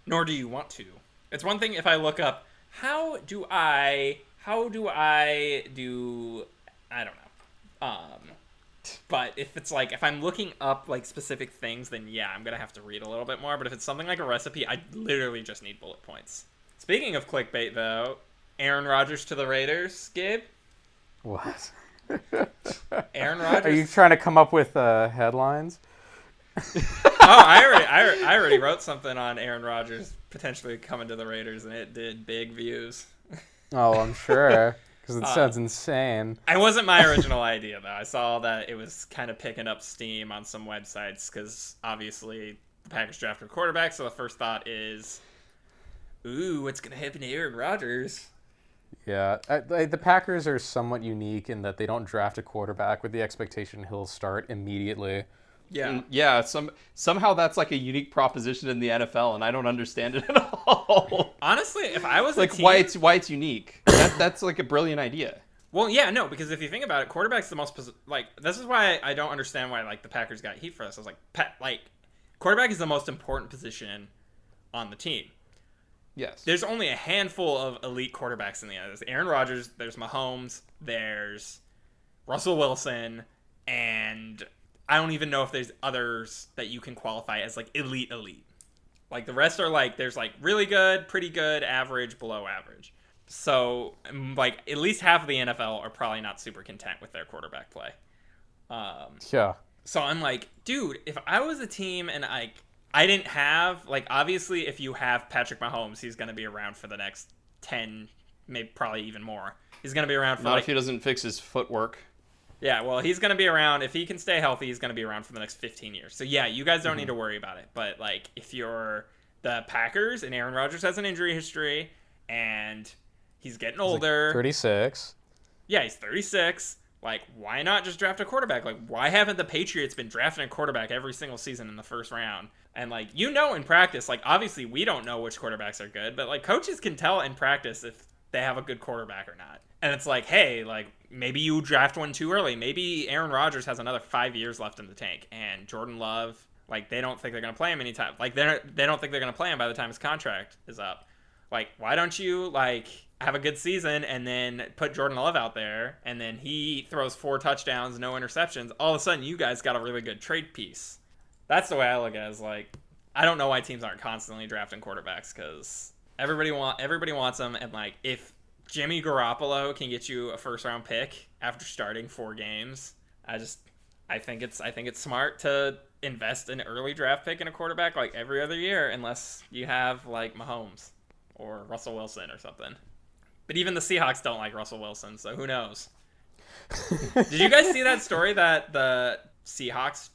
Nor do you want to. It's one thing if I look up, how do I do, I don't know. But if it's like, if I'm looking up like specific things, then yeah, I'm going to have to read a little bit more. But if it's something like a recipe, I literally just need bullet points. Speaking of clickbait though, Aaron Rodgers to the Raiders, Gabe? What? Aaron Rodgers? Are you trying to come up with headlines? I already wrote something on Aaron Rodgers potentially coming to the Raiders, and it did big views. Oh, I'm sure, because it sounds insane. It wasn't my original idea, though. I saw that it was kind of picking up steam on some websites, because obviously the Packers drafted a quarterback, so the first thought is, ooh, what's going to happen to Aaron Rodgers? Yeah, the Packers are somewhat unique in that they don't draft a quarterback with the expectation he'll start immediately. Yeah. Somehow that's like a unique proposition in the NFL, and I don't understand it at all. Honestly, if I was like a team, why it's unique. That's like a brilliant idea. Well, yeah, no, because if you think about it, quarterback's the most this is why I don't understand why like the Packers got heat for this. I was like, quarterback is the most important position on the team. Yes. There's only a handful of elite quarterbacks in the end. There's Aaron Rodgers, there's Mahomes, there's Russell Wilson, and I don't even know if there's others that you can qualify as like elite. Like the rest are like, there's like really good, pretty good, average, below average. So like at least half of the NFL are probably not super content with their quarterback play. Yeah. So I'm like, dude, if I was a team and I didn't have, like, obviously if you have Patrick Mahomes, he's going to be around for the next 10, maybe probably even more. He's going to be around for Not if he doesn't fix his footwork. Yeah, well, he's going to be around. If he can stay healthy, he's going to be around for the next 15 years. So, yeah, you guys don't need to worry about it. But, like, if you're the Packers and Aaron Rodgers has an injury history and he's getting older. Like 36. Yeah, he's 36. Like, why not just draft a quarterback? Like, why haven't the Patriots been drafting a quarterback every single season in the first round? And, like, in practice, like, obviously we don't know which quarterbacks are good, but, like, coaches can tell in practice if they have a good quarterback or not. And it's like, hey, like, maybe you draft one too early. Maybe Aaron Rodgers has another 5 years left in the tank. And Jordan Love, like, they don't think they're going to play him anytime. Like, they don't think they're going to play him by the time his contract is up. Like, why don't you, like, have a good season and then put Jordan Love out there, and then he throws 4 touchdowns, no interceptions. All of a sudden, you guys got a really good trade piece. That's the way I look at it. Is like, I don't know why teams aren't constantly drafting quarterbacks, because everybody wants them, and like, if Jimmy Garoppolo can get you a first-round pick after starting 4 games, I think it's smart to invest an early draft pick in a quarterback like every other year, unless you have like Mahomes or Russell Wilson or something. But even the Seahawks don't like Russell Wilson, so who knows? Did you guys see that story that the Seahawks,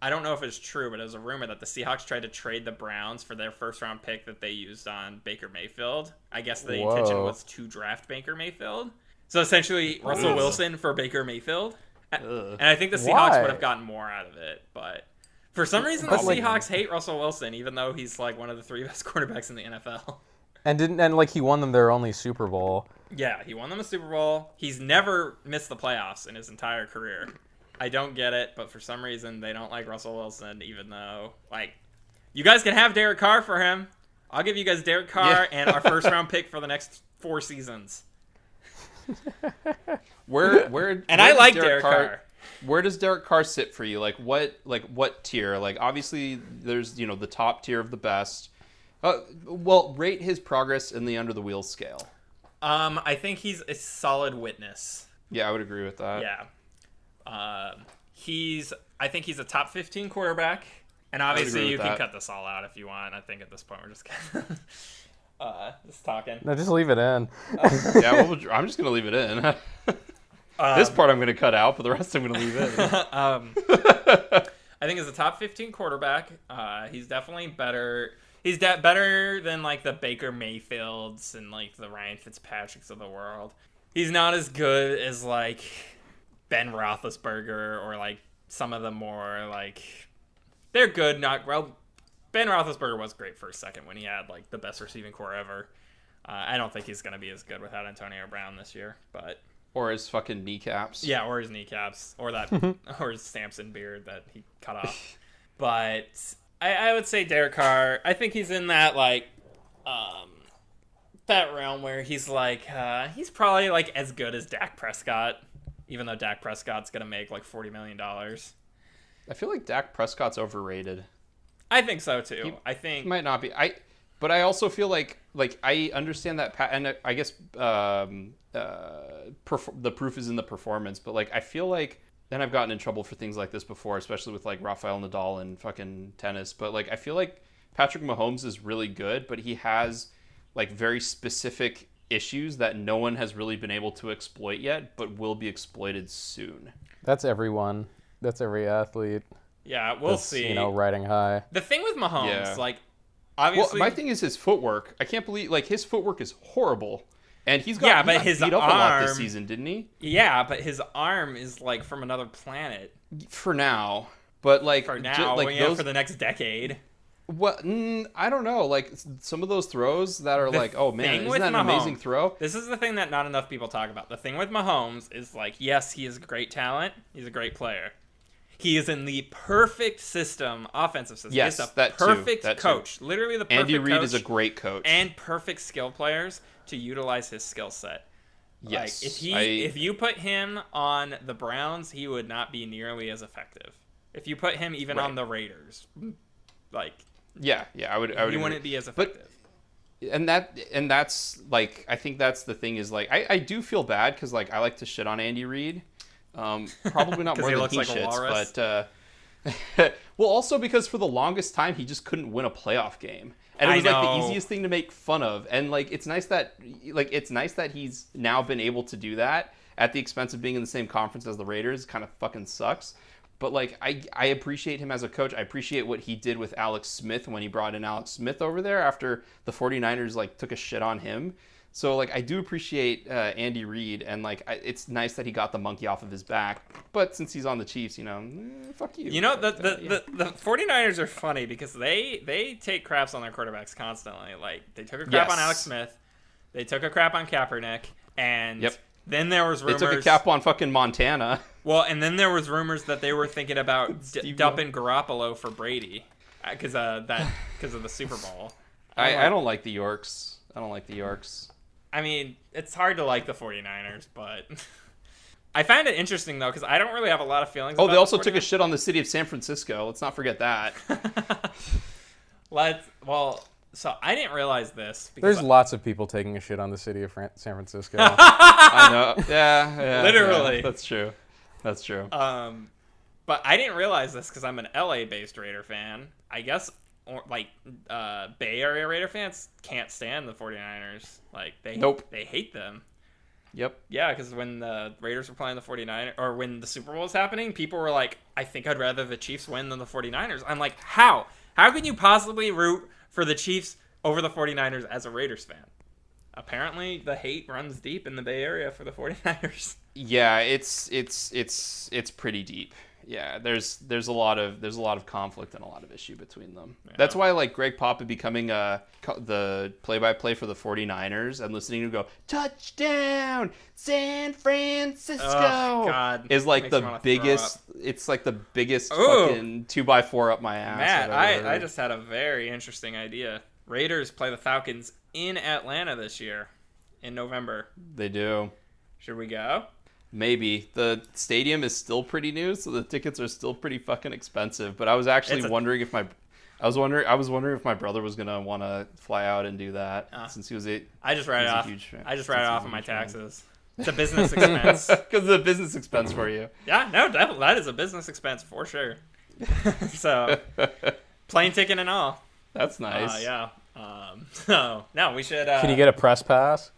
I don't know if it's true, but it was a rumor that the Seahawks tried to trade the Browns for their first-round pick that they used on Baker Mayfield. I guess the intention was to draft Baker Mayfield. So essentially, Russell Wilson for Baker Mayfield. And I think the Seahawks would have gotten more out of it, but for some reason the Seahawks hate Russell Wilson, even though he's like one of the 3 best quarterbacks in the NFL. And he won them their only Super Bowl. Yeah, he won them a Super Bowl. He's never missed the playoffs in his entire career. I don't get it, but for some reason they don't like Russell Wilson, even though, like, you guys can have Derek Carr for him. I'll give you guys Derek Carr and our first round pick for the next 4 seasons. I like Derek Carr. Where does Derek Carr sit for you? Like what tier? Like, obviously there's, the top tier of the best. Well, rate his progress in the under the wheels scale. I think he's a solid witness. Yeah, I would agree with that. Yeah. I think he's a top 15 quarterback. And obviously you can cut this all out if you want. I think at this point we're just just talking. No, just leave it in. Yeah, I'm just going to leave it in. This part I'm going to cut out, but the rest I'm going to leave in. I think as a top 15 quarterback, he's definitely better. He's better than like the Baker Mayfields and like the Ryan Fitzpatricks of the world. He's not as good as like Ben Roethlisberger or like some of the more like, they're good, not well. Ben Roethlisberger was great for a second when he had like the best receiving core ever. I don't think he's gonna be as good without Antonio Brown this year, but or his fucking kneecaps. Yeah, or his kneecaps, or that, or his Samson beard that he cut off. But I would say Derek Carr. I think he's in that like that realm where he's like he's probably like as good as Dak Prescott, even though Dak Prescott's gonna make like $40 million. I feel like Dak Prescott's overrated. I think so too. He might not be. But I also feel like I understand that, and I guess the proof is in the performance. But like I feel like, and I've gotten in trouble for things like this before, especially with like Rafael Nadal and fucking tennis. But like I feel like Patrick Mahomes is really good, but he has like very specific issues that no one has really been able to exploit yet, but will be exploited soon. That's everyone. That's every athlete. Yeah, we'll see. Riding high. The thing with Mahomes, like, obviously... Well, my thing is his footwork. I can't believe, like, his footwork is horrible. And he got beat up a lot this season, didn't he? Yeah, but his arm is, like, from another planet. For now. But, like... For now, for the next decade. Well, I don't know. Like, some of those throws that are like, oh, man, isn't that an amazing throw? This is the thing that not enough people talk about. The thing with Mahomes is, like, yes, he is great talent. He's a great player. He is in the perfect system, offensive system. Yes, He's that perfect too. coach. Literally the perfect Andy Reid coach is a great coach. and perfect skill players to utilize his skill set. Yes. Like, if you put him on the Browns, he would not be nearly as effective. If you put him even on the Raiders, like I would. He wouldn't be as effective. And that's like, I think that's the thing is like I do feel bad because like I like to shit on Andy Reid. Probably not more than he shits, but well, also because for the longest time he just couldn't win a playoff game, and it was like the easiest thing to make fun of. And like it's nice that he's now been able to do that at the expense of being in the same conference as the Raiders. Kind of fucking sucks, But like I appreciate him as a coach. I appreciate what he did with Alex Smith when he brought in Alex Smith over there after the 49ers like took a shit on him. So like I do appreciate Andy Reid, and like it's nice that he got the monkey off of his back. But since he's on the Chiefs, fuck you. You know, the 49ers are funny because they take craps on their quarterbacks constantly. Like they took a crap on Alex Smith, they took a crap on Kaepernick, and then there was rumors. They took a cap on fucking Montana. Well, and then there was rumors that they were thinking about dumping Garoppolo for Brady because of the Super Bowl. I don't like the Yorks. I mean, it's hard to like the 49ers, but I find it interesting, though, because I don't really have a lot of feelings about they also the took a shit on the city of San Francisco. Let's not forget that. So I didn't realize this. There's lots of people taking a shit on the city of San Francisco. I know. Yeah. Literally. Yeah, that's true. But I didn't realize this because I'm an LA-based Raider fan. I guess, Bay Area Raider fans can't stand the 49ers. Like, they hate them. Yep. Yeah, because when the Raiders were playing the 49ers, or when the Super Bowl was happening, people were like, I think I'd rather the Chiefs win than the 49ers. I'm like, how? How can you possibly root for the Chiefs over the 49ers as a Raiders fan? Apparently, the hate runs deep in the Bay Area for the 49ers. Yeah, it's pretty deep. Yeah, there's a lot of conflict and a lot of issue between them. Yeah. That's why like Greg Papa becoming the play-by-play for the 49ers and listening to go touchdown San Francisco is like the biggest. It's like the biggest fucking 2x4 up my ass. Matt, I just had a very interesting idea. Raiders play the Falcons in Atlanta this year in November. They do. Should we go? Maybe. The stadium is still pretty new, so the tickets are still pretty fucking expensive. But I was actually wondering if my brother was gonna want to fly out and do that since he was I just write it off. I just write it off on my taxes. It's a business expense. Because it's a business expense for you. Yeah, no, that is a business expense for sure. So, plane ticket and all. That's nice. Yeah. So no, we should. Can you get a press pass?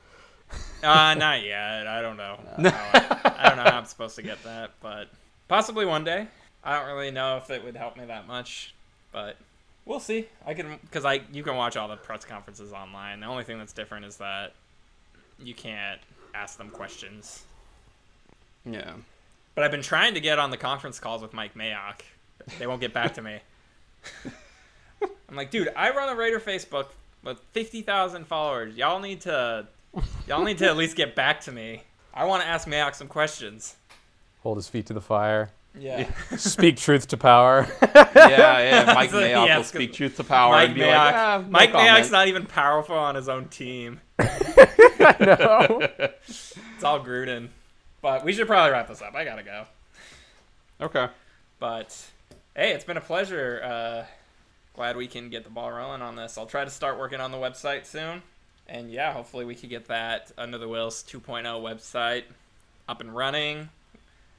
Not yet. I don't know. I don't know how I'm supposed to get that, but possibly one day. I don't really know if it would help me that much, but we'll see. You can watch all the press conferences online. The only thing that's different is that you can't ask them questions. Yeah. But I've been trying to get on the conference calls with Mike Mayock. They won't get back to me. I'm like, dude, I run a Raider Facebook with 50,000 followers. Y'all need to at least get back to me. I want to ask Mayock some questions. Hold his feet to the fire. Yeah. Speak truth to power. Yeah. Mike Mayock will speak truth to power and be Mike Mayock's not even powerful on his own team. No. It's all Gruden. But we should probably wrap this up. I gotta go. Okay. But hey, it's been a pleasure. Glad we can get the ball rolling on this. I'll try to start working on the website soon. And yeah, hopefully we can get that Under the Wheels 2.0 website up and running.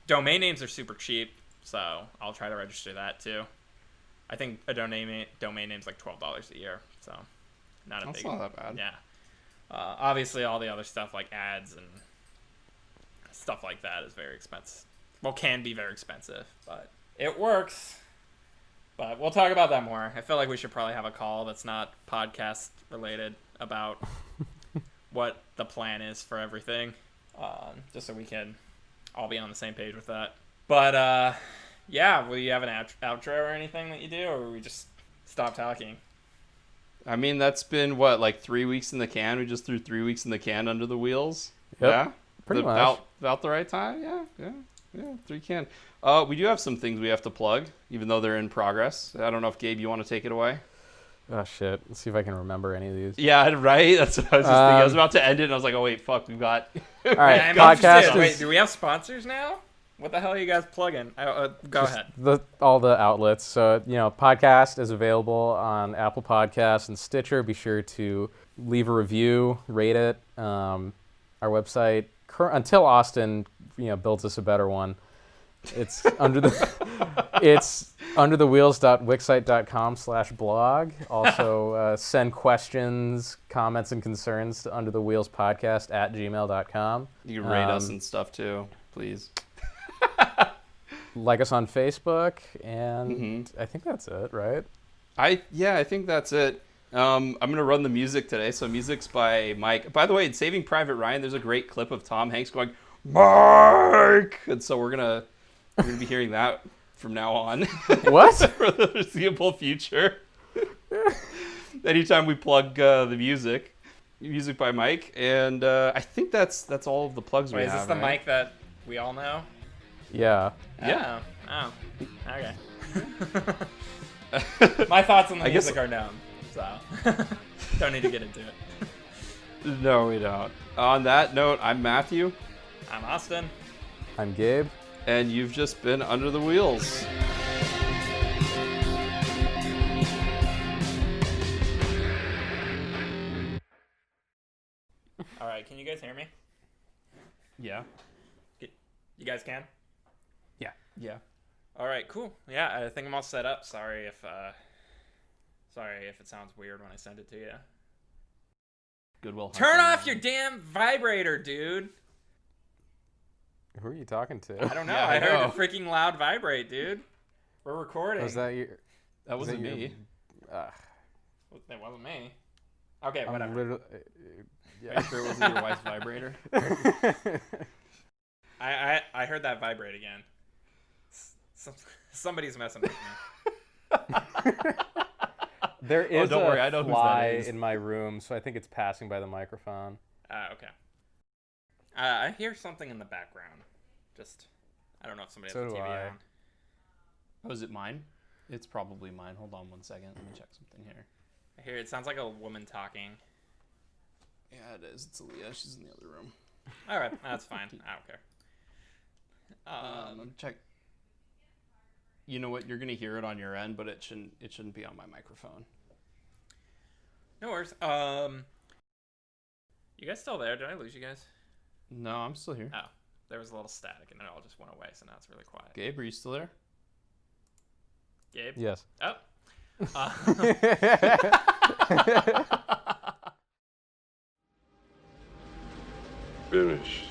Domain names are super cheap, so I'll try to register that too. I think a domain name's like $12 a year, so That's not that bad. Yeah. Obviously, all the other stuff like ads and stuff like that is very expensive. Well, can be very expensive, but it works. But we'll talk about that more. I feel like we should probably have a call that's not podcast related about what the plan is for everything, just so we can all be on the same page with that. But yeah, will you have an outro or anything that you do, or will we just stop talking? I mean, that's been what, like 3 weeks in the can? We just threw 3 weeks in the can under the wheels. Yep, yeah, pretty much. About the right time. Yeah. 3 can. We do have some things we have to plug, even though they're in progress. I don't know if Gabe, you want to take it away? Oh shit! Let's see if I can remember any of these. Yeah, right. That's what I was just thinking. I was about to end it, and I was like, "Oh wait, fuck, we've got." All right, I'm podcast. interested. Wait, do we have sponsors now? What the hell are you guys plugging? Go ahead. All the outlets. So podcast is available on Apple Podcasts and Stitcher. Be sure to leave a review, rate it. Our website, until Austin, builds us a better one. It's underthewheels.wixsite.com/blog. Also, send questions, comments, and concerns to underthewheelspodcast@gmail.com. You can rate us and stuff too, please. like us on Facebook, and I think that's it, right? I think that's it. I'm gonna run the music today. So music's by Mike. By the way, in Saving Private Ryan, there's a great clip of Tom Hanks going, "Mike," and so we're gonna be hearing that from now on. What? For the foreseeable future. Anytime we plug the music by Mike, and I think that's all of the plugs we Wait, have. is this the right? mic that we all know? Yeah. Yeah. Oh. Okay. My thoughts on the I guess- music are known, so don't need to get into it. No, we don't. On that note, I'm Matthew, I'm Austin. I'm Gabe. and you've just been Under the Wheels. All right, can you guys hear me? Yeah. You guys can? Yeah. All right, cool. Yeah, I think I'm all set up. Sorry if it sounds weird when I send it to you. Goodwill. Turn Hunting. off your damn vibrator, dude. Who are you talking to? I don't know. Yeah, I I heard know. a freaking loud vibrate, dude. We're recording. Was that your? That wasn't your- me. It wasn't me. Okay, I'm whatever. literally. Are you sure it wasn't your wife's vibrator? I heard that vibrate again. Somebody's messing with me. There is don't worry, a I know whose that fly is. in my room, so I think it's passing by the microphone. Okay. I hear something in the background. I don't know if somebody So has the do TV I. on. Oh, is it mine? It's probably mine. Hold on 1 second. Let me check something here. I hear it sounds like a woman talking. Yeah, it is. It's Aaliyah. She's in the other room. All right, that's fine. I don't care. Let me check. You know what? You're gonna hear it on your end, but it shouldn't be on my microphone. No worries. You guys still there? Did I lose you guys? No, I'm still here. Oh, there was a little static and it all just went away, so now it's really quiet. Gabe, are you still there? Gabe? Yes. Oh. Finished.